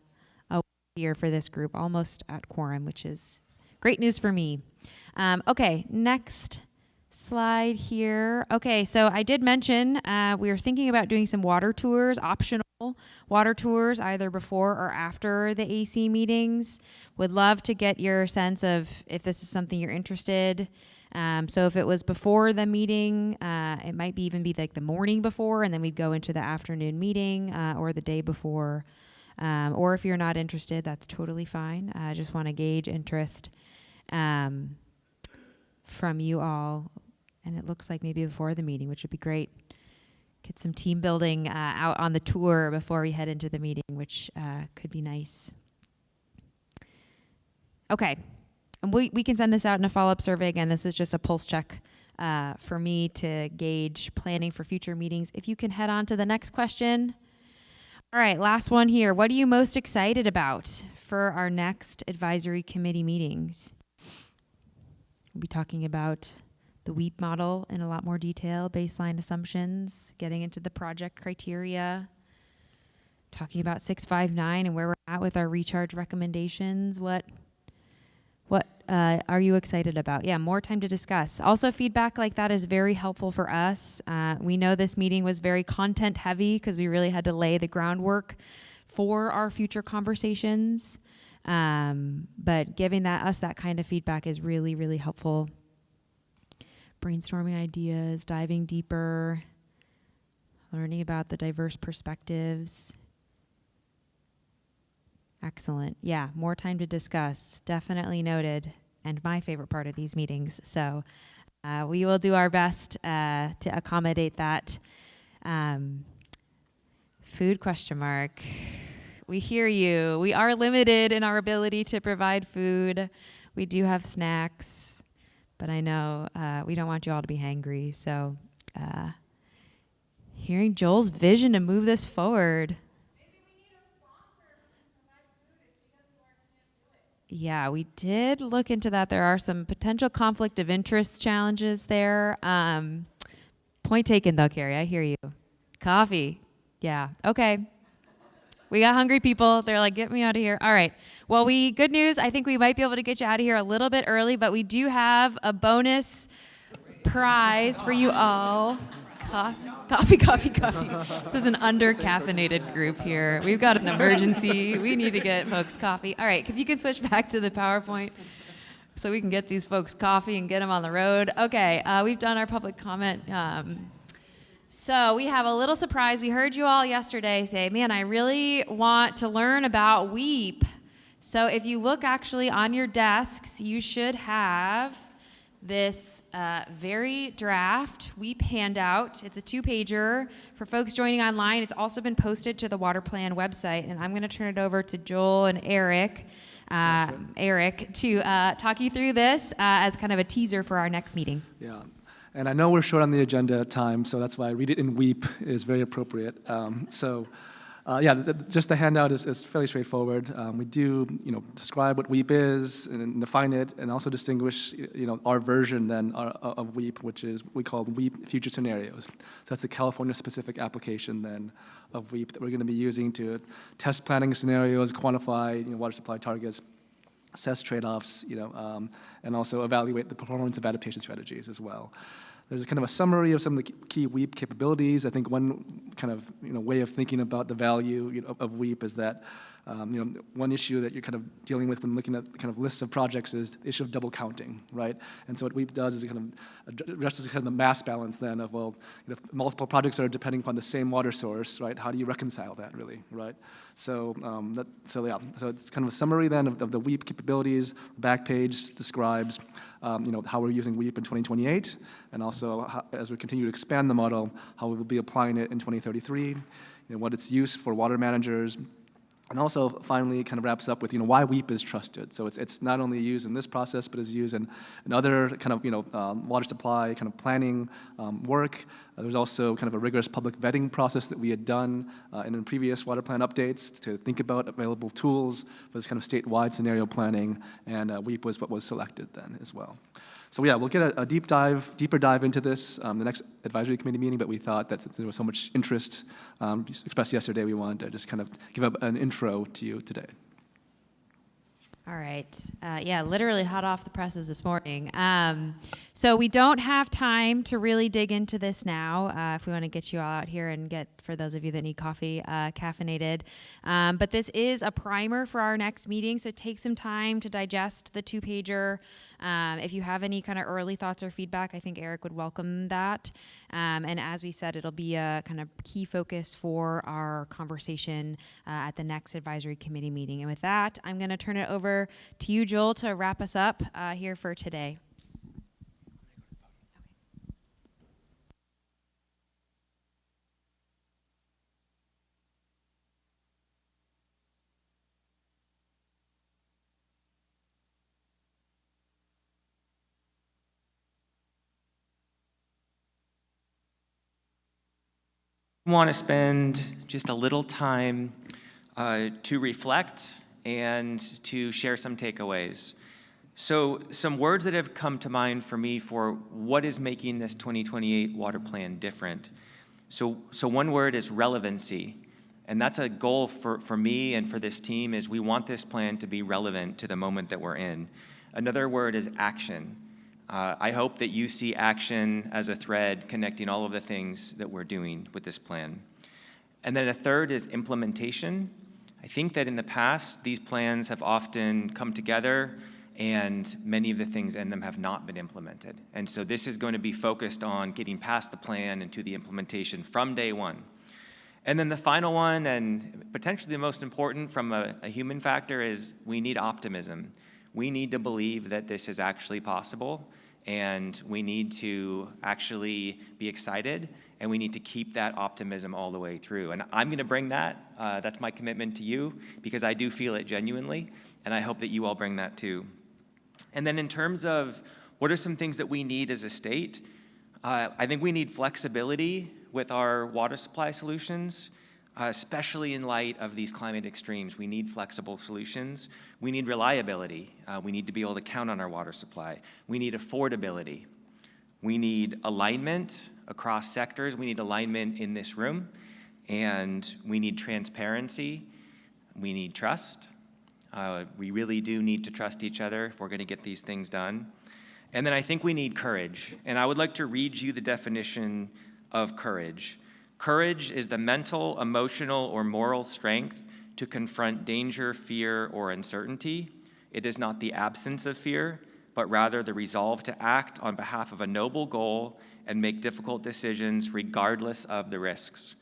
C: year for this group, almost at quorum, which is great news for me. Okay, next slide here. Okay, so I did mention we were thinking about doing some water tours, optional water tours either before or after the AC meetings. Would love to get your sense of if this is something you're interested. So if it was before the meeting, it might be even be like the morning before, and then we'd go into the afternoon meeting or the day before. Or if you're not interested, that's totally fine. I just want to gauge interest from you all. And it looks like maybe before the meeting, which would be great. Get some team building out on the tour before we head into the meeting, which could be nice. Okay, and we can send this out in a follow-up survey. Again, this is just a pulse check for me to gauge planning for future meetings. If you can head on to the next question. All right, last one here. What are you most excited about for our next advisory committee meetings? We'll be talking about the WEAP model in a lot more detail, baseline assumptions, getting into the project criteria, talking about 659 and where we're at with our recharge recommendations. What are you excited about? Yeah, more time to discuss. Also, feedback like that is very helpful for us. We know this meeting was very content heavy because we really had to lay the groundwork for our future conversations. But giving us that kind of feedback is really, really helpful. Brainstorming ideas, diving deeper, learning about the diverse perspectives. Excellent. Yeah, more time to discuss. Definitely noted. And my favorite part of these meetings. So we will do our best to accommodate that. Food ? We hear you. We are limited in our ability to provide food. We do have snacks. But I know we don't want you all to be hangry. So hearing Joel's vision to move this forward. Yeah, we did look into that. There are some potential conflict of interest challenges there. Point taken, though, Carrie. I hear you. Coffee. Yeah. Okay. We got hungry people. They're like, get me out of here. All right. Well, good news. I think we might be able to get you out of here a little bit early, but we do have a bonus prize for you all. Coffee. This is an under-caffeinated group here. We've got an emergency. We need to get folks coffee. All right. If you could switch back to the PowerPoint so we can get these folks coffee and get them on the road. Okay. We've done our public comment. So we have a little surprise. We heard you all yesterday say, man, I really want to learn about WEAP. So if you look actually on your desks, you should have this very draft WEAP handout. It's a 2-pager for folks joining online. It's also been posted to the Water Plan website, and I'm going to turn it over to Joel and Eric to talk you through this as kind of a teaser for our next meeting.
Q: Yeah. And I know we're short on the agenda time, so that's why read it in WEAP is very appropriate. Just the handout is fairly straightforward. We do, describe what WEAP is and define it, and also distinguish, our version then of WEAP, which is we call WEAP Future Scenarios. So that's the California-specific application then of WEAP that we're going to be using to test planning scenarios, quantify, water supply targets, assess trade-offs, and also evaluate the performance of adaptation strategies as well. There's kind of a summary of some of the key WEAP capabilities. I think one kind of way of thinking about the value of WEAP is that one issue that you're kind of dealing with when looking at kind of lists of projects is the issue of double counting, right? And so what WEAP does is it kind of addresses kind of the mass balance then of, well, if multiple projects are depending upon the same water source, right? How do you reconcile that really, right? So so it's kind of a summary then of the WEAP capabilities. The back page describes how we're using WEAP in 2028, and also how, as we continue to expand the model, how we will be applying it in 2033, what its use for water managers. And also, finally, kind of wraps up with, why WEAP is trusted. So it's not only used in this process, but is used in other kind of, water supply kind of planning work. There's also kind of a rigorous public vetting process that we had done in previous water plan updates to think about available tools for this kind of statewide scenario planning, and WEAP was what was selected then as well. So yeah, we'll get a deeper dive into this the next advisory committee meeting, but we thought that since there was so much interest expressed yesterday, we wanted to just kind of give up an intro to you today.
C: All right. Yeah, literally hot off the presses this morning. So we don't have time to really dig into this now. If we want to get you all out here and get, for those of you that need coffee, caffeinated. But this is a primer for our next meeting, so take some time to digest the 2-pager. If you have any kind of early thoughts or feedback, I think Eric would welcome that. And as we said, it'll be a kind of key focus for our conversation at the next advisory committee meeting. And with that, I'm going to turn it over to you, Joel, to wrap us up here for today.
E: Want to spend just a little time to reflect and to share some takeaways. So some words that have come to mind for me for what is making this 2028 water plan different. So one word is relevancy. And that's a goal for me and for this team, is we want this plan to be relevant to the moment that we're in. Another word is action. I hope that you see action as a thread connecting all of the things that we're doing with this plan. And then a third is implementation. I think that in the past, these plans have often come together and many of the things in them have not been implemented. And so this is going to be focused on getting past the plan and to the implementation from day one. And then the final one, and potentially the most important from a human factor, is we need optimism. We need to believe that this is actually possible, and we need to actually be excited, and we need to keep that optimism all the way through. And I'm going to bring that. That's my commitment to you, because I do feel it genuinely, and I hope that you all bring that too. And then in terms of what are some things that we need as a state, I think we need flexibility with our water supply solutions. Especially in light of these climate extremes. We need flexible solutions. We need reliability. We need to be able to count on our water supply. We need affordability. We need alignment across sectors. We need alignment in this room. And we need transparency. We need trust. We really do need to trust each other if we're going to get these things done. And then I think we need courage. And I would like to read you the definition of courage. Courage is the mental, emotional, or moral strength to confront danger, fear, or uncertainty. It is not the absence of fear, but rather the resolve to act on behalf of a noble goal and make difficult decisions regardless of the risks.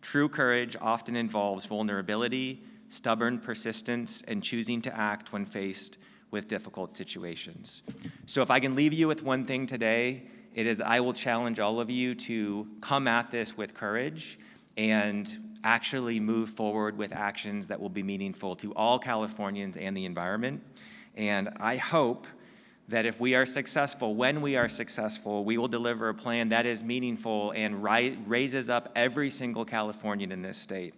E: True courage often involves vulnerability, stubborn persistence, and choosing to act when faced with difficult situations. So if I can leave you with one thing today, it is I will challenge all of you to come at this with courage and actually move forward with actions that will be meaningful to all Californians and the environment. And I hope that if we are successful, when we are successful, we will deliver a plan that is meaningful and raises up every single Californian in this state.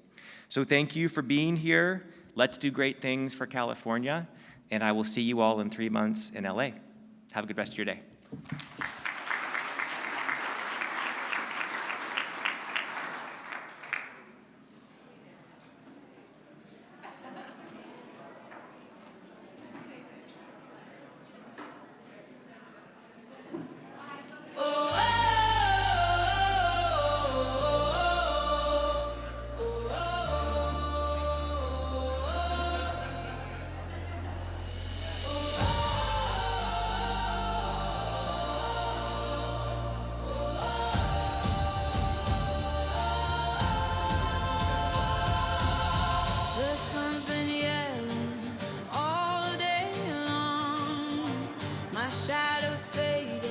E: So thank you for being here. Let's do great things for California. And I will see you all in 3 months in LA. Have a good rest of your day.
O: The sun's been yelling all day long. My shadow's faded.